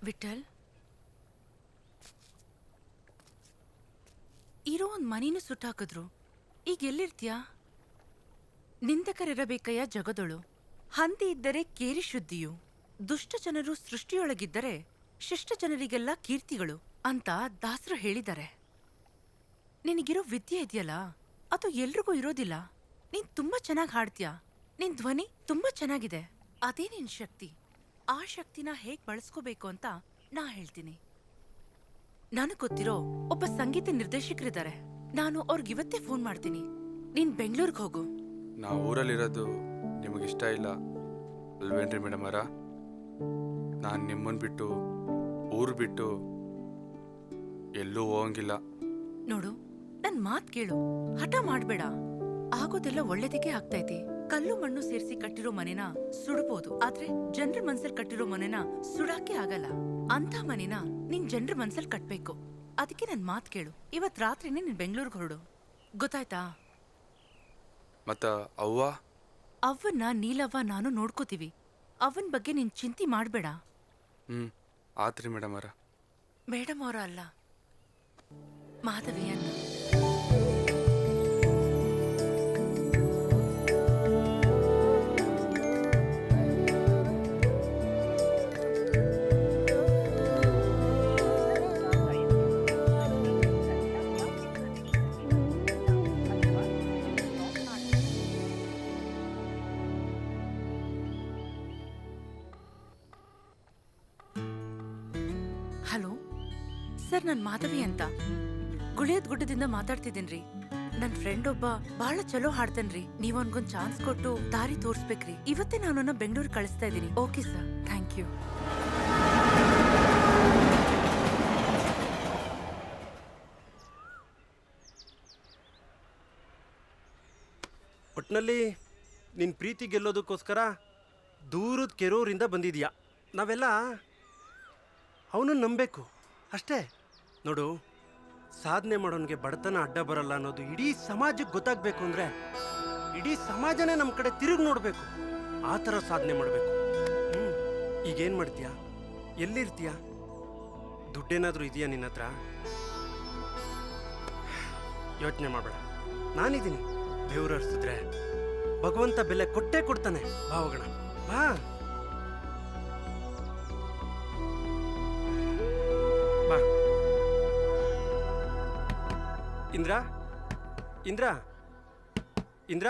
ವಿಠಲ್, ಇರೋ ಒಂದ್ ಮನಿನೂ ಸುಟ್ಟಾಕಿದ್ರು. ಈಗ ಎಲ್ಲಿರ್ತೀಯಾ? ನಿಂದಕರಿರಬೇಕಯ್ಯ ಜಗದೊಳು, ಹಂದಿ ಇದ್ದರೆ ಕೇರಿ ಶುದ್ಧಿಯು. ದುಷ್ಟ ಜನರು ಸೃಷ್ಟಿಯೊಳಗಿದ್ದರೆ ಶಿಷ್ಟ ಜನರಿಗೆಲ್ಲ ಕೀರ್ತಿಗಳು ಅಂತ ದಾಸರು ಹೇಳಿದ್ದಾರೆ. ನಿನಗಿರೋ ವಿದ್ಯೆ ಇದೆಯಲ್ಲ, ಅದು ಎಲ್ರಿಗೂ ಇರೋದಿಲ್ಲ. ನೀನ್ ತುಂಬಾ ಚೆನ್ನಾಗಿ ಹಾಡ್ತೀಯ. ನಿನ್ ಧ್ವನಿ ತುಂಬಾ ಚೆನ್ನಾಗಿದೆ. ಅದೇ ನಿನ್ ಶಕ್ತಿ. ಆ ಶಕ್ತಿನ ಹೇಗ್ ಬಳಸ್ಕೋಬೇಕು ಅಂತ ನಾ ಹೇಳ್ತೀನಿ. ನನಗ್ ಗೊತ್ತಿರೋ ಒಬ್ಬ ಸಂಗೀತ ನಿರ್ದೇಶಕರಿದ್ದಾರೆ. ನಾನು ಅವ್ರಿಗಿವತ್ತೇ ಫೋನ್ ಮಾಡ್ತೀನಿ. ನೀನ್ ಬೆಂಗಳೂರಿಗೆ ಹೋಗು. ನಾ ಊರಲ್ಲಿರೋದು ನಿಮಗಿಷ್ಟ ಇಲ್ಲ ಅಲ್ವೇನ್ರಿ ಮೇಡಮ್ ಅವರ? ನಾನು ನಿಮ್ಮನ್ ಬಿಟ್ಟು ಊರು ಬಿಟ್ಟು ಎಲ್ಲೂ ಹೋಗಂಗಿಲ್ಲ. ನೋಡು, ನನ್ ಮಾತ್ ಕೇಳು. ಹಠ ಮಾಡ್ಬೇಡ. ಆಗೋದೆಲ್ಲ ಒಳ್ಳೇದಕ್ಕೆ ಆಗ್ತೈತಿ. ಕಲ್ಲು ಮಣ್ಣು ಸೇರಿಸಿ ಕಟ್ಟಿರೋ ಮನೆನ ಸುಡಬಹುದು, ಆದ್ರೆ ಜನರ ಮನ್ಸಲ್ ಕಟ್ಟಿರೋ ಮನೆನ ಸುಡಾಕೆ ಆಗಲ್ಲ. ಅಂತ ಮನೆನ ನೀನ್ ಜನರ ಮನ್ಸಲ್ ಕಟ್ಬೇಕು. ಅದಕ್ಕೆ ನನ್ ಮಾತ್ ಕೇಳು. ಇವತ್ ರಾತ್ರಿನೇ ನೀನ್ ಬೆಂಗಳೂರಿಗೆ ಹೊರಡು. ಗೊತ್ತಾಯ್ತಾ? ಮತ್ತ ಅವ್ವ? ಅವನ್ನ ನೀಲವ್ವ ನಾನು ನೋಡ್ಕೋತೀವಿ. ಅವನ್ ಬಗ್ಗೆ ನೀನ್ ಚಿಂತೆ ಮಾಡ್ಬೇಡ. ಆತ್ರಿ ಮೇಡಮ್ ಅವರ. ಮೇಡಮ್ ಅವರ ಅಲ್ಲ, ಮಾಧವಿಯನ್ನ. ಹಲೋ ಸರ್, ನಾನ್ ಮಾಧವಿ ಅಂತ ಗುಳಿಯದ್ ಗುಡ್ಡದಿಂದ ಮಾತಾಡ್ತಿದ್ದೀನ್ರಿ. ನನ್ ಫ್ರೆಂಡ್ ಒಬ್ಬ ಬಹಳ ಚಲೋ ಹಾಡ್ತೇನ್ರಿ. ನೀವ್ ಅವನ್ಗೊಂದ್ ಚಾನ್ಸ್ ಕೊಟ್ಟು ದಾರಿ ತೋರ್ಸ್ಬೇಕ್ರಿ. ಇವತ್ತೇ ನಾನು ಬೆಂಗಳೂರು ಕಳಿಸ್ತಾ ಇದ್ದೀನಿ. Okay sir, thank you. ಒಟ್ನಲ್ಲಿ ನಿನ್ನ ಪ್ರೀತಿ ಗೆಲ್ಲೋದಕ್ಕೋಸ್ಕರ ದೂರದ ಕೆರೂರಿಂದ ಬಂದಿದ್ಯಾ. ನಾವೆಲ್ಲ ಅವನನ್ನು ನಂಬಬೇಕು ಅಷ್ಟೇ. ನೋಡು, ಸಾಧನೆ ಮಾಡೋನಿಗೆ ಬಡತನ ಅಡ್ಡ ಬರಲ್ಲ ಅನ್ನೋದು ಇಡೀ ಸಮಾಜಕ್ಕೆ ಗೊತ್ತಾಗಬೇಕು ಅಂದರೆ ಇಡೀ ಸಮಾಜನೇ ನಮ್ಮ ಕಡೆ ತಿರುಗಿ ನೋಡಬೇಕು. ಆ ಥರ ಸಾಧನೆ ಮಾಡಬೇಕು. ಈಗೇನು ಮಾಡ್ತೀಯಾ? ಎಲ್ಲಿರ್ತೀಯಾ? ದುಡ್ಡೇನಾದರೂ ಇದೆಯಾ ನಿನ್ನ ಹತ್ರ? ಯೋಚನೆ ಮಾಡಬೇಡ, ನಾನಿದ್ದೀನಿ. ಬೆವರು ಹರಿಸಿದ್ರೆ ಭಗವಂತ ಬೆಲೆ ಕೊಟ್ಟೇ ಕೊಡ್ತಾನೆ. ಬಾ ಹೋಗೋಣ, ಬಾ. ಬಾ ಇಂದ್ರ, ಇಂದ್ರ, ಇಂದ್ರ.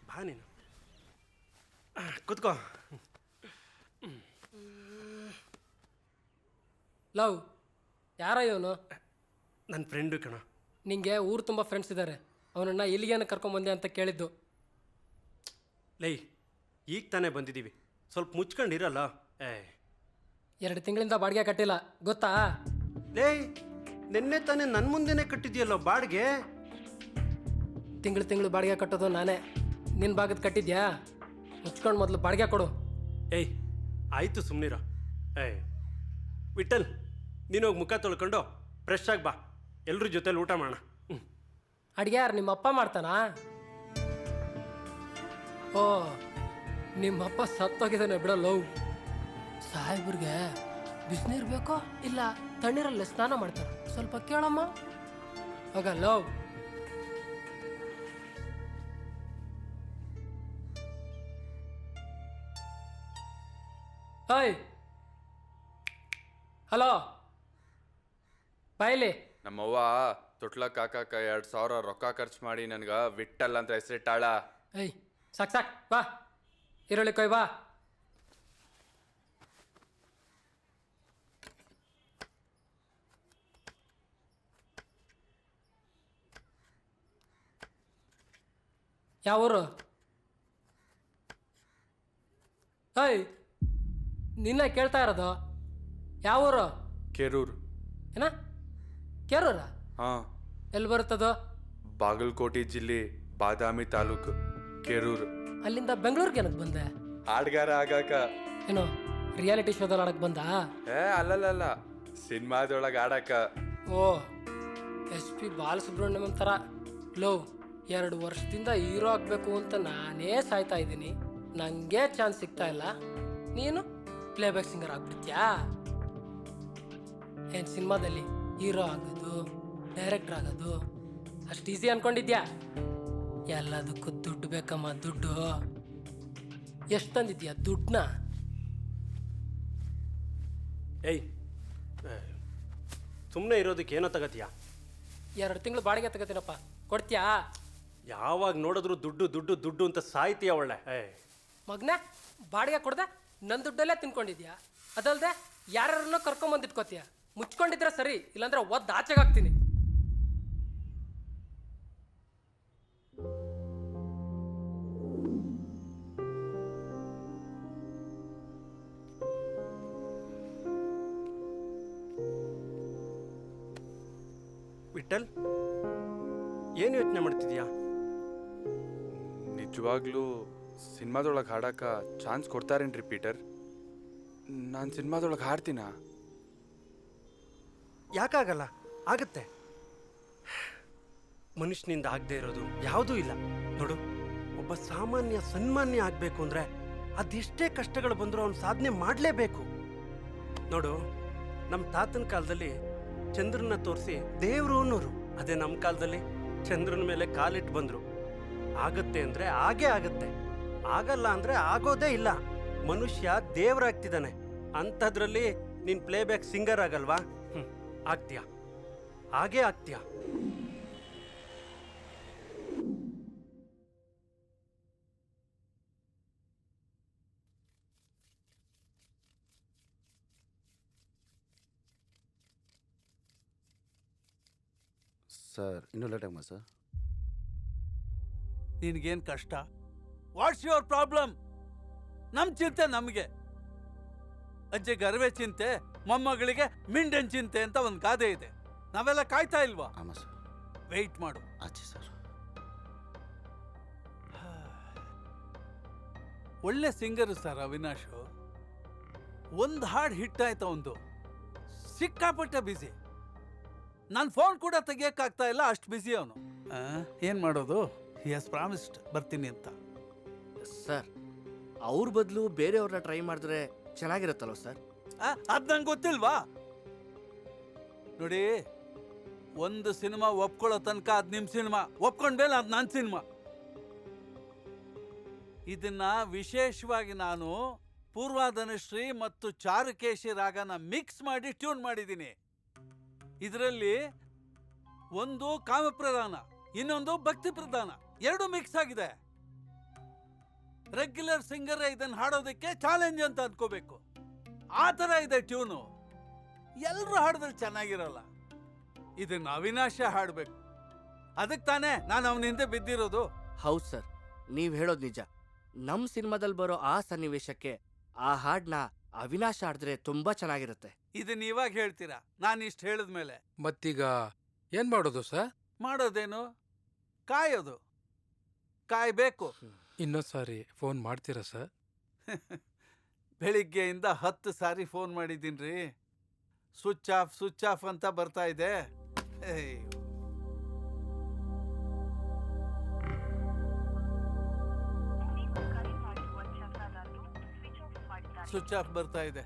ಬಾ ನೀನು, ಕೂತ್ಕೋ. ಲವ್, ಯಾರ ಇವನು? ನನ್ನ ಫ್ರೆಂಡು ಕಣ. ನಿಂಗೆ ಊರು ತುಂಬ ಫ್ರೆಂಡ್ಸ್ ಇದ್ದಾರೆ. ಅವನನ್ನು ಎಲ್ಲಿಗೇನು ಕರ್ಕೊಂಬಂದೆ ಅಂತ ಕೇಳಿದ್ದು. ಲೈ, ಈಗ ತಾನೇ ಬಂದಿದ್ದೀವಿ, ಸ್ವಲ್ಪ ಮುಚ್ಕೊಂಡಿರಲ್ಲ. 2 ತಿಂಗಳಿಂದ ಬಾಡಿಗೆ ಕಟ್ಟಿಲ್ಲ, ಗೊತ್ತಾ? ಲೇ, ನಿನ್ನೆ ತಾನೇ ನನ್ನ ಮುಂದೆನೇ ಕಟ್ಟಿದ್ಯಲ್ಲ ಬಾಡಿಗೆ. ತಿಂಗಳು ಬಾಡಿಗೆ ಕಟ್ಟೋದು ನಾನೇ. ನಿನ್ನ ಭಾಗದ ಕಟ್ಟಿದ್ಯಾ? ಮುಚ್ಕೊಂಡು ಮೊದಲು ಬಾಡಿಗೆ ಕೊಡು. ಆಯಿತು, ಸುಮ್ಮನಿರ. ವಿಠಲ್, ನೀನು ಹೋಗಿ ಮುಖ ತೊಳ್ಕೊಂಡು ಫ್ರೆಶ್ ಆಗಿ ಬಾ, ಎಲ್ಲರ ಜೊತೆಲಿ ಊಟ ಮಾಡೋಣ. ಅಡುಗೆ ಯಾರು, ನಿಮ್ಮಪ್ಪ ಮಾಡ್ತಾನಾ? ಓ, ನಿಮ್ಮಪ್ಪ ಸತ್ತೋಗಿದ್ದಾನೆ ಬಿಡೋ ಲವ್. ಸಾಹೇಬ್ರಿಗೆ ಬಿಸಿನೀರು ಬೇಕೋ ಇಲ್ಲ ತಣ್ಣೀರಲ್ಲಿ ಸ್ನಾನ ಮಾಡ್ತಾಳೆ. ಸ್ವಲ್ಪ ಕೇಳಮ್ಮ. ಹೋಗ ಲವ್. ಹಾಯ್, ಹಲೋ, ಬಾಯ್ಲಿ. ನಮ್ಮವ್ವ ತೊಟ್ಲಕ್ ಹಾಕಕ್ಕ 2,000 ರೊಕ್ಕ ಖರ್ಚು ಮಾಡಿ ನನ್ಗ ವಿಟ್ಟಲ್ ಅಂತ ಹೆಸರಿಟ್ಟಾಳ. ಏಯ್ ಸಾಕ್ ಸಾಕ್, ಬಾ ಈರುಳ್ಳಿ ಕೊಯ್ ಬಾ. ಯಾವ ಊರು? ಏಯ್ ನಿನ್ನ ಕೇಳ್ತಾ ಇರೋದು ಯಾವ ಊರು? ಕೆರೂರು. ಏನ ಕೇರೂರ? ಹಾ. ಎಲ್ಲಿ ಬರುತ್ತದು? ಬಾಗಲಕೋಟೆ ಜಿಲ್ಲೆ ಬಾದಾಮಿ ತಾಲೂಕು ಕೆರೂರು. ಅಲ್ಲಿಂದ ಬೆಂಗಳೂರಿಗೆ ಏನಕ್ಕೆ ಬಂದೆ? ಹಾಡ್ಗಾರ ಆಗಾಕ. ಏನು ರಿಯಾಲಿಟಿ ಶೋದಲ್ಲಿ ಆಡಕ್ ಬಂದ? ಅಲ್ಲಲ್ಲ, ಸಿನಿಮಾದೊಳಗೆ ಆಡಕ. ಓ, SP ಬಾಲಸುಬ್ರಹ್ಮಣ್ಯಂ ಥರ. ಲೋ, 2 ವರ್ಷದಿಂದ ಹೀರೋ ಆಗಬೇಕು ಅಂತ ನಾನೇ ಸಾಯ್ತಾ ಇದ್ದೀನಿ. ನನಗೆ ಚಾನ್ಸ್ ಸಿಗ್ತಾ ಇಲ್ಲ. ನೀನು ಪ್ಲೇಬ್ಯಾಕ್ ಸಿಂಗರ್ ಆಗ್ಬಿಡ್ತೀಯಾ? ಏನು ಸಿನಿಮಾದಲ್ಲಿ ಹೀರೋ ಆಗೋದು, ಡೈರೆಕ್ಟರ್ ಆಗೋದು ಅಷ್ಟು ಈಸಿ ಅನ್ಕೊಂಡಿದ್ಯಾ? ಎಲ್ಲದಕ್ಕೂ ದುಡ್ಡು ಬೇಕಮ್ಮ, ದುಡ್ಡು. ಎಷ್ಟು ತಂದಿದ್ಯಾ ದುಡ್ಡನ್ನ? ಏಯ್, ಸುಮ್ಮನೆ ಇರೋದಕ್ಕೆ ಏನೋ ತಗತ್ಯಾ? 2 ತಿಂಗಳು ಬಾಡಿಗೆ ತಗೋತೀನಪ್ಪ, ಕೊಡ್ತೀಯಾ? ಯಾವಾಗ ನೋಡಿದ್ರು ದುಡ್ಡು ದುಡ್ಡು ದುಡ್ಡು ಅಂತ ಸಾಯ್ತೀಯ ಒಳ್ಳೆ. ಮಗ್ನ, ಬಾಡಿಗೆ ಕೊಡ್ದೆ ನನ್ನ ದುಡ್ಡಲ್ಲೇ ತಿನ್ಕೊಂಡಿದ್ಯಾ? ಅದಲ್ದೆ ಯಾರನ್ನೋ ಕರ್ಕೊಂಬಂದಿಟ್ಕೋತೀಯ. ಮುಚ್ಕೊಂಡಿದ್ರೆ ಸರಿ, ಇಲ್ಲಾಂದ್ರೆ ಒದ್ದು ಆಚೆಗಾಗ್ತೀನಿ. ವಿಠಲ್, ಏನು ಯೋಚನೆ ಮಾಡ್ತಿದ್ಯಾ? ನಿಜವಾಗ್ಲೂ ಸಿನಿಮಾದೊಳಗೆ ಹಾಡಕ ಚಾನ್ಸ್ ಕೊಡ್ತಾರೇನ್ರಿ ಪೀಟರ್? ನಾನು ಸಿನಿಮಾದೊಳಗೆ ಹಾಡ್ತೀನ? ಯಾಕಾಗಲ್ಲ, ಆಗತ್ತೆ. ಮನುಷ್ಯನಿಂದ ಆಗದೆ ಇರೋದು ಯಾವುದೂ ಇಲ್ಲ. ನೋಡು, ಒಬ್ಬ ಸಾಮಾನ್ಯ ಸನ್ಮಾನ್ಯ ಆಗಬೇಕು ಅಂದರೆ ಅದೆಷ್ಟೇ ಕಷ್ಟಗಳು ಬಂದರೂ ಅವನು ಸಾಧನೆ ಮಾಡಲೇಬೇಕು. ನೋಡು, ನಮ್ಮ ತಾತನ ಕಾಲದಲ್ಲಿ ಚಂದ್ರನ ತೋರಿಸಿ ದೇವರು ಅನ್ನೋರು. ಅದೇ ನಮ್ಮ ಕಾಲದಲ್ಲಿ ಚಂದ್ರನ ಮೇಲೆ ಕಾಲಿಟ್ಟು ಬಂದರು. ಆಗತ್ತೆ ಅಂದರೆ ಆಗೇ ಆಗತ್ತೆ, ಆಗಲ್ಲ ಅಂದರೆ ಆಗೋದೇ ಇಲ್ಲ. ಮನುಷ್ಯ ದೇವರಾಗ್ತಿದ್ದಾನೆ. ಅಂಥದ್ರಲ್ಲಿ ನೀನು ಪ್ಲೇಬ್ಯಾಕ್ ಸಿಂಗರ್ ಆಗಲ್ವಾ? ಆಗ್ತೀಯಾ? ಹಾಗೇ ಆಗ್ತೀಯಾ? ಸರ್, ಇನ್ನೂ ಲೇಟ್ ಆಗಮ್ಮ ಸರ್. ನಿನಗೇನು ಕಷ್ಟ? What's your problem? ನಮ್ಮ ಚಿಂತೆ ನಮಗೆ. ಅಜ್ಜಿಗೆ ಅರವೆ ಚಿಂತೆ, ಮೊಮ್ಮಗಳಿಗೆ ಮಿಂಡನ್ ಚಿಂತೆ ಅಂತ ಒಂದು ಗಾದೆ ಇದೆ. ನಾವೆಲ್ಲ ಕಾಯ್ತಾ ಇಲ್ವಾ? ಆಮ ಸರ್. ವೆಯ್ಟ್ ಮಾಡು. ಆಚೆ ಸರ್. ಒಳ್ಳೆ ಸಿಂಗರ್ ಸರ್ ಅವಿನಾಶು. ಒಂದು ಹಾಡು ಹಿಟ್ ಆಯ್ತು ಒಂದು, ಸಿಕ್ಕಾಪಟ್ಟೆ ಬ್ಯುಸಿ. ನಾನು ಫೋನ್ ಕೂಡ ತೆಗಿಯೋಕ್ಕಾಗ್ತಾ ಇಲ್ಲ, ಅಷ್ಟು ಬ್ಯುಸಿ ಅವನು. ಏನು ಮಾಡೋದು? ಹಿ ಹ್ಯಾಸ್ ಪ್ರಾಮಿಸ್ಡ್ ಬರ್ತೀನಿ ಅಂತ. ಸರ್, ಅವ್ರ ಬದಲು ಬೇರೆಯವ್ರನ್ನ ಟ್ರೈ ಮಾಡಿದ್ರೆ ಚೆನ್ನಾಗಿರುತ್ತಲ್ವ ಸರ್? ಅದು ನಂಗೆ ಗೊತ್ತಿಲ್ವಾ? ನೋಡಿ, ಒಂದು ಸಿನಿಮಾ ಒಪ್ಕೊಳ್ಳೋ ತನಕ ಅದು ನಿಮ್ಮ ಸಿನಿಮಾ, ಒಪ್ಕೊಂಡ್ಮೇಲೆ ಅದು ನನ್ನ ಸಿನಿಮಾ. ಇದನ್ನ ವಿಶೇಷವಾಗಿ ನಾನು ಪೂರ್ವಾಧನಶ್ರೀ ಮತ್ತು ಚಾರುಕೇಶಿ ರಾಗನ ಮಿಕ್ಸ್ ಮಾಡಿ ಟ್ಯೂನ್ ಮಾಡಿದ್ದೀನಿ. ಇದರಲ್ಲಿ ಒಂದು ಕಾಮಪ್ರಧಾನ, ಇನ್ನೊಂದು ಭಕ್ತಿ ಪ್ರಧಾನ, ಎರಡು ಮಿಕ್ಸ್ ಆಗಿದೆ. ರೆಗ್ಯುಲರ್ ಸಿಂಗರ್ ಇದನ್ನ ಹಾಡೋದಕ್ಕೆ ಚಾಲೆಂಜ್ ಅಂತ ಅಂದ್ಕೋಬೇಕು. ಆ ಥರ ಇದೆ ಟ್ಯೂನು. ಎಲ್ಲರೂ ಹಾಡಿದ್ರೆ ಚೆನ್ನಾಗಿರಲ್ಲ. ಇದನ್ನ ಅವಿನಾಶ ಹಾಡಬೇಕು. ಅದಕ್ಕೆ ತಾನೇ ನಾನು ಅವನ ಹಿಂದೆ ಬಿದ್ದಿರೋದು. ಹೌದು ಸರ್, ನೀವು ಹೇಳೋದು ನಿಜ. ನಮ್ಮ ಸಿನಿಮಾದಲ್ಲಿ ಬರೋ ಆ ಸನ್ನಿವೇಶಕ್ಕೆ ಆ ಹಾಡನ್ನ ಅವಿನಾಶ ಹಾಡಿದ್ರೆ ತುಂಬಾ ಚೆನ್ನಾಗಿರುತ್ತೆ. ಇದನ್ನ ಇವಾಗ ಹೇಳ್ತೀರಾ, ನಾನು ಇಷ್ಟು ಹೇಳಿದ್ಮೇಲೆ? ಮತ್ತೀಗ ಏನ್ ಮಾಡೋದು ಸರ್? ಮಾಡೋದೇನು? ಕಾಯೋದು. ಕಾಯ್ಬೇಕು. ಇನ್ನೊಂದು ಸಾರಿ ಫೋನ್ ಮಾಡ್ತೀರಾ ಸರ್? ಬೆಳಿಗ್ಗೆಯಿಂದ 10 ಸಾರಿ ಫೋನ್ ಮಾಡಿದ್ದೀನಿ. ಸ್ವಿಚ್ ಆಫ್ ಅಂತ ಬರ್ತಾ ಇದೆ. ಸ್ವಿಚ್ ಆಫ್ ಬರ್ತಾ ಇದೆ.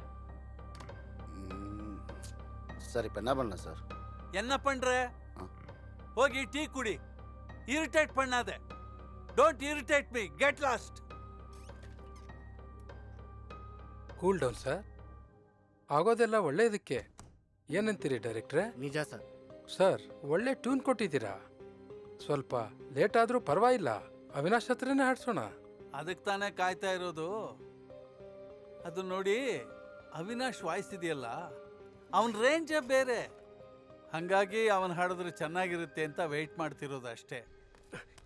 ಸರ್ ಪೆನ್ನ ಬಣ್ಣ ಸರ್. ಎನ್ನ ಪಂಡ್ರೆ ಹೋಗಿ ಟೀ ಕುಡಿ. ಇರಿಟೇಟ್ ಪಣ್ಣಾದೆ. Don't irritate me. Get lost. Cool down sir. ಆಗೋದೆಲ್ಲ ಒಳ್ಳೇದಕ್ಕೆ. ಏನಂತೀರಿ ಡೈರೆಕ್ಟ್ರೆ? ನಿಜ ಸರ್. ಸರ್ ಒಳ್ಳೆ ಟ್ಯೂನ್ ಕೊಟ್ಟಿದ್ದೀರಾ. ಸ್ವಲ್ಪ ಲೇಟ್ ಆದ್ರೂ ಪರವಾಗಿಲ್ಲ, ಅವಿನಾಶ್ ಹತ್ರನೇ ಹಾಡ್ಸೋಣ. ಅದಕ್ಕೆ ತಾನೇ ಕಾಯ್ತಾ ಇರೋದು. ಅದು ನೋಡಿ, ಅವಿನಾಶ್ ವಾಯ್ಸ್ ಇದೆಯಲ್ಲ, ಅವನ ರೇಂಜೇ ಬೇರೆ. ಹಂಗಾಗಿ ಅವನ್ ಹಾಡಿದ್ರೆ ಚೆನ್ನಾಗಿರುತ್ತೆ ಅಂತ ವೆಯ್ಟ್ ಮಾಡ್ತಿರೋದು ಅಷ್ಟೇ.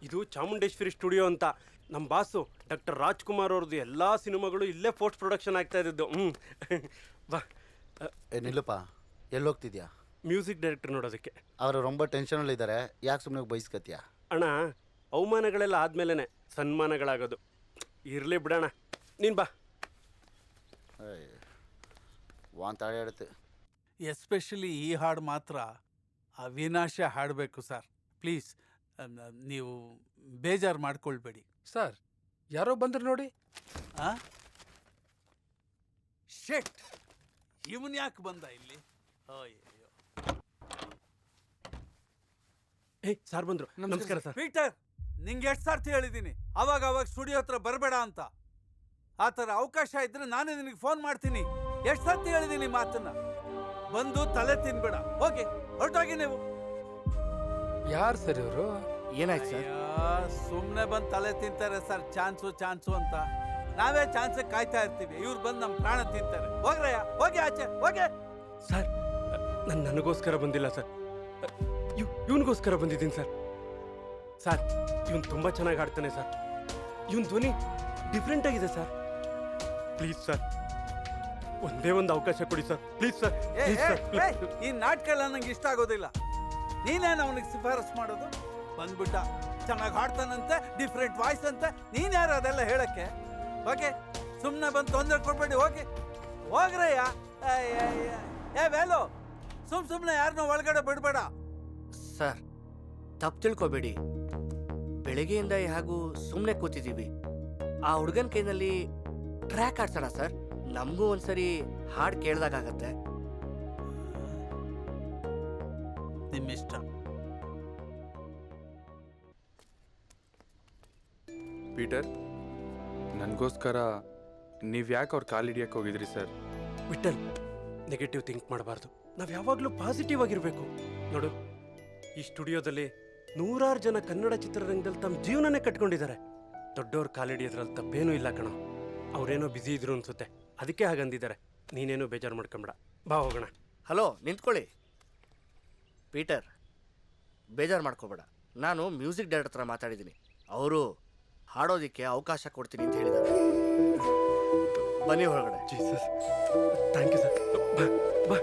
ಇದು ಚಾಮುಂಡೇಶ್ವರಿ ಸ್ಟುಡಿಯೋ ಅಂತ. ನಮ್ಮ ಬಾಸು ಡಾಕ್ಟರ್ ರಾಜ್ಕುಮಾರ್ ಅವ್ರದ್ದು ಎಲ್ಲ ಸಿನಿಮಾಗಳು ಇಲ್ಲೇ ಪೋಸ್ಟ್ ಪ್ರೊಡಕ್ಷನ್ ಆಗ್ತಾ ಇದ್ದು. ಬಾ. ನಿಲ್ಲಪ್ಪ, ಎಲ್ಲಿ ಹೋಗ್ತಿದ್ಯಾ? ಮ್ಯೂಸಿಕ್ ಡೈರೆಕ್ಟರ್ ನೋಡೋದಕ್ಕೆ. ಅವರು ரொம்ப ಟೆನ್ಷನಲ್ಲಿ ಇದ್ದಾರೆ. ಯಾಕೆ ಸುಮ್ಮನೆ ಬಯಸ್ಕತ್ಯಾ? ಅಣ್ಣ, ಅವಮಾನಗಳೆಲ್ಲ ಆದ್ಮೇಲೆ ಸನ್ಮಾನಗಳಾಗೋದು. ಇರ್ಲಿ ಬಿಡೋಣ, ನೀನ್ ಬಾ. ವಾಂತಾಳೆ ಹೇಳುತ್ತೆ. ಎಸ್ಪೆಷಲಿ ಈ ಹಾಡು ಮಾತ್ರ ಅವಿನಾಶ ಹಾಡಬೇಕು ಸರ್. ಪ್ಲೀಸ್, ನೀವು ಬೇಜಾರು ಮಾಡ್ಕೊಳ್ಬೇಡಿ. ಸರ್ ಯಾರೋ ಬಂದ್ರು ನೋಡಿ. ಶೆಟ್, ಇವನ್ ಯಾಕೆ ಬಂದ ಇಲ್ಲಿ? ಸರ್ ಬಂದ್ರು. ನಮಸ್ಕಾರ ಸರ್. ಪೀಟರ್, ನಿಂಗೆ ಎಷ್ಟು ಸರ್ತಿ ಹೇಳಿದ್ದೀನಿ ಅವಾಗ ಸ್ಟುಡಿಯೋ ಹತ್ರ ಬರಬೇಡ ಅಂತ. ಆ ಥರ ಅವಕಾಶ ಇದ್ರೆ ನಾನೇ ನಿನಗೆ ಫೋನ್ ಮಾಡ್ತೀನಿ. ಎಷ್ಟು ಸರ್ತಿ ಹೇಳಿದ್ದೀನಿ ಮಾತನ್ನ. ಬಂದು ತಲೆ ತಿನ್ಬೇಡ. ಹೋಗಿ, ಹೊರಟೋಗಿ ನೀವು. ಯಾರು ಸರ್ ಇವರು? ಏನಾಯ್ತು ಸರ್? ಸುಮ್ಮನೆ ಬಂದು ತಲೆ ತಿಂತಾರೆ ಸರ್. ಚಾನ್ಸು ಅಂತ ನಾವೇ ಚಾನ್ಸ್ ಕಾಯ್ತಾ ಇರ್ತೀವಿ. ಇವ್ರು ಬಂದು ನಮ್ಮ ಪ್ರಾಣ ತಿಂತಾರೆ. ಹೋಗ್ರಯ್ಯ, ಹೋಗಿ ಆಚೆ ಹೋಗಿ. ಸರ್, ನನಗೋಸ್ಕರ ಬಂದಿಲ್ಲ ಸರ್, ಇವನಿಗೋಸ್ಕರ ಬಂದಿದ್ದೀನಿ ಸರ್. ಸರ್, ಇವನು ತುಂಬಾ ಚೆನ್ನಾಗಿ ಹಾಡ್ತಾನೆ ಸರ್. ಇವನ್ ಧ್ವನಿ ಡಿಫ್ರೆಂಟ್ ಆಗಿದೆ ಸರ್. ಪ್ಲೀಸ್ ಸರ್, ಒಂದೇ ಒಂದು ಅವಕಾಶ ಕೊಡಿ ಸರ್. Please sir. ಈ ನಾಟಕ ಎಲ್ಲ ನಂಗೆ ಇಷ್ಟ ಆಗೋದಿಲ್ಲ. ನೀನೇನು ಅವನಿಗೆ ಶಿಫಾರಸ್ ಮಾಡೋದು? ಬಂದ್ಬಿಟ್ಟ, ಚೆನ್ನಾಗಿ ಹಾಡ್ತಾನಂತೆ, ಡಿಫ್ರೆಂಟ್ ವಾಯ್ಸ್ ಅಂತ. ನೀನ್ ಯಾರು ಅದೆಲ್ಲ ಹೇಳಕ್ಕೆ? ಓಕೆ, ಸುಮ್ಮನೆ ಬಂದು ತೊಂದರೆ ಕೊಡ್ಬೇಡಿ. ಹೋಗ್ರಯ್ಯ. ವೇಲು, ಸುಮ್ಮನೆ ಯಾರನ್ನೋ ಒಳಗಡೆ ಬಿಡ್ಬೇಡ. ಸರ್, ತಪ್ಪು ತಿಳ್ಕೊಬೇಡಿ. ಬೆಳಗ್ಗೆಯಿಂದ ಹಾಗೂ ಸುಮ್ಮನೆ ಕೂತಿದ್ದೀವಿ. ಆ ಹುಡುಗನ ಕೈನಲ್ಲಿ ಟ್ರ್ಯಾಕ್ ಆಡ್ಸೋಣ ಸರ್. ನಮಗೂ ಒಂದ್ಸರಿ ಹಾಡು ಕೇಳ್ದಾಗತ್ತೆ. ನಿಮ್ಮಿಷ್ಟ. ಪೀಟರ್, ನನಗೋಸ್ಕರ ನೀವು ಯಾಕೆ ಅವ್ರ ಕಾಲು ಹಿಡಿಯಕ್ಕೆ ಹೋಗಿದ್ರಿ ಸರ್? ವಿಠಲ್, ನೆಗೆಟಿವ್ ಥಿಂಕ್ ಮಾಡಬಾರ್ದು. ನಾವು ಯಾವಾಗಲೂ ಪಾಸಿಟಿವ್ ಆಗಿರಬೇಕು. ನೋಡು, ಈ ಸ್ಟುಡಿಯೋದಲ್ಲಿ 100 ಜನ ಕನ್ನಡ ಚಿತ್ರರಂಗದಲ್ಲಿ ತಮ್ಮ ಜೀವನನೇ ಕಟ್ಕೊಂಡಿದ್ದಾರೆ. ದೊಡ್ಡವ್ರ ಕಾಲಿಡಿಯೋದ್ರಲ್ಲಿ ತಪ್ಪೇನೂ ಇಲ್ಲ ಕಣೋ. ಅವರೇನೋ ಬ್ಯುಸಿ ಇದ್ರು ಅನ್ಸುತ್ತೆ, ಅದಕ್ಕೆ ಹಾಗಂದಿದ್ದಾರೆ. ನೀನೇನು ಬೇಜಾರು ಮಾಡ್ಕೊಂಬೇಡ, ಬಾ ಹೋಗೋಣ. ಹಲೋ, ನಿಂತ್ಕೊಳ್ಳಿ. ಪೀಟರ್, ಬೇಜಾರು ಮಾಡ್ಕೋಬೇಡ. ನಾನು ಮ್ಯೂಸಿಕ್ ಡೈರೆಕ್ಟರ್ ಹತ್ರ ಮಾತಾಡಿದ್ದೀನಿ. ಅವರು ಹಾಡೋದಕ್ಕೆ ಅವಕಾಶ ಕೊಡ್ತೀನಿ ಅಂತ ಹೇಳಿದ್ದಾರೆ. ಬನ್ನಿ ಹೊರಗಡೆ. Jesus, thank you sir. ಬಾ.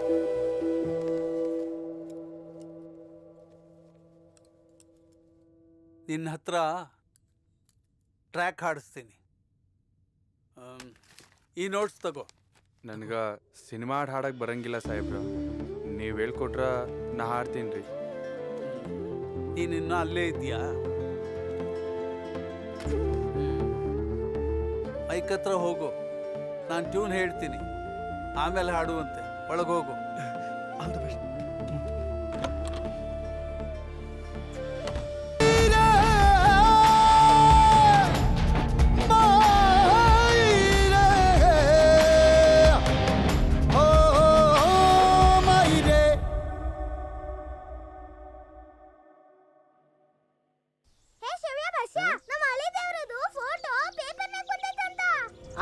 ನಿನ್ನ ಹತ್ರ ಟ್ರ್ಯಾಕ್ ಹಾಡಿಸ್ತೀನಿ. ಈ ನೋಟ್ಸ್ ತಗೋ. ನನಗೆ ಸಿನಿಮಾ ಹಾಡಕ್ಕೆ ಬರಂಗಿಲ್ಲ ಸಾಹೇಬ್ರ. ನೀವು ಹೇಳ್ಕೊಟ್ರ ನಾ ಹಾಡ್ತೀನಿ ರೀ. ನೀನಿನ್ನ ಅಲ್ಲೇ ಇದೆಯಾ? ಮೈಕ್ ಹತ್ರ ಹೋಗು. ನಾನು ಟ್ಯೂನ್ ಹೇಳ್ತೀನಿ, ಆಮೇಲೆ ಹಾಡುವಂತೆ. ಒಳಗೋಗು. All the best.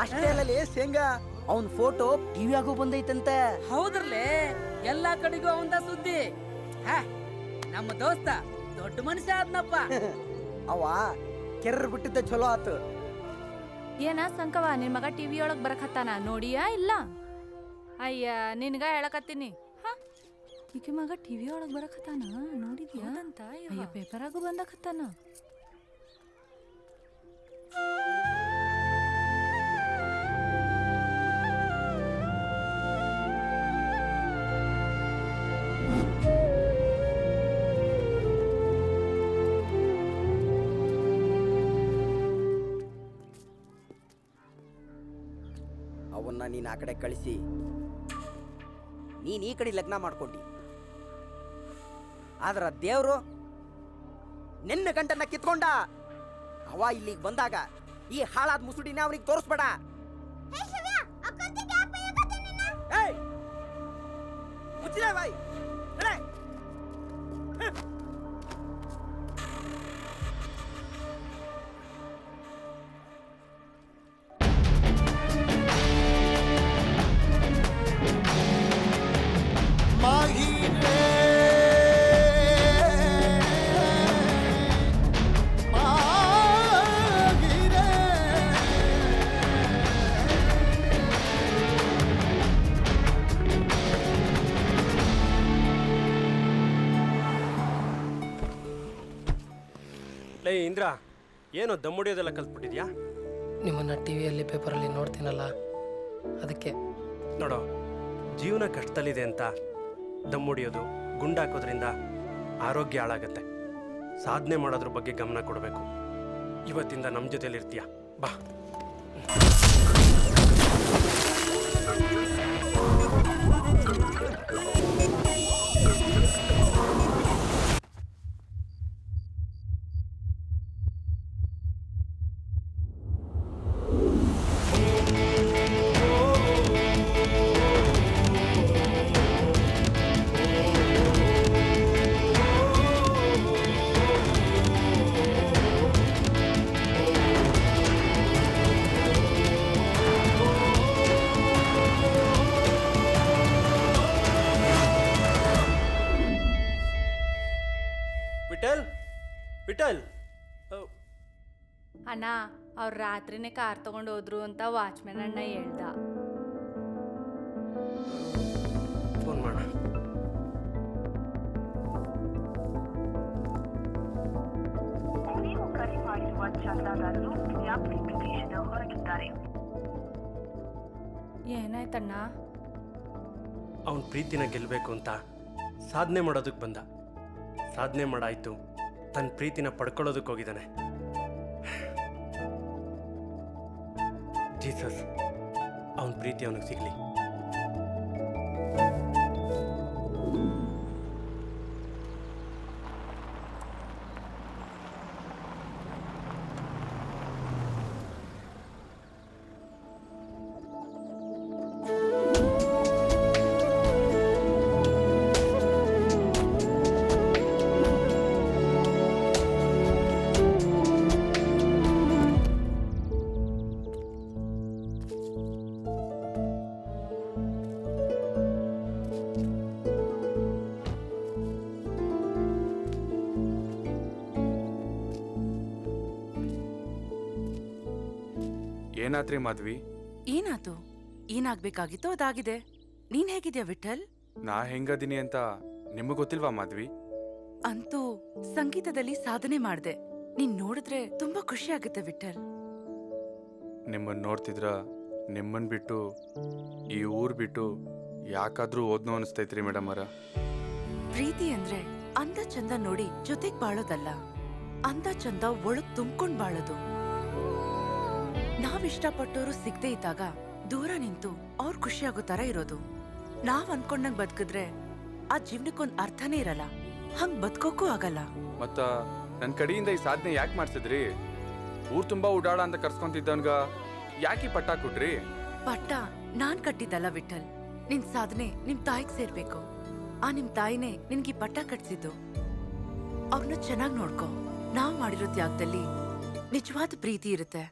ಅಷ್ಟೇ ಅಲ್ಲೇ ಶೇಂಗಾ, ಅವನ್ ಫೋಟೋ ಟಿವಿಯಾಗೂ ಬಂದೈತಂತೆ. ಹೌದ್ರಲ್ಲೇ, ಎಲ್ಲಾ ಕಡೆಗೂ ಅವಂದ ಸುದ್ದಿ. ನಮ್ಮ ದೋಸ್ತ ದೊಡ್ಡ ಮನುಷ್ಯ ಆದ್ನಪ್ಪ. ಅವ ಕೆರ್ರ ಬಿಟ್ಟಿದ್ದ ಚಲೋ ಆತು. ಏನ ಸಂಕವ, ನಿನ್ ಮಗ ಟಿವಿ ಒಳಗ್ ಬರಕತ್ತಾನ ನೋಡಿಯಾ ಇಲ್ಲ? ಅಯ್ಯ, ನಿನ್ಗ ಹೇಳಕತ್ತೀನಿ. ಈಕೆ ಮಗ ಟಿವಿ ಒಳಗ್ ಬರಕತ್ತಾನ ನೋಡಿದ್ಯಾ ಅಂತ? ಅಯ್ಯ, ಪೇಪರಾಗೂ ಬಂದಕತ್ತಾನ. ಅವನ್ನ ನೀನ್ ಆ ಕಡೆ ಕಳಿಸಿ ನೀನ್ ಈ ಕಡೆ ಲಗ್ನ ಮಾಡ್ಕೊಂಡಿ. ಆದ್ರ ದೇವ್ರು ನಿನ್ನ ಗಂಟನ್ನ ಕಿತ್ಕೊಂಡ. ಅವ ಇಲ್ಲಿಗೆ ಬಂದಾಗ ಈ ಹಾಳಾದ ಮುಸುಡಿನ ಅವನಿಗೆ ತೋರಿಸ್ಬೇಡ. ಏಯ್! ಮುಚ್ಚಿದೆ ಬಾಯ್. ನಡೆ. ಲೇ ಇಂದ್ರ, ಏನು ದಮ್ಮುಡಿಯೋದೆಲ್ಲ ಕಲ್ತ್ಬಿಟ್ಟಿದ್ಯಾ? ನಿಮ್ಮನ್ನ ಟಿವಿಯಲ್ಲಿ ಪೇಪರಲ್ಲಿ ನೋಡ್ತೀನಲ್ಲ, ಅದಕ್ಕೆ. ನೋಡೋ, ಜೀವನ ಕಷ್ಟದಲ್ಲಿದೆ ಅಂತ ದಮ್ಮುಡಿಯೋದು, ಗುಂಡಾಕೋದ್ರಿಂದ ಆರೋಗ್ಯ ಹಾಳಾಗತ್ತೆ. ಸಾಧನೆ ಮಾಡೋದ್ರ ಬಗ್ಗೆ ಗಮನ ಕೊಡಬೇಕು. ಇವತ್ತಿಂದ ನಮ್ಮ ಜೊತೆಲಿ ಇರ್ತೀಯ, ಬಾ. ವಿಠಲ್, ವಿಠಲ್, ಅಣ್ಣ ಅವ್ರು ರಾತ್ರಿನೇ ಕಾರ್ ತಗೊಂಡು ಹೋದ್ರು ಅಂತ ವಾಚ್ಮ್ಯಾನ್ ಅಣ್ಣ ಹೇಳ್ದ. ಫೋನ್ ಮಾಡ. ನೀವು ಕರೆ ಮಾಡಿರುವ ಚಂದಾದಾರರು ವ್ಯಾಪ್ತಿ ಪ್ರದೇಶದ ಹೊರಗಿದ್ದಾರೆ. ಏನಾಯ್ತಣ್ಣ? ಅವನ ಪ್ರೀತಿನ ಗೆಲ್ಲಬೇಕು ಅಂತ ಸಾಧನೆ ಮಾಡೋದಕ್ಕೆ ಬಂದ. ಸಾಧನೆ ಮಾಡಾಯ್ತು, ತನ್ನ ಪ್ರೀತಿನ ಪಡ್ಕೊಳ್ಳೋದಕ್ಕೆ ಹೋಗಿದ್ದಾನೆ. ಜೀಸಸ್, ಅವನ ಪ್ರೀತಿ ಅವನಿಗೆ ಸಿಗಲಿ. ಏನಾತ್ರಿ ಮಾಧವಿ? ಏನಾತು? ಏನಾಗ್ಬೇಕಾಗಿತ್ತೋ ಅದಾಗಿದೆ. ನೀನ್ ಹೇಗಿದ್ಯಾ ವಿಠಲ್? ನಾ ಹೆಂಗದೀನಿ ಅಂತ ನಿಮಗ್ ಗೊತ್ತಿಲ್ವಾ ಮಾಧವಿ? ಅಂತೂ ಸಂಗೀತದಲ್ಲಿ ಸಾಧನೆ ಮಾಡ್ದೆ. ನೀನ್ ನೋಡಿದ್ರೆ ತುಂಬಾ ಖುಷಿ ಆಗುತ್ತೆ ವಿಠಲ್. ನಿಮ್ಮನ್ ನೋಡ್ತಿದ್ರ ನಿಮ್ಮನ್ ಬಿಟ್ಟು ಈ ಊರ್ ಬಿಟ್ಟು ಯಾಕಾದ್ರೂ ಓದ್ನೋ ಅನಿಸ್ತೈತ್ರಿ ಮೇಡಮ್ ಅವರ. ಪ್ರೀತಿ ಅಂದ್ರೆ ಅಂದ ಚಂದ ನೋಡಿ ಜೊತೆಗ್ ಬಾಳೋದಲ್ಲ, ಅಂದ ಚಂದ ಒಳಗ್ ತುಂಬ್ಕೊಂಡ್ ಬಾಳೋದು. ನಾವ್ ಇಷ್ಟಪಟ್ಟೋರು ಸಿಗದೆ ಇದ್ದಾಗ ದೂರ ನಿಂತು ಅವ್ರ ಖುಷಿ ಆಗೋ ತರ ಇರೋದು. ನಾವ್ ಅನ್ಕೊಂಡಂಗ್ ಬದುಕಿದ್ರೆ ಆ ಜೀವನಕ್ಕೊಂದ್ ಅರ್ಥನೇ ಇರಲ್ಲ, ಹಂಗ್ ಬದುಕೋಕ್ಕೂ ಆಗಲ್ಲ. ಮತ್ತ ನನ್ ಕಡೆಯಿಂದ ಈ ಸಾಧನೆ ಯಾಕೆ ಮಾಡ್ಸಿದ್ರಿ? ಊರ್ ತುಂಬಾ ಉಡಾಳ ಅಂತ ಕರ್ಸ್ಕೊಂತಿದ್ದವನ್ಗ ಯಾಕೆ ಪಟ್ಟ ಕೊಟ್ರಿ? ಪಟ್ಟ ನಾನ್ ಕಟ್ಟಿದ್ದಲ್ಲ ವಿಠಲ್. ನಿನ್ ಸಾಧನೆ ನಿಮ್ ತಾಯಿಗ್ ಸೇರ್ಬೇಕು. ಆ ನಿಮ್ ತಾಯಿನೇ ನಿನ್ಗೆ ಪಟ್ಟ ಕಟ್ಸಿದ್ದು. ಅವ್ರನ್ನ ಚೆನ್ನಾಗ್ ನೋಡ್ಕೊ. ನಾವ್ ಮಾಡಿರೋ ತ್ಯಾಗದಲ್ಲಿ ನಿಜವಾದ ಪ್ರೀತಿ ಇರುತ್ತೆ.